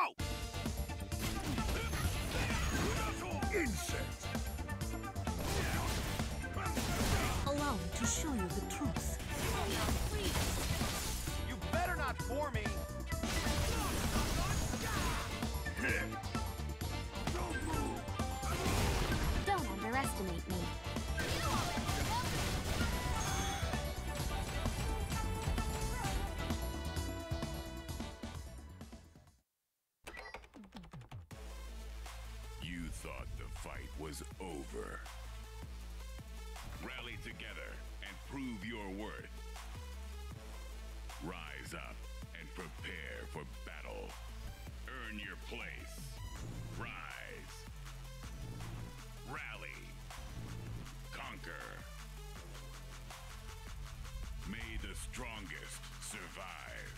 Insect! Allow me to show you the truth. You better not for me! Don't underestimate me. You thought the fight was over. Rally together and prove your worth. Rise up and prepare for battle. Earn your place. Rise. Rally. Conquer. May the strongest survive.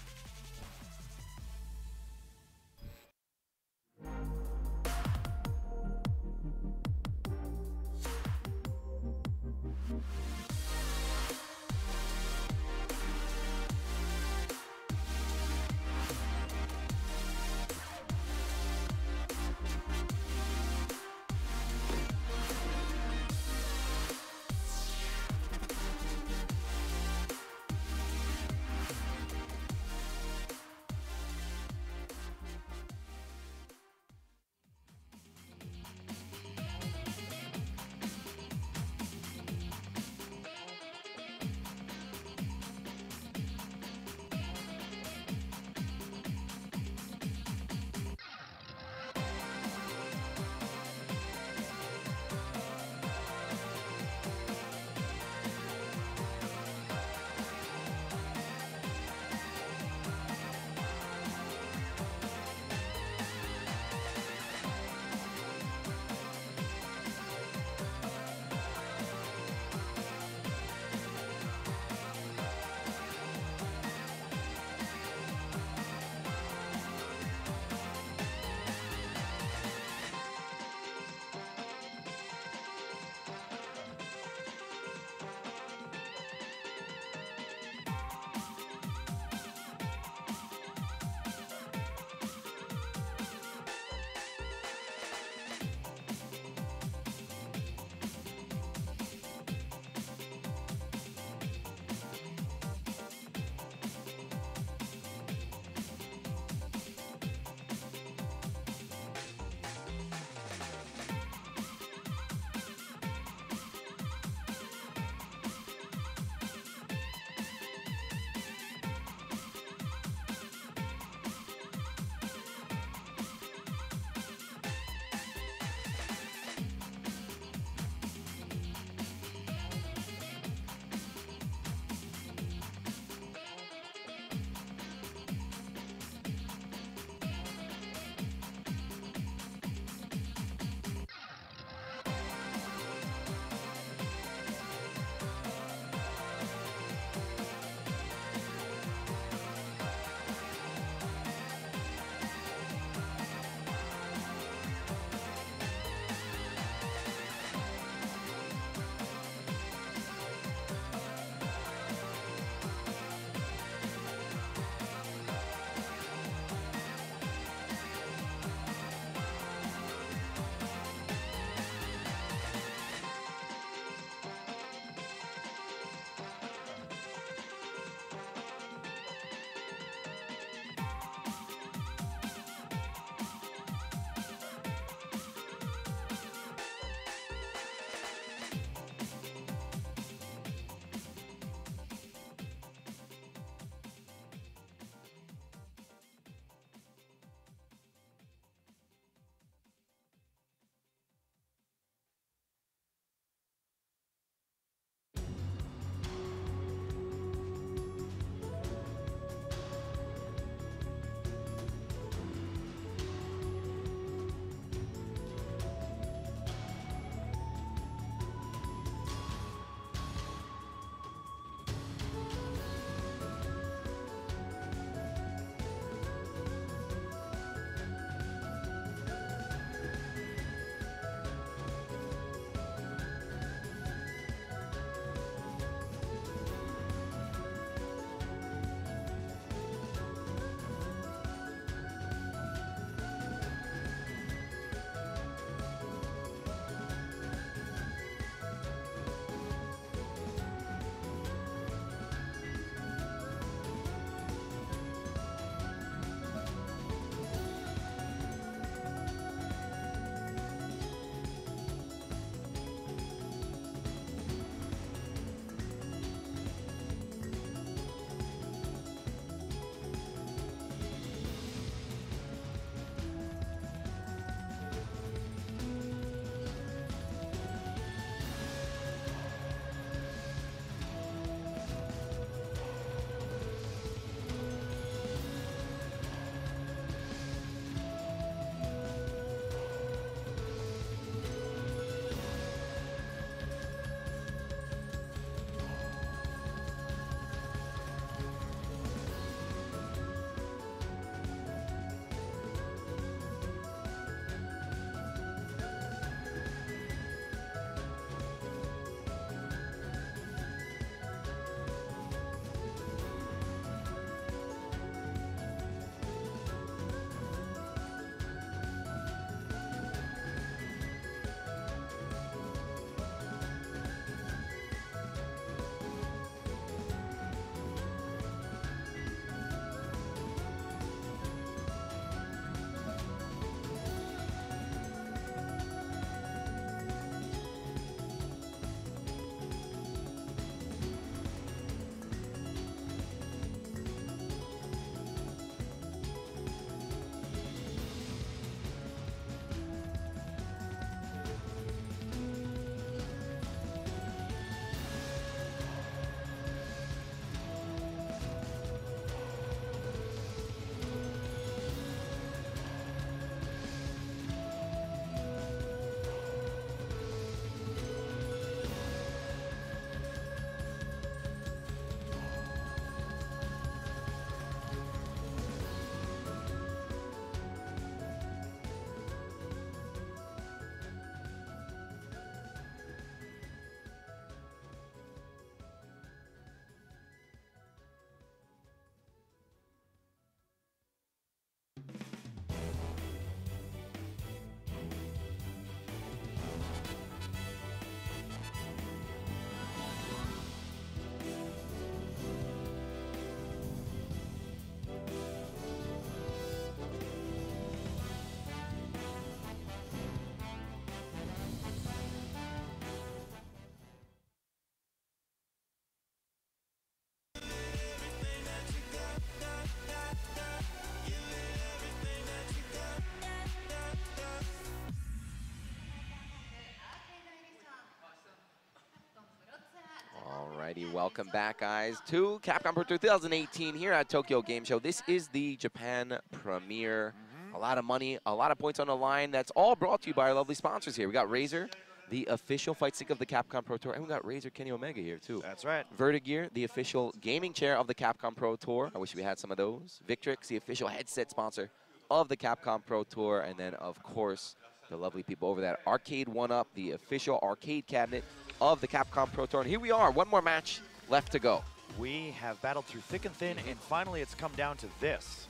Welcome back, guys, to Capcom Pro 2018 here at Tokyo Game Show. This is the Japan premiere. A lot of money, a lot of points on the line. That's all brought to you by our lovely sponsors here. We got Razer, the official fight stick of the Capcom Pro Tour, and we got Razer Kenny Omega here too. That's right. Vertigear, the official gaming chair of the Capcom Pro Tour. I wish we had some of those. Victrix, the official headset sponsor of the Capcom Pro Tour, and then of course the lovely people over that Arcade 1-Up, the official arcade cabinet of the Capcom Pro Tour. And here we are, one more match left to go. We have battled through thick and thin, and finally it's come down to this.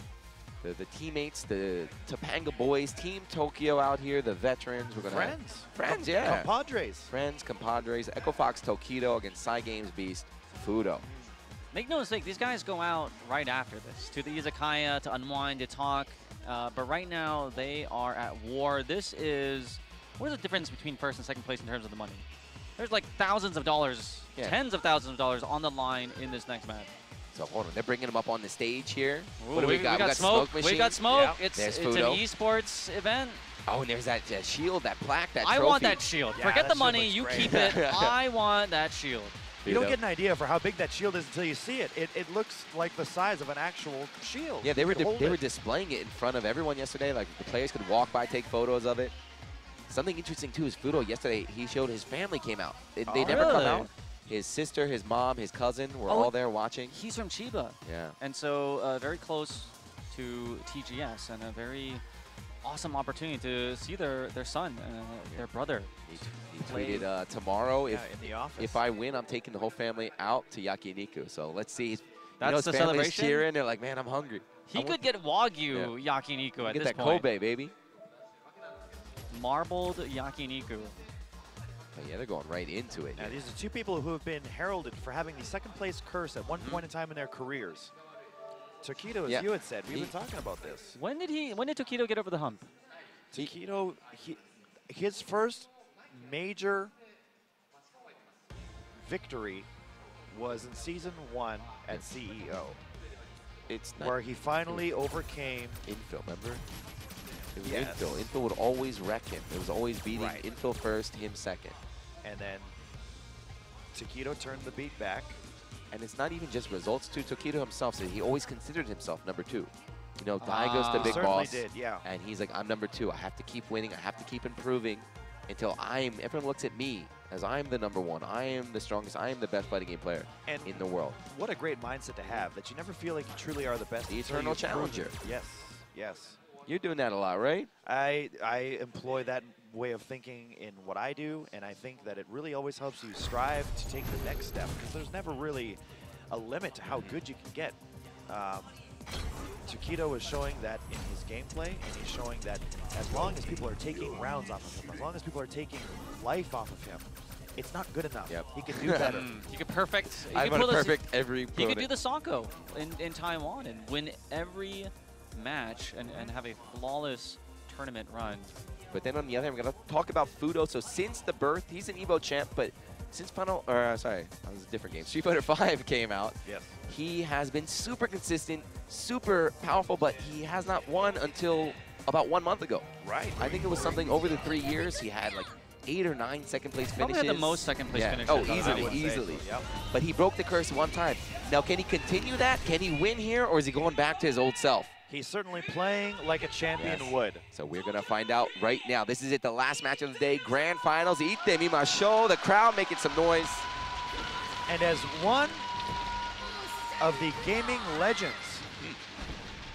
The teammates, the Topanga boys, Team Tokyo out here, the veterans. We're gonna friends, yeah. Compadres. Friends, compadres. Echo Fox Tokido against Cygames Beast Fudo. Make no mistake, these guys go out right after this to the izakaya to unwind, to talk. But right now they are at war. This is, what is the difference between first and second place in terms of the money? There's like thousands of dollars, tens of thousands of dollars on the line in this next match. So hold on, they're bringing them up on the stage here. Ooh, what do we got? We got smoke. We got smoke. Yeah. It's an esports event. Oh, and there's that shield, that plaque, that I trophy. want that shield. Yeah, Forget that the money, you great. keep it. I want that shield. You don't get an idea for how big that shield is until you see it. It looks like the size of an actual shield. Yeah, they were displaying it in front of everyone yesterday. Like the players could walk by, take photos of it. Something interesting too is Fudo yesterday. He showed his family came out. They never come out. His sister, his mom, his cousin were all there watching. He's from Chiba. Yeah. And so very close to TGS, and a very awesome opportunity to see their son, their brother. He tweeted tomorrow, in the office. If I win, I'm taking the whole family out to yakiniku. So let's see. That's the celebration. Cheering. They're like, man, I'm hungry. He could get Wagyu yakiniku at this point. Get that Kobe, baby. Marbled yakiniku. But yeah, they're going right into it. Now, these are two people who have been heralded for having the second place curse at one point in time in their careers. Tokido, as you had said, we've been talking about this. When did Tokido get over the hump? Tokido, his first major victory was in season 1 at CEO. It's where he finally overcame Infill, remember? It was Infill. Infill would always wreck him. It was always beating Infill first, him second. And then Tokido turned the beat back. And it's not even just results too. Tokido himself said he always considered himself number 2. You know, Daigo's the big boss. Did, yeah. And he's like, I'm number 2. I have to keep winning. I have to keep improving until everyone looks at me as I'm the number 1. I am the strongest. I am the best fighting game player in the world. What a great mindset to have, that you never feel like you truly are the best. The eternal challenger. Yes, yes. You're doing that a lot, right? I employ that way of thinking in what I do, and I think that it really always helps you strive to take the next step, because there's never really a limit to how good you can get. Tokido is showing that in his gameplay, and he's showing that as long as people are taking rounds off of him, as long as people are taking life off of him, it's not good enough. Yep. He can do better. He could perfect. I want to perfect every. He could do the Sanko in Taiwan and win every match and have a flawless tournament run. But then on the other hand, we're going to talk about Fudo. So since the birth, he's an Evo champ, but since sorry, that was a different game. Street Fighter 5 came out. Yes. He has been super consistent, super powerful, but he has not won until about 1 month ago. Right. I think it was something over the 3 years. He had like 8 or 9 second place finishes. Probably had the most second place finishes. Oh, easily. Yep. But he broke the curse 1 time. Now, can he continue that? Can he win here, or is he going back to his old self? He's certainly playing like a champion would. So we're going to find out right now. This is it, the last match of the day, grand finals. Ite Mimashou, the crowd making some noise. And as one of the gaming legends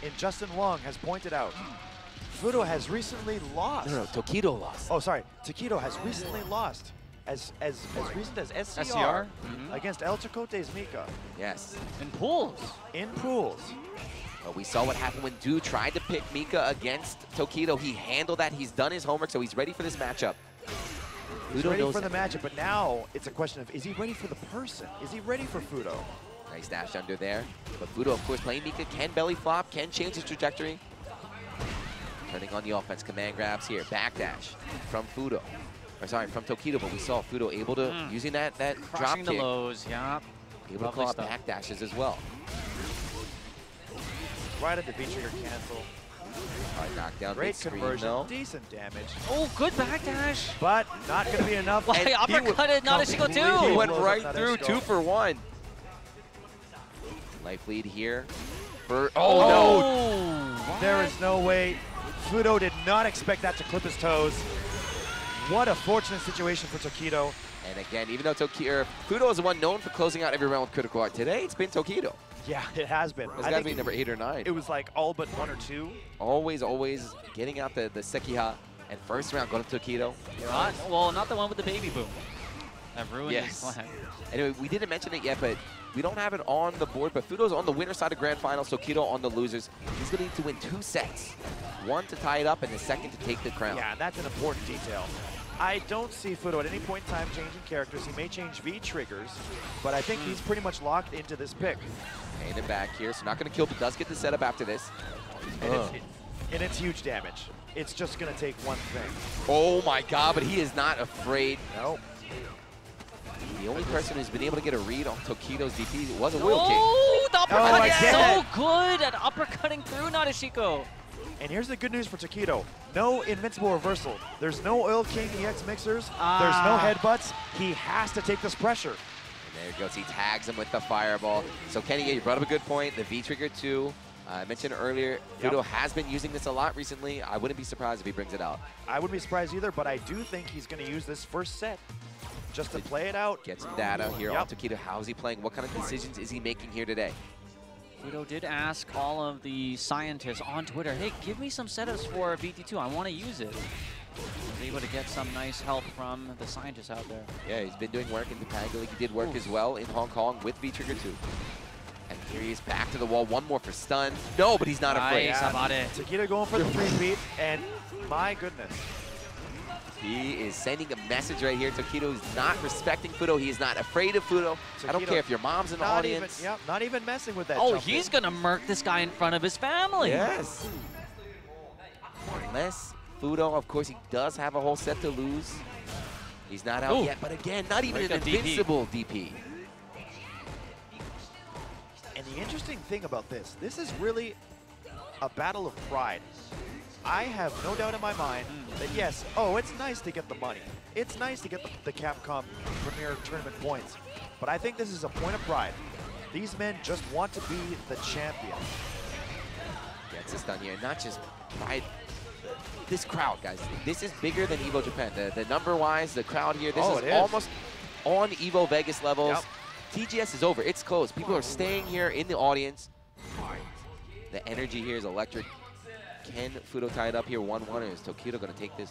in Justin Wong has pointed out, Fudo has recently lost. No, Tokido lost. Oh, sorry. Tokido has recently lost as recent as SCR against El Chicote's Mika. Yes. In pools. In pools. But we saw what happened when Du tried to pick Mika against Tokido. He handled that. He's done his homework, so he's ready for this matchup. He's ready for the matchup, but now it's a question of, is he ready for the person? Is he ready for Fudo? Nice dash under there. But Fudo, of course, playing Mika, can belly flop, can change his trajectory. Turning on the offense, command grabs here. Backdash from Fudo. Or sorry, from Tokido, but we saw Fudo able to, using that drop Crushing kick. the lows, yeah. Able to call out backdashes as well. Right at the V-trigger cancel. Knockdown. Great conversion, though. decent damage. Oh, good backdash. But not going to be enough. Like, uppercutted Nadeshiko too. He went right through, 2 for 1. Life lead here. No! There is no way. Fudo did not expect that to clip his toes. What a fortunate situation for Tokido. And again, even though Fudo is the one known for closing out every round with critical art, today it's been Tokido. Yeah, it has been. It's got to be number 8 or 9. It was like all but 1 or 2. Always getting out the Sekiha. And first round, going to Tokido. Not the one with the baby boom. That ruined his plan. Anyway, we didn't mention it yet, but we don't have it on the board. But Fudo's on the winner side of Grand Finals, Tokido on the losers. He's going to need to win 2 sets. 1 to tie it up, and the 2nd to take the crown. Yeah, that's an important detail. I don't see Fudo at any point in time changing characters. He may change V triggers, but I think he's pretty much locked into this pick. Paying it back here, so not going to kill, but does get the setup after this. And it's huge damage. It's just going to take one thing. Oh my god, but he is not afraid. Nope. The only person who's been able to get a read on Tokido's DP was a Royal King. Oh, the uppercut is so good at uppercutting through Nadeshiko. And here's the good news for Tokido. No invincible reversal. There's no Oil King EX mixers. There's no headbutts. He has to take this pressure. And there he goes. He tags him with the fireball. So Kenny, you brought up a good point. The V trigger too. I mentioned earlier, Fudo has been using this a lot recently. I wouldn't be surprised if he brings it out. I wouldn't be surprised either, but I do think he's going to use this first set just to play it out. Get some data here on Tokido. How is he playing? What kind of decisions is he making here today? Fudo did ask all of the scientists on Twitter, hey, give me some setups for VT2. I want to use it. Was able to get some nice help from the scientists out there. Yeah, he's been doing work in the Panga League. He did work as well in Hong Kong with V-Trigger 2. And here he is back to the wall. One more for stun. No, but he's not afraid. Nice about it. Tokido going for the 3-beat, and my goodness. He is sending a message right here. Tokido is not respecting Fudo. He is not afraid of Fudo. I don't care if your mom's in the audience. Not even messing with that. Oh, he's going to murk this guy in front of his family. Yes. Unless Fudo, of course, he does have a whole set to lose. He's not out yet, but again, not even an invincible DP. And the interesting thing about this is really a battle of pride. I have no doubt in my mind that yes, it's nice to get the money. It's nice to get the Capcom Premier Tournament points. But I think this is a point of pride. These men just want to be the champion. Gets a stun here, not just pride. This crowd, guys, this is bigger than Evo Japan. The number-wise, the crowd here, this is almost on Evo Vegas levels. TGS is over, it's closed. People are staying here in the audience. The energy here is electric. Can Fudo tie it up here 1-1, or is Tokido going to take this?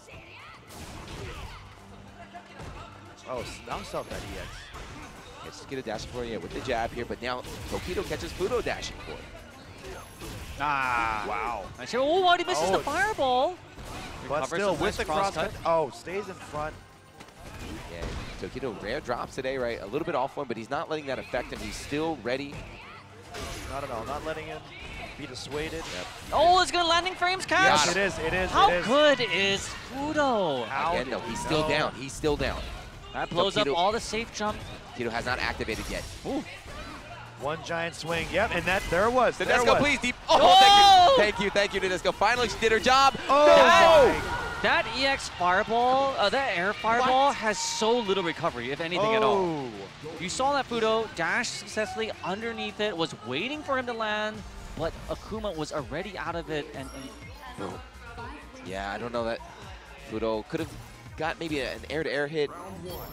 Oh, down south that EX. Let's just get a dash for you with the jab here, but now Tokido catches Fudo dashing for it. Wow. Oh, what, he misses the fireball. But still, with the crosscut. Oh, stays in front. Yeah, Tokido rare drops today, right? A little bit off one, but he's not letting that affect him. He's still ready. Not at all. Not letting him be dissuaded. Yep. Oh, it's going to landing frames catch. Yes, it is. How good is Fudo? Again, no, he's still down. He's still down. That blows up all the safe jump. Tokido has not activated yet. Ooh. One giant swing. Yep, and there it was. Nadeshiko, please, deep. Oh, thank you, Nadeshiko. Finally, she did her job. That EX fireball, that air fireball has so little recovery, if anything at all. You saw that Fudo dash successfully underneath it, was waiting for him to land, but Akuma was already out of it. And yeah, I don't know that Fudo could have got maybe an air-to-air hit,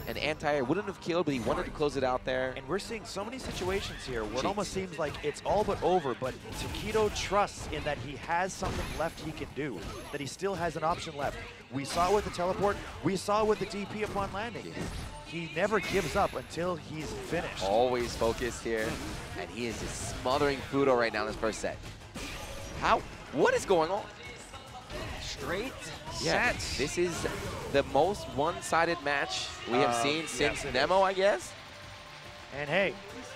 an anti-air wouldn't have killed, but he wanted to close it out there. And we're seeing so many situations here where it almost seems like it's all but over, but Tokido trusts in that he has something left he can do, that he still has an option left. We saw it with the teleport, we saw it with the DP upon landing. He never gives up until he's finished. Always focused here, and he is just smothering Fudo right now in this first set. What is going on? Straight Yeah, sets. this is the most one-sided match we have seen since Nemo, I guess. And hey,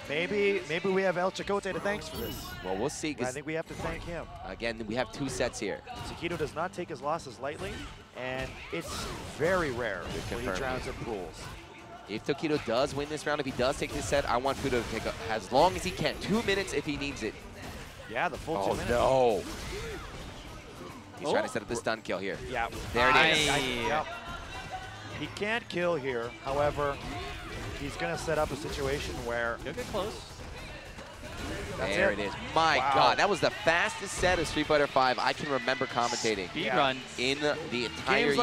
maybe we have El Chicote to thanks for this. Well, we'll see. I think we have to thank him. Again, we have 2 sets here. Tokido does not take his losses lightly, and it's very rare when he drowns in pools. If Tokido does win this round, if he does take this set, I want Fudo to take as long as he can. 2 minutes if he needs it. Yeah, the full 2 minutes. Oh, no. He's trying to set up the stun kill here. Yeah. There it is. Yep. He can't kill here. However, he's going to set up a situation where... He'll get close. There it is. My God, that was the fastest set of Street Fighter V I can remember commentating. Speedrun. In the entire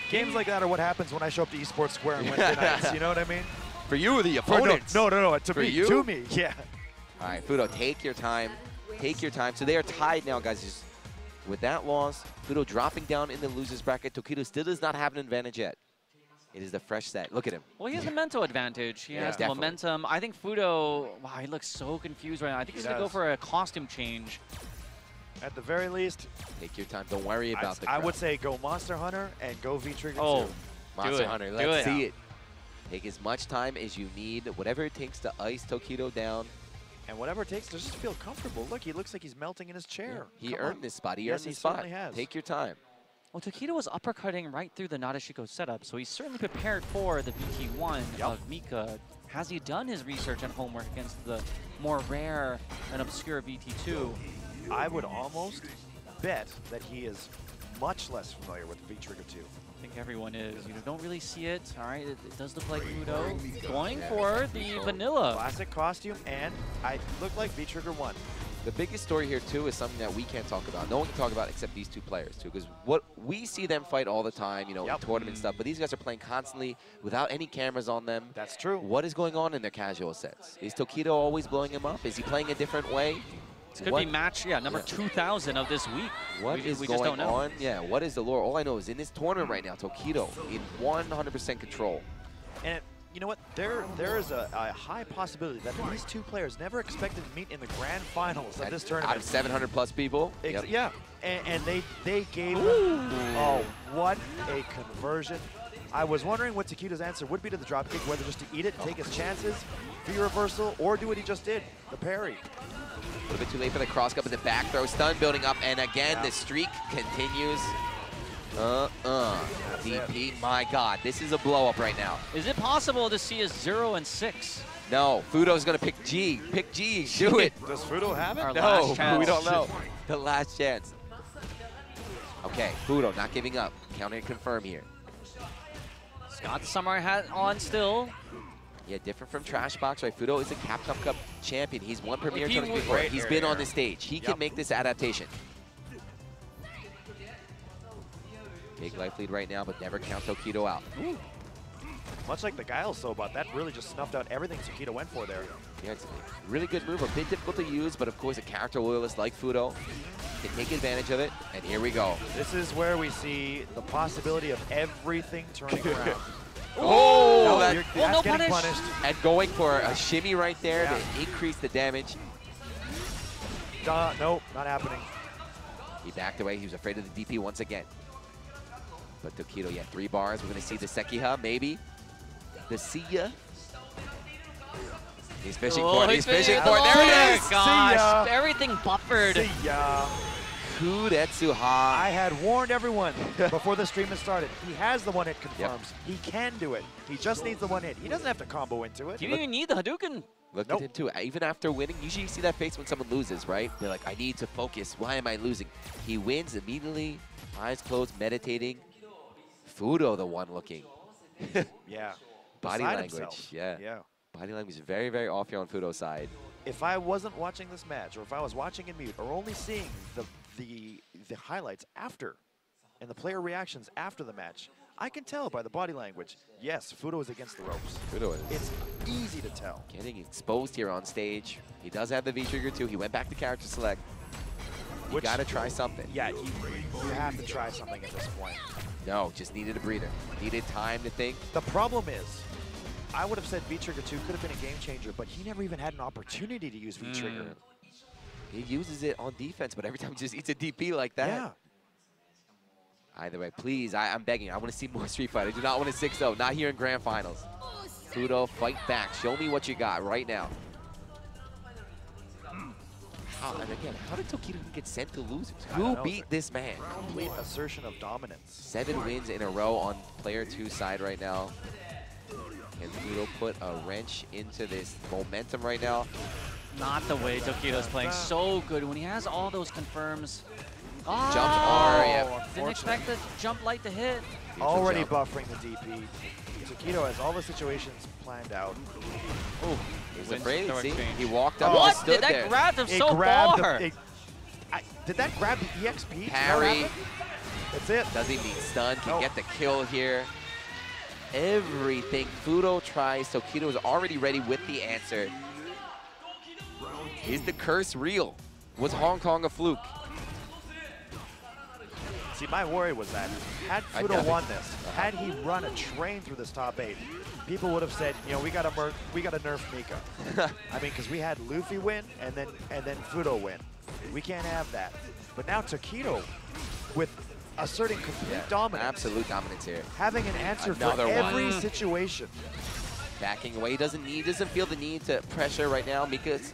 Games like that are what happens when I show up to Esports Square on Wednesday nights. You know what I mean? For you, the opponents. No. To me. Yeah. All right, Fudo, take your time. Take your time. So they are tied now, guys. Just with that loss, Fudo dropping down in the losers bracket. Tokido still does not have an advantage yet. It is the fresh set. Look at him. Well, he has the mental advantage. He has the momentum. I think Fudo, wow, he looks so confused right now. I think he's going to go for a costume change. At the very least, take your time. Don't worry about the crowd. I would say go Monster Hunter and go V-Trigger 2. Monster Hunter, let's see it. Take as much time as you need, whatever it takes to ice Tokido down. And whatever it takes to just feel comfortable. Look, he looks like he's melting in his chair. Yeah. He earned this spot. He earned this spot. Has. Take your time. Well, Tokido was uppercutting right through the Nadeshiko setup, so he's certainly prepared for the VT1 of Mika. Has he done his research and homework against the more rare and obscure VT2? I would almost bet that he is much less familiar with V-Trigger 2. I think everyone is. You don't really see it. All right, it does look like Fudo going for the vanilla. Classic costume, and I look like V-Trigger 1. The biggest story here, too, is something that we can't talk about. No one can talk about except these two players, too, because what we see them fight all the time, you know, in tournament stuff, but these guys are playing constantly without any cameras on them. That's true. What is going on in their casual sets? Is Tokido always blowing him up? Is he playing a different way? This could be match, number 2,000 of this week. What is going on? Yeah, what is the lore? All I know is in this tournament right now, Tokido in 100% control. And you know what? There is a high possibility that these two players never expected to meet in the grand finals of this tournament. Out of 700 plus people. Yeah, and they gave them, oh, what a conversion. I was wondering what Tokido's answer would be to the dropkick, whether just to eat it and take his chances, V-reversal, or do what he just did, the parry. A little bit too late for the cross cup, but the back throw, stun building up, and again, the streak continues. DP, my God, this is a blow up right now. Is it possible to see a 0 and 6? No, Fudo's gonna pick G. Pick G, do it. Does Fudo have it? No, we don't know. The last chance. Okay, Fudo not giving up. Counter and confirm here. Scott Samurai hat on still. Yeah, different from Trashbox, right? Fudo is a Capcom Cup champion. He's won Premier Tournament before. He's been on this stage. He can make this adaptation. Big life lead right now, but never count Tokido out. Ooh. Much like the Guile Sobot, that really just snuffed out everything Tokido went for there. Yeah, it's a really good move, a bit difficult to use, but of course a character loyalist like Fudo can take advantage of it, and here we go. This is where we see the possibility of everything turning around. Oh, that's no getting punished. And going for a shimmy right there to increase the damage. Nope, not happening. He backed away. He was afraid of the DP once again. But Tokido, 3 bars. We're going to see the Sekiha, maybe. The Siya. He's fishing for it. He's fishing for it. There it is. Gosh, everything buffered. Siya. Kudetsu Ha. I had warned everyone before the stream had started. He has the one hit confirms. He can do it. He just needs the one hit. He doesn't have to combo into it. You don't even need the Hadouken. Look at him too. Even after winning, usually you see that face when someone loses, right? They're like, I need to focus. Why am I losing? He wins immediately, eyes closed, meditating. Fudo, the one looking. Yeah. Body Beside language. himself. Yeah. Body language is very, very off here on Fudo's side. If I wasn't watching this match, or if I was watching in mute, or only seeing the highlights after, and the player reactions after the match, I can tell by the body language. Yes, Fudo is against the ropes. Fudo is. It's easy to tell. Getting exposed here on stage. He does have the V-trigger too. He went back to character select. You gotta try something. Yeah, you have to try something at this point. No, just needed a breather. Needed time to think. The problem is, I would have said V-Trigger 2 could have been a game changer, but he never even had an opportunity to use V-Trigger. He uses it on defense, but every time he just eats a DP like that. Yeah. Either way, please, I'm begging. I want to see more Street Fighter. I do not want a 6-0. Not here in Grand Finals. Fudo, fight back. Show me what you got right now. And again, how did Tokido get sent to losers? Who beat this man? Complete assertion of dominance. 7 wins in a row on player 2 side right now. Can Fudo put a wrench into this momentum right now? Not the way Tokido's playing. So good when he has all those confirms. Jumps are, yeah. Didn't expect the jump light to hit. Already buffering the DP. Taquito has all the situations planned out. Oh, he's afraid. See, he walked up. What? And stood Did that there. grab him so far? Did that grab the EXP? Parry. That's it. Doesn't even need stun. Can get the kill here. Everything Fudo tries. Taquito is already ready with the answer. Is the curse real? Was Hong Kong a fluke? See, my worry was that had Fudo won this, had he run a train through this top 8, people would have said, you know, we got to nerf Mika. I mean, because we had Luffy win and then Fudo win. We can't have that. But now Taquito, with asserting complete dominance, absolute dominance here, having an answer for every situation, backing away, doesn't feel the need to pressure right now. Mika's.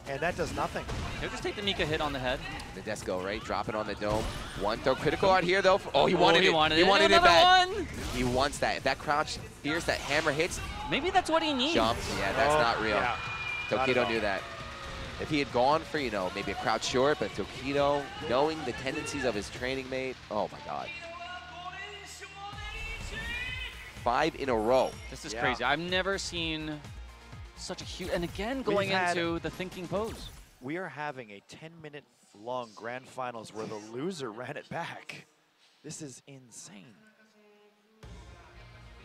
And that does nothing. He'll just take the Mika hit on the head. The Desco, right? Drop it on the dome. One throw critical out here, though. Oh, he wanted it. He wanted it bad. He wants that. If that crouch fierce, that hammer hits. Maybe that's what he needs. Jumps. Yeah, that's not real. Yeah. Taquito knew that. If he had gone for, you know, maybe a crouch short, but Taquito, knowing the tendencies of his training mate, oh my God. 5 in a row. This is crazy. I've never seen such a huge, and again going into the thinking pose. We are having a 10-minute long grand finals where the loser ran it back. This is insane.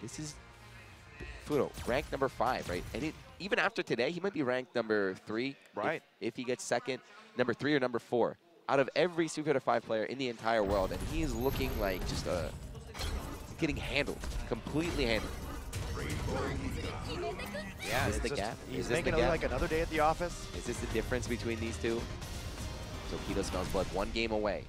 This is Fudo, ranked number 5, right? And even after today, he might be ranked number 3. Right. If he gets second, number 3 or number 4. Out of every Street Fighter 5 player in the entire world, and he is looking like just getting handled, completely handled. Yeah, is this the gap? He's making it look like another day at the office. Is this the difference between these two? Taquito smells blood, 1 game away.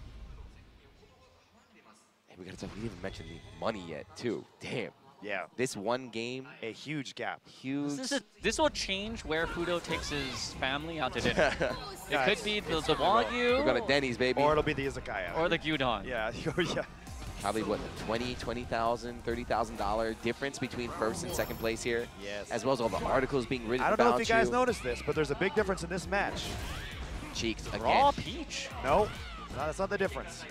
And we didn't even mention the money yet, too. Damn. Yeah. This 1 game, a huge gap. Huge. This will change where Fudo takes his family out to dinner. It could be the Wagyu. We're going to Denny's, baby. Or it'll be the Izakaya. Or the Gyudon. Yeah. Yeah. Probably what, $20,000, $30,000 difference between first and second place here. Yes. As well as all the articles being written about I don't know if you guys noticed this, but there's a big difference in this match. Cheeks again. Raw Peach. No, that's not the difference.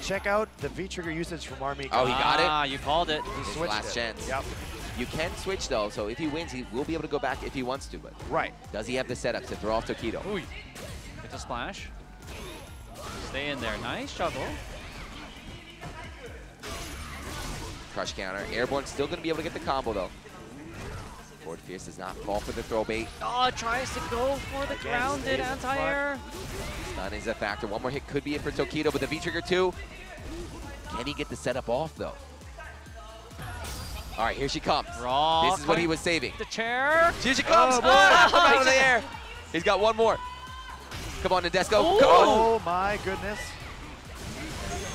Check out the V-trigger usage from Armika. Oh, he got it? Ah, you called it. He His switched last chance. Yep. You can switch, though, so if he wins, he will be able to go back if he wants to. But right. Does he have the setup to throw off Taquito? Ooh. It's a splash. Stay in there. Nice juggle. Crush counter. Airborne still going to be able to get the combo, though. Ford Fierce does not fall for the throw bait. Oh, tries to go for the grounded anti-air. Stun is a factor. 1 more hit could be it for Taquito, but the V-trigger too. Can he get the setup off, though? All right, here she comes. Raw. This is what he was saving. The chair. Here she comes. Oh, boy. Out of the air. He's got 1 more. Come on, Nadesco. Oh. Come on. Oh, my goodness.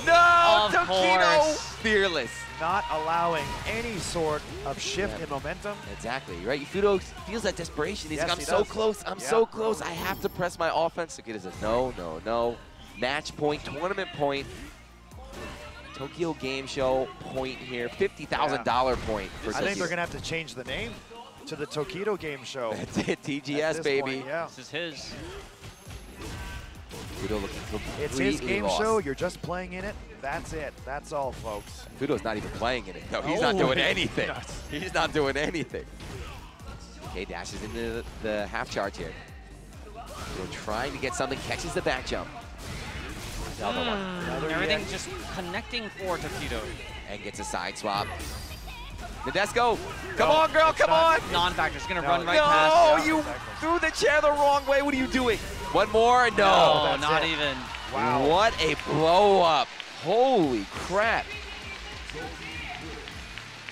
No, Of Taquito. course. Fearless. Not allowing any sort of shift in momentum. Exactly, right? Fudo feels that desperation. He's like, I'm so close. I'm so close. I have to press my offense. Taquito says, no, no, no. Match point, tournament point. Tokyo Game Show point here. $50,000 point for I think they're going to have to change the name to the Taquito Game Show. That's it, TGS, baby. Point, yeah. This is his. Fudo looking completely It's his game lost. show. You're just playing in it. That's it. That's all, folks. Fudo's not even playing in it. No, he's not doing anything. He's not doing anything. Okay, dashes into the half charge here. Fudo trying to get something, catches the back jump. Another one. Everything just connecting for Taquito. And gets a side swap. Nadesco, come on, girl, come on! Non-factor's gonna run right no, past. you threw the chair the wrong way. What are you doing? 1 more? No. No, not even. Wow. What a blow up. Holy crap.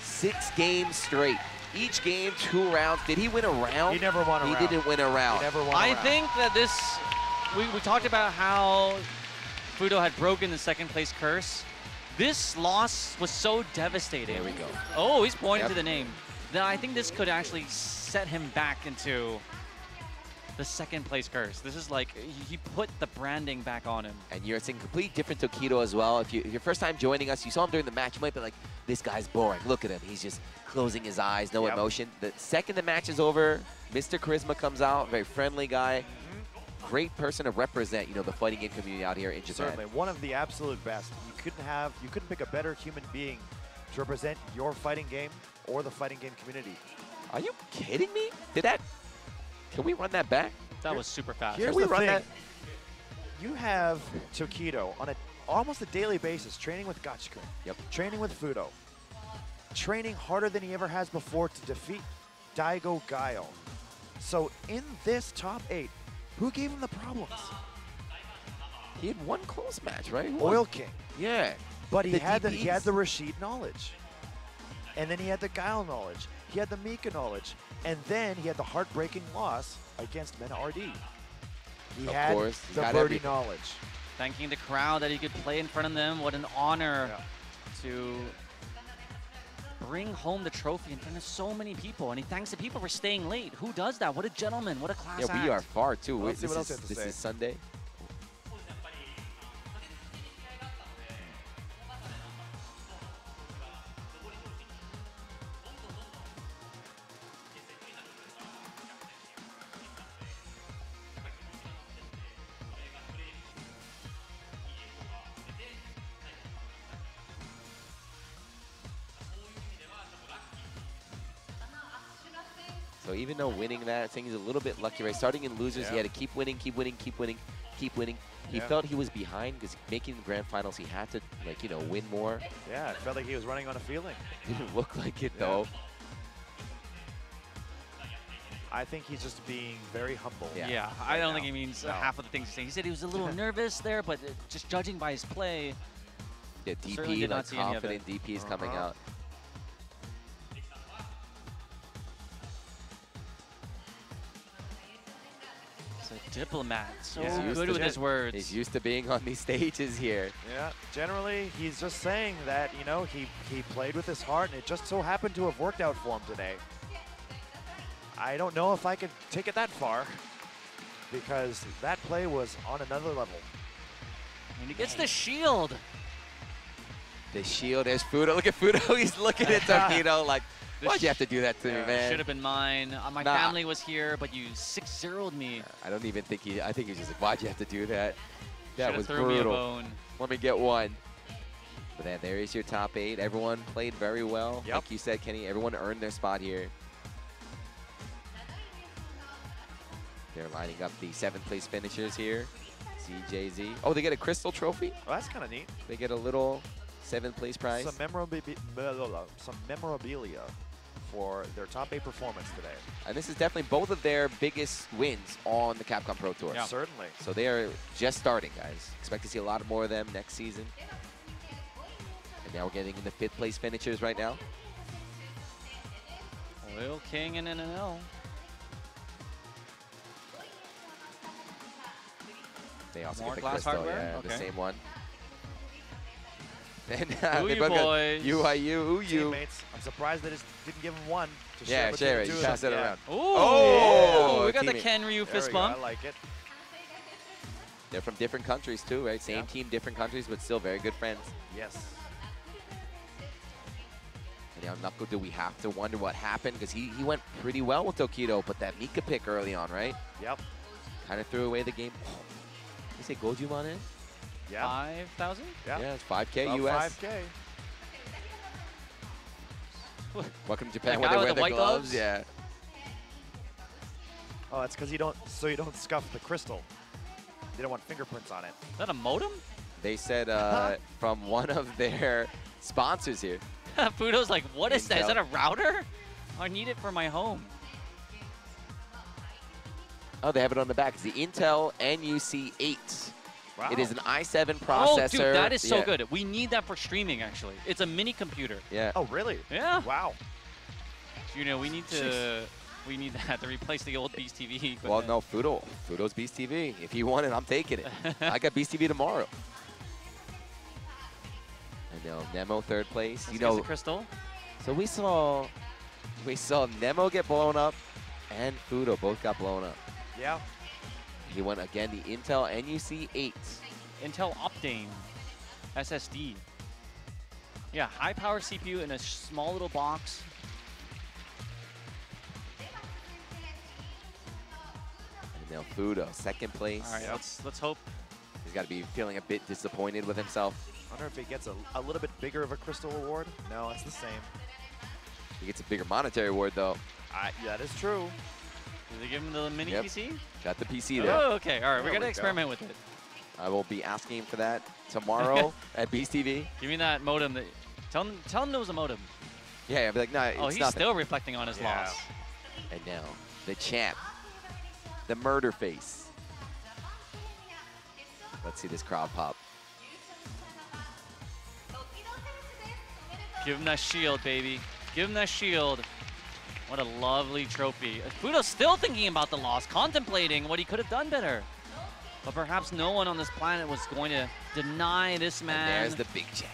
6 games straight. Each game, 2 rounds. Did he win a round? He never won a round. He didn't win a round. He never won a I round. think that this, we talked about how Fudo had broken the 2nd place curse. This loss was so devastating. There we go. Oh, he's pointing to the name. That I think this could actually set him back into the 2nd place curse. This is like, he put the branding back on him. And you're seeing complete different Taquito as well. If your first time joining us, you saw him during the match, you might be like, this guy's boring. Look at him. He's just closing his eyes, no emotion. The second the match is over, Mr. Charisma comes out, very friendly guy. great person to represent, you know, the fighting game community out here in Japan. Certainly, one of the absolute best. You couldn't pick a better human being to represent your fighting game or the fighting game community. Are you kidding me? Can we run that back? That was super fast. Here's Can we the run thing. that? You have Tokido on almost a daily basis training with Gachikun. Yep. Training with Fudo. Training harder than he ever has before to defeat Daigo Gaio. So in this top 8, who gave him the problems? He had one close match, right? Oil King. Yeah. But he had DPs. the Rashid knowledge. And then he had the Guile knowledge. He had the Mika knowledge. And then he had the heartbreaking loss against Mena RD. He had the birdie knowledge. Thanking the crowd that he could play in front of them. What an honor to bring home the trophy in front of so many people. And he thanks the people for staying late. Who does that? What a gentleman. What a class act. Yeah, we are far too. Let's see what else you have to This say. is Sunday. So even though winning that, I think he's a little bit lucky, right? Starting in losers, he had to keep winning, keep winning, keep winning, keep winning. He felt he was behind because making the grand finals, he had to, like, you know, win more. Yeah, it felt like he was running on a feeling. Didn't look like it, though. I think he's just being very humble. Yeah, I don't think he means half of the things he's saying. He said he was a little nervous there, but just judging by his play, Yeah, certainly DP, did not like see any of it. confident DP is coming out. He's a diplomat, so He's good with his words. He's used to being on these stages here. Yeah, generally, he's just saying that, you know, he played with his heart, and it just so happened to have worked out for him today. I don't know if I could take it that far, because that play was on another level. And he gets the shield. The shield, there's Fudo. Look at Fudo. He's looking at Tokido like, why'd you have to do that to me, man? Should have been mine. My family was here, but you 6-0'd me. I don't even think I think he's just like, why'd you have to do that? That was threw me a brutal. bone. Let me get one. But then there is your top 8. Everyone played very well. Yep. Like you said, Kenny, everyone earned their spot here. They're lining up the 7th place finishers here. CJZ. Oh, they get a crystal trophy? Oh, that's kind of neat. They get a little 7th place prize. Some memorabilia for their top 8 performance today. And this is definitely both of their biggest wins on the Capcom Pro Tour. Yeah. Certainly. So they are just starting, guys. Expect to see a lot more of them next season. And now we're getting in the 5th place finishers right now. Oil King and NNL. They also More get the glass crystal, hardware? the Okay. same one. And Ooh, they you both got boys. UIU, OU. Teammates, I'm surprised they just didn't give him one to Yeah, share it. between the You two of pass them. it around. Ooh, Oh, we got the teammate. Ken Ryu There fist we go, bump. I like it. They're from different countries too, right? Same team, different countries, but still very good friends. Yes. And now Knuckle, do we have to wonder what happened? Because he went pretty well with Tokido, but that Mika pick early on, right? Yep. Kind of threw away the game. You say Gojumon in? Yeah. 5,000? Yeah. Yeah, it's 5K About US. 5K. Welcome to Japan That where guy they with wear the the white gloves. gloves? Yeah. Oh, that's because you don't scuff the crystal. You don't want fingerprints on it. Is that a modem? They said from one of their sponsors here. Fudo's like, what is that? Is Intel. that a router? I need it for my home. Oh, they have it on the back. It's the Intel NUC8. Wow. It is an i7 processor. Oh, dude, that is so Yeah. good. We need that for streaming, actually. It's a mini computer. Yeah. Oh, really? Yeah. Wow. You know, we need that to replace the old Beast TV equipment. Well, no, Fudo's Beast TV. If you want it, I'm taking it. I got Beast TV tomorrow. I know, Nemo 3rd place. Let's You know, the crystal. so we saw Nemo get blown up, and Fudo both got blown up. Yeah. He won again the Intel NUC8. Intel Optane SSD. Yeah, high power CPU in a small little box. And Now Fudo, second place. All right, let's hope. He's got to be feeling a bit disappointed with himself. I wonder if he gets a little bit bigger of a crystal award. No, it's the same. He gets a bigger monetary award, though. That is true. Did they give him the mini PC? Got the PC there. Oh, okay. All right, we got to experiment with it. I will be asking him for that tomorrow at Beast TV. Give me that modem. Tell him there was a modem. Yeah, I'll be like, no, it's oh, he's nothing. still reflecting on his loss. And now, the champ, the murder face. Let's see this crowd pop. Give him that shield, baby. Give him that shield. What a lovely trophy. Fudo's still thinking about the loss, contemplating what he could have done better. But perhaps no one on this planet was going to deny this man. And there's the big check.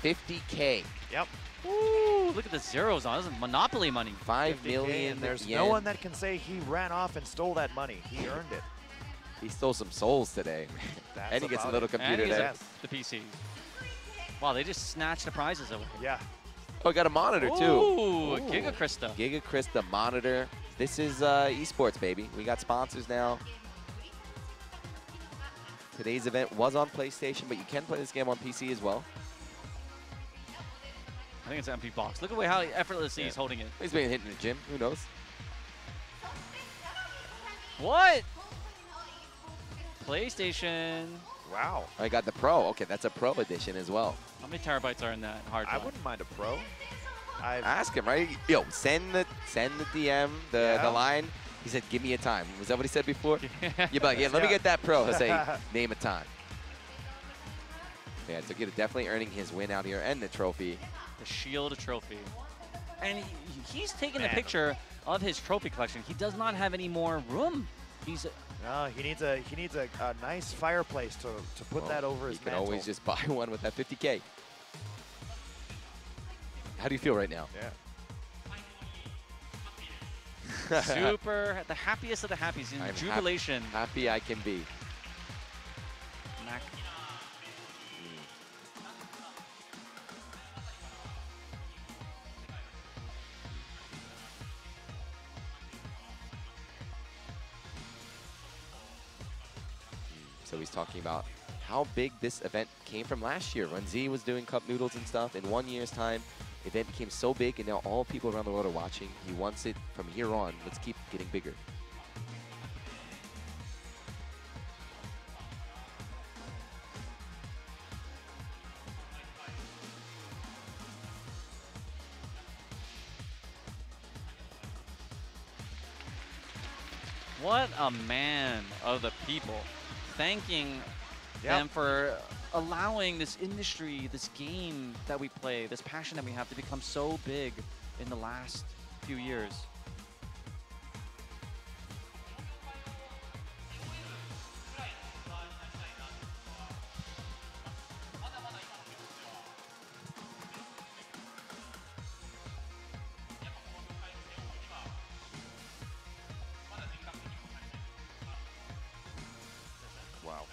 50K. Yep. Ooh, look at the zeros on this. Is Monopoly money. 5 million. There's yen. no one that can say he ran off and stole that money. He earned it. He stole some souls today. And he gets a little computer there. The PC. Wow, they just snatched the prizes away. Yeah. Oh, got a monitor too. Ooh, Giga Krista. Giga Krista monitor. This is esports, baby. We got sponsors now. Today's event was on PlayStation, but you can play this game on PC as well. I think it's an empty box. Look at how effortlessly he's holding it. He's been hitting the gym. Who knows? What? PlayStation. Wow. I got the Pro. Okay, that's a Pro edition as well. How many terabytes are in that hard drive? I wouldn't mind a Pro. Ask him, right? Yo, send the DM, the line. He said, give me a time. Was that what he said before? You'd be like, yeah, let me get that Pro. He'll say, name a time. Yeah, so definitely earning his win out here and the trophy. The Shield trophy. And he's taking a picture of his trophy collection. He does not have any more room. He's no, he needs a nice fireplace to put that over his mantle. You can always just buy one with that 50K. How do you feel right now? Yeah. Super, the happiest of the happies in jubilation. Happy I can be. Mac. So he's talking about how big this event came from last year when Z was doing cup noodles and stuff. In 1 year's time, the event became so big, and now all people around the world are watching. He wants it from here on. Let's keep getting bigger. What a man of the people. Thanking them for allowing this industry, this game that we play, this passion that we have to become so big in the last few years. Wow.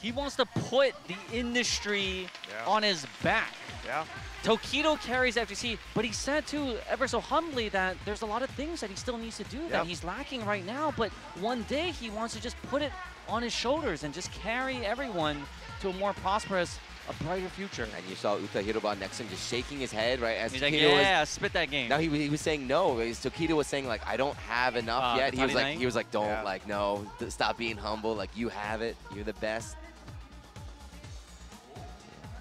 He wants to put the industry on his back. Yeah. Tokido carries FGC, but he said too, ever so humbly, that there's a lot of things that he still needs to do that he's lacking right now, but one day he wants to just put it on his shoulders and just carry everyone to a more prosperous, a brighter future. And you saw Uta Hiroba next to him just shaking his head, right? As He's Tokido like, yeah, spit that game. No, he was saying no. Tokido was saying, like, I don't have enough yet. He was like, don't, like, no, stop being humble. Like, you have it. You're the best.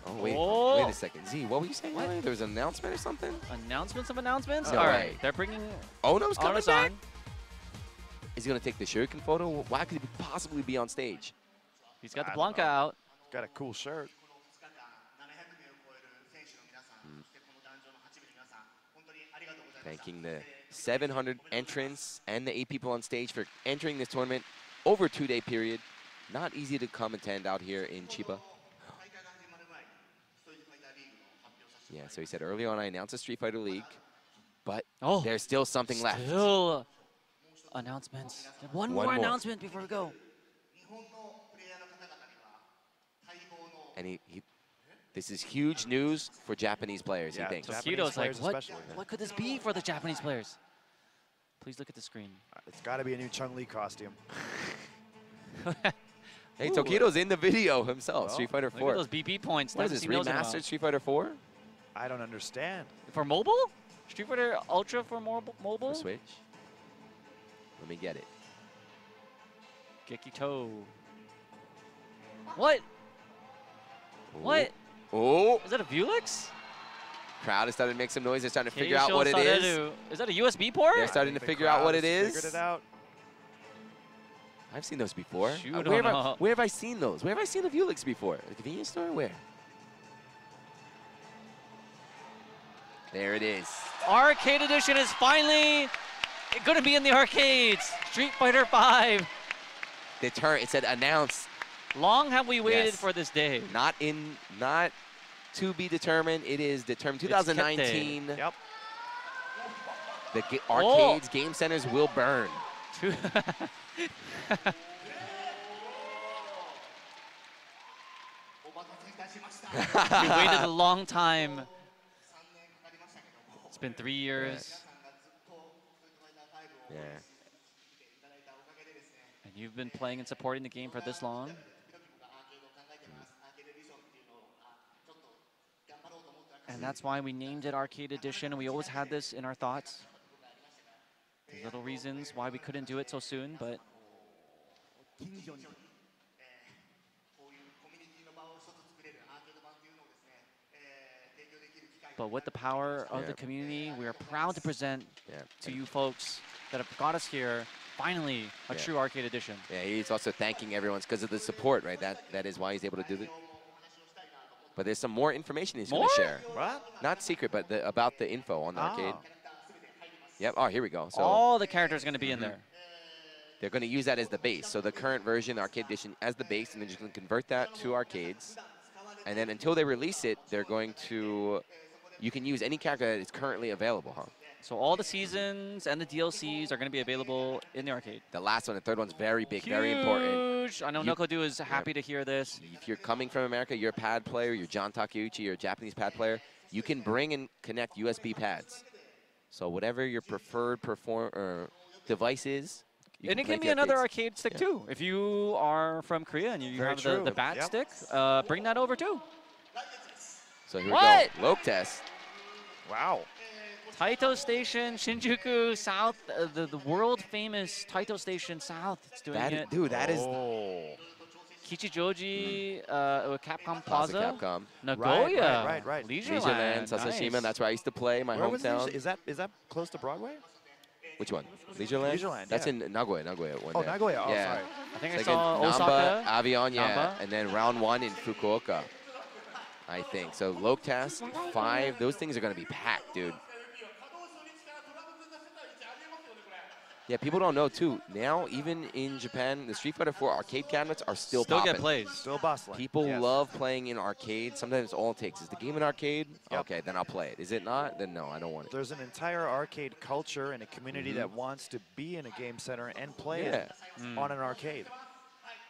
Oh, wait a second. Z, what were you saying? What? There was an announcement or something? Announcements of announcements? No All way. right, they're bringing Ono's coming back? on. Is he going to take the shuriken photo? Why could he possibly be on stage? He's got the Blanca out. Got a cool shirt. Thanking the 700 entrants and the 8 people on stage for entering this tournament over a 2-day period. Not easy to come attend out here in Chiba. Yeah, so he said earlier on, I announced a Street Fighter League, but there's still something left. Still announcements. One more announcement before we go. And this is huge news for Japanese players, he thinks. Tokido's like, what could this be for the Japanese players? Please look at the screen. It's got to be a new Chun-Li costume. Hey, Tokido's in the video himself. Street Fighter 4. Look at those BP points. What is this, remastered Street Fighter 4? I don't understand. For mobile? Street Fighter Ultra for mobile? For Switch? Let me get it. Gekito. What? Ooh. What? Oh! Is that a Vuelix? Crowd is starting to make some noise. They're starting to figure out what it is. Is that a USB port? They're starting to figure out what it is. Figured it out. I've seen those before. Shoot, where have I seen those? Where have I seen the Vuelix before? The convenience store? Where? There it is. Arcade Edition is finally going to be in the arcades. Street Fighter 5. It said announced. Long have we waited for this day. Not to be determined. It is determined. 2019. Yep. The arcades, game centers will burn. We waited a long time. It's been 3 years. Yeah. And you've been playing and supporting the game for this long. And that's why we named it Arcade Edition. We always had this in our thoughts. There's little reasons why we couldn't do it so soon, but with the power of the community, we are proud to present to you folks that have got us here, finally, a true Arcade Edition. Yeah, he's also thanking everyone because of the support, right? That is why he's able to do it. But there's some more information he's going to share. What? Not secret, but about the info on the arcade. Yep. Oh, here we go. So all the characters are going to be in there. They're going to use that as the base. So the current version, the arcade edition, as the base, and they're just going to convert that to arcades. And then until they release it, they're going to. You can use any character that is currently available, huh? So all the seasons and the DLCs are going to be available in the arcade. The last one, the third one's very big, very important. I know Nokodu is happy to hear this. If you're coming from America, you're a pad player, you're John Takeuchi, you're a Japanese pad player, you can bring and connect USB pads. So whatever your preferred device is, and it can be another arcade stick too. If you are from Korea and you have the bat stick, bring that over too. So here we go. Loke test. Wow. Taito Station, Shinjuku South, the world famous Taito Station South. It's doing it. Dude, that is. Kichijoji, Capcom Plaza. Capcom. Nagoya. Right. Leisureland, Sasashima. nice. That's where I used to play, my hometown. Is that close to Broadway? Which one? Leisureland? Leisureland, That's in Nagoya. Oh, Nagoya. Oh, sorry. I think it's I saw like Osaka. Namba, Avion, Namba. and then round 1 in Fukuoka, I think. So Loke Test, 5, those things are going to be packed, dude. Yeah, people don't know, too. Now, even in Japan, the Street Fighter 4 arcade cabinets are still popping. Get plays. Still bustling. People love playing in arcade. Sometimes all it takes is the game in arcade. Yep. Okay, then I'll play it. Is it not? Then no, I don't want it. There's an entire arcade culture and a community that wants to be in a game center and play it on an arcade.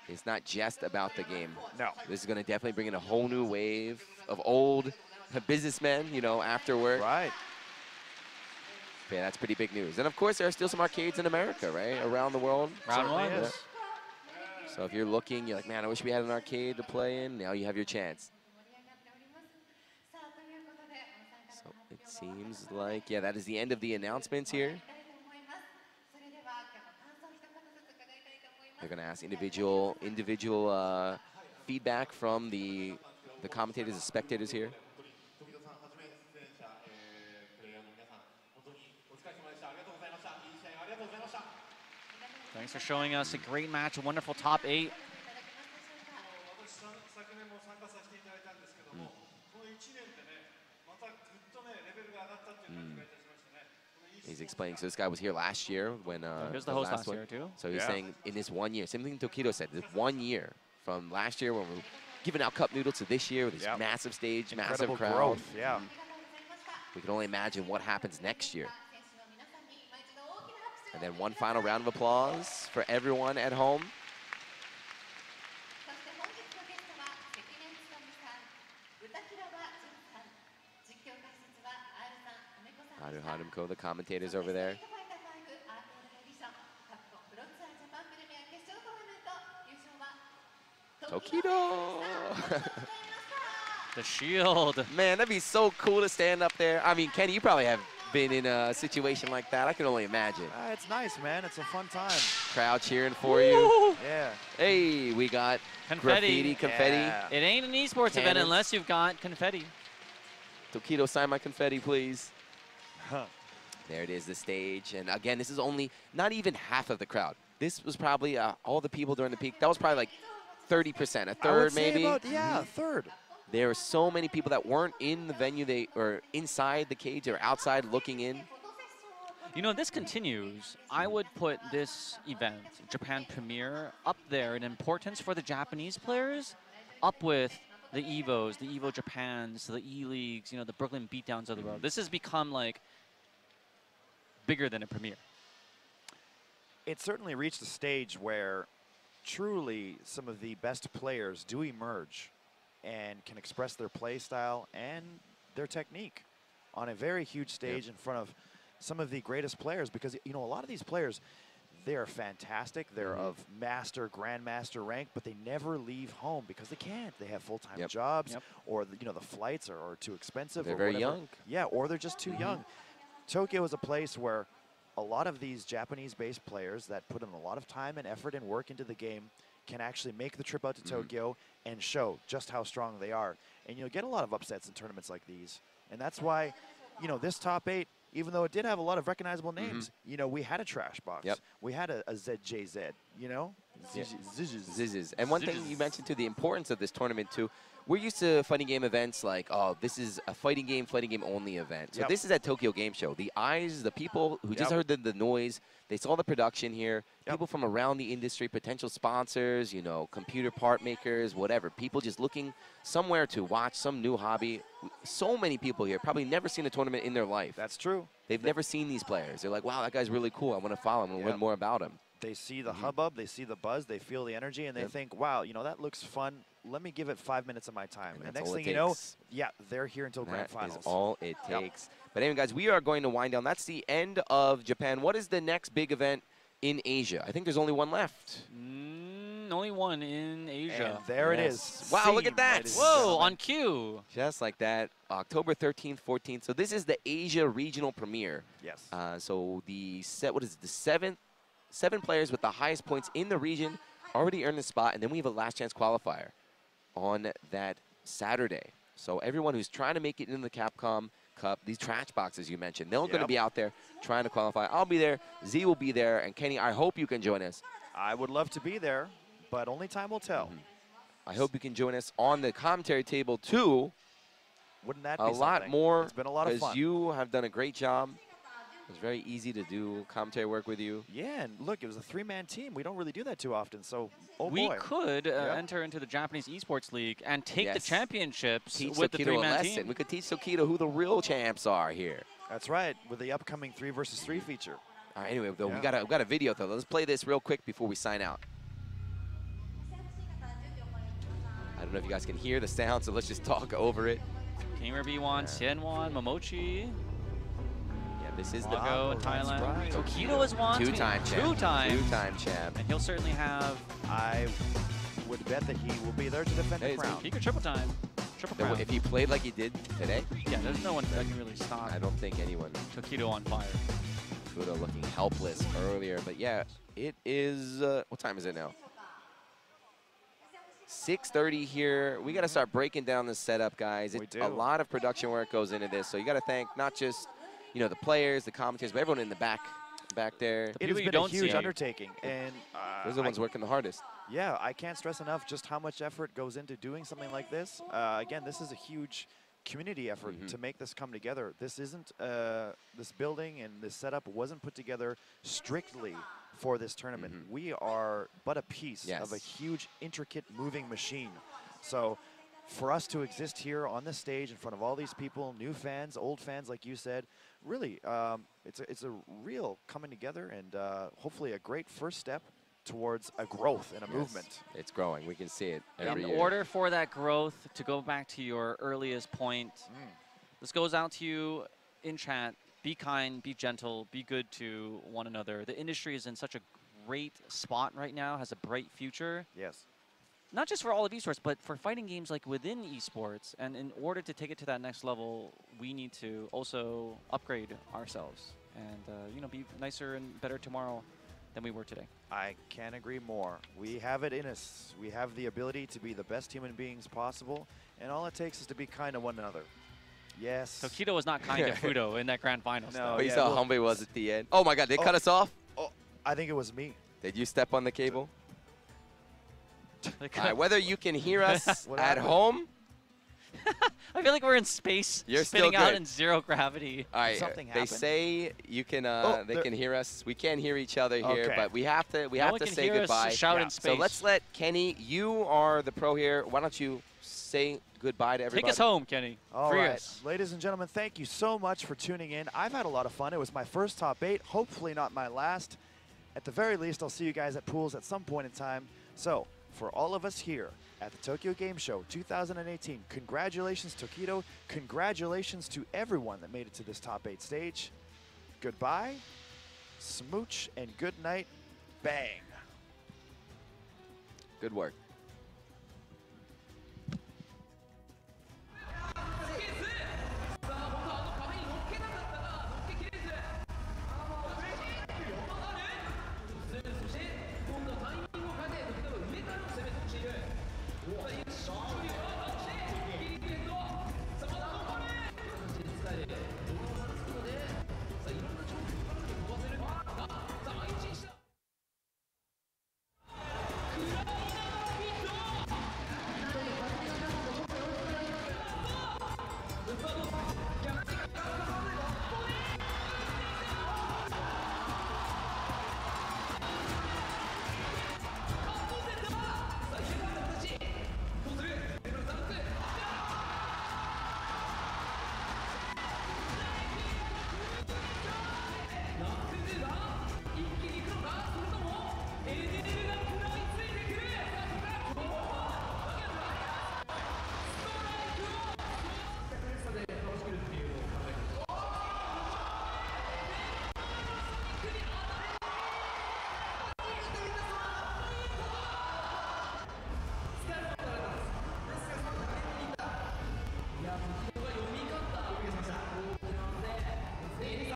It's not just about the game. No. This is going to definitely bring in a whole new wave of old businessmen, you know, after work. Right. Yeah, that's pretty big news. And of course, there are still some arcades in America, right? Around the world. Round 1. Yeah. So if you're looking, you're like, man, I wish we had an arcade to play in. Now you have your chance. So it seems like, yeah, that is the end of the announcements here. They're going to ask individual feedback from the commentators, the spectators here. Thanks for showing us a great match, a wonderful top 8. He's explaining, so this guy was here last year when here's the host last year too. So he's saying in this 1 year, same thing Tokido said, this 1 year from last year when we were giving out cup noodles to this year with this massive stage, incredible massive crowd. Growth, yeah. We can only imagine what happens next year. And then one final round of applause for everyone at home. Haru Harumko, the commentators over there. Tokido. The shield. Man, that'd be so cool to stand up there. I mean, Kenny, you probably have been in a situation like that. I can only imagine. It's nice, man. It's a fun time. Crowd cheering for you. Yeah. Hey, we got confetti. Confetti. Yeah. It ain't an esports event unless you've got confetti. Tokido, sign my confetti, please. Huh. There it is, the stage. And again, this is only not even half of the crowd. This was probably all the people during the peak. That was probably like 30%, a third maybe. Yeah, a third. There were so many people that weren't in the venue, or inside the cage, or outside looking in. You know, this continues. I would put this event, Japan Premier, up there in importance for the Japanese players, up with the EVOs, the EVO Japans, the E-Leagues, you know, the Brooklyn Beatdowns of the world. This has become, like, bigger than a Premier. It certainly reached a stage where truly some of the best players do emerge and can express their play style and their technique on a very huge stage in front of some of the greatest players, because, you know, a lot of these players, they are fantastic. They're of master, grandmaster rank, but they never leave home because they can't. They have full-time jobs, or, you know, the flights are too expensive. They're or very whatever. young. Yeah, or they're just too young. Tokyo is a place where a lot of these Japanese-based players that put in a lot of time and effort and work into the game can actually make the trip out to Tokyo and show just how strong they are. And you'll get a lot of upsets in tournaments like these. And that's why, you know, this top 8, even though it did have a lot of recognizable names, you know, we had a Trash Box. We had a ZJZ, you know? Zizz. And one thing you mentioned, too, the importance of this tournament, too. We're used to fighting game events like, oh, this is a fighting game only event. So this is at Tokyo Game Show. The eyes, the people who just heard the noise, they saw the production here, people from around the industry, potential sponsors, you know, computer part makers, whatever. People just looking somewhere to watch some new hobby. So many people here probably never seen a tournament in their life. That's true. They've never seen these players. They're like, wow, that guy's really cool. I want to follow him and learn more about him. They see the hubbub, they see the buzz, they feel the energy, and they think, wow, you know, that looks fun. Let me give it 5 minutes of my time. And next thing you know, they're here until grand finals. That is all it takes. But anyway, guys, we are going to wind down. That's the end of Japan. What is the next big event in Asia? I think there's only one left. Only one in Asia. And there it is. Wow, look at that. Whoa, on cue. Just like that. October 13th, 14th. So this is the Asia Regional Premiere. Yes. So the seven players with the highest points in the region already earned the spot, and then we have a last chance qualifier on that Saturday. So everyone who's trying to make it into the Capcom Cup, these trash boxes you mentioned, they're going to be out there trying to qualify. I'll be there, Z will be there, and Kenny, I hope you can join us. I would love to be there, but only time will tell. I hope you can join us on the commentary table too. Wouldn't that be a lot something? more? It's been a lot of fun. Because you have done a great job. It was very easy to do commentary work with you. Yeah, and look, it was a 3-man team. We don't really do that too often, so we could enter into the Japanese Esports League and take the championships with the 3-man team. We could teach Tokido who the real champs are here. That's right, with the upcoming 3 versus 3 feature. All right, anyway, though, we got a video, though. Let's play this real quick before we sign out. I don't know if you guys can hear the sound, so let's just talk over it. Gamer B1, Xianwan, Momochi. This is Lago, the Thailand. Right. Tokido has won. Two-time champ. Two-time champ. And he'll certainly have. I would bet that he will be there to defend the crown. He could triple time. Triple crown. If he played like he did today? Yeah, there's no one that can really stop. I don't think anyone. Tokido on fire. Tokido looking helpless earlier. But yeah, it is. What time is it now? 6:30 here. We got to start breaking down the setup, guys. A lot of production work goes into this. So you got to thank not just the players, the commentators, but everyone in the back there. It has been a huge undertaking, and those are the ones working the hardest. Yeah, I can't stress enough just how much effort goes into doing something like this. Again, this is a huge community effort to make this come together. This isn't this building and this setup wasn't put together strictly for this tournament. We are but a piece of a huge, intricate, moving machine. So for us to exist here on the stage in front of all these people, new fans, old fans, like you said, really, it's a real coming together and hopefully a great first step towards a growth and a movement. It's growing. We can see it every year. In order for that growth, to go back to your earliest point, this goes out to you in chat. Be kind, be gentle, be good to one another. The industry is in such a great spot right now, has a bright future. Yes. not just for all of esports, but for fighting games like within esports. And in order to take it to that next level, we need to also upgrade ourselves and you know, be nicer and better tomorrow than we were today. I can't agree more. We have it in us. We have the ability to be the best human beings possible, and all it takes is to be kind to one another. Yes. So Keto was not kind to Fudo in that grand finals. No, but you saw how humble he was at the end. Oh my God, they cut us off? Oh, I think it was me. Did you step on the cable? All right, whether you can hear us at home. I feel like we're in space, You're spinning still out good. in zero gravity. All right, Something they happened. say you can. They can hear us. We can't hear each other here, Okay. but we have to. We No have one to can say hear us goodbye. shout in So space. let's let Kenny. You are the pro here. Why don't you say goodbye to everybody? Take us home, Kenny. All Free right, us. ladies and gentlemen, thank you so much for tuning in. I've had a lot of fun. It was my first top 8, hopefully not my last. At the very least, I'll see you guys at pools at some point in time. So, for all of us here at the Tokyo Game Show 2018, congratulations, Tokido. Congratulations to everyone that made it to this top 8 stage. Goodbye, smooch, and good night. Bang. Good work.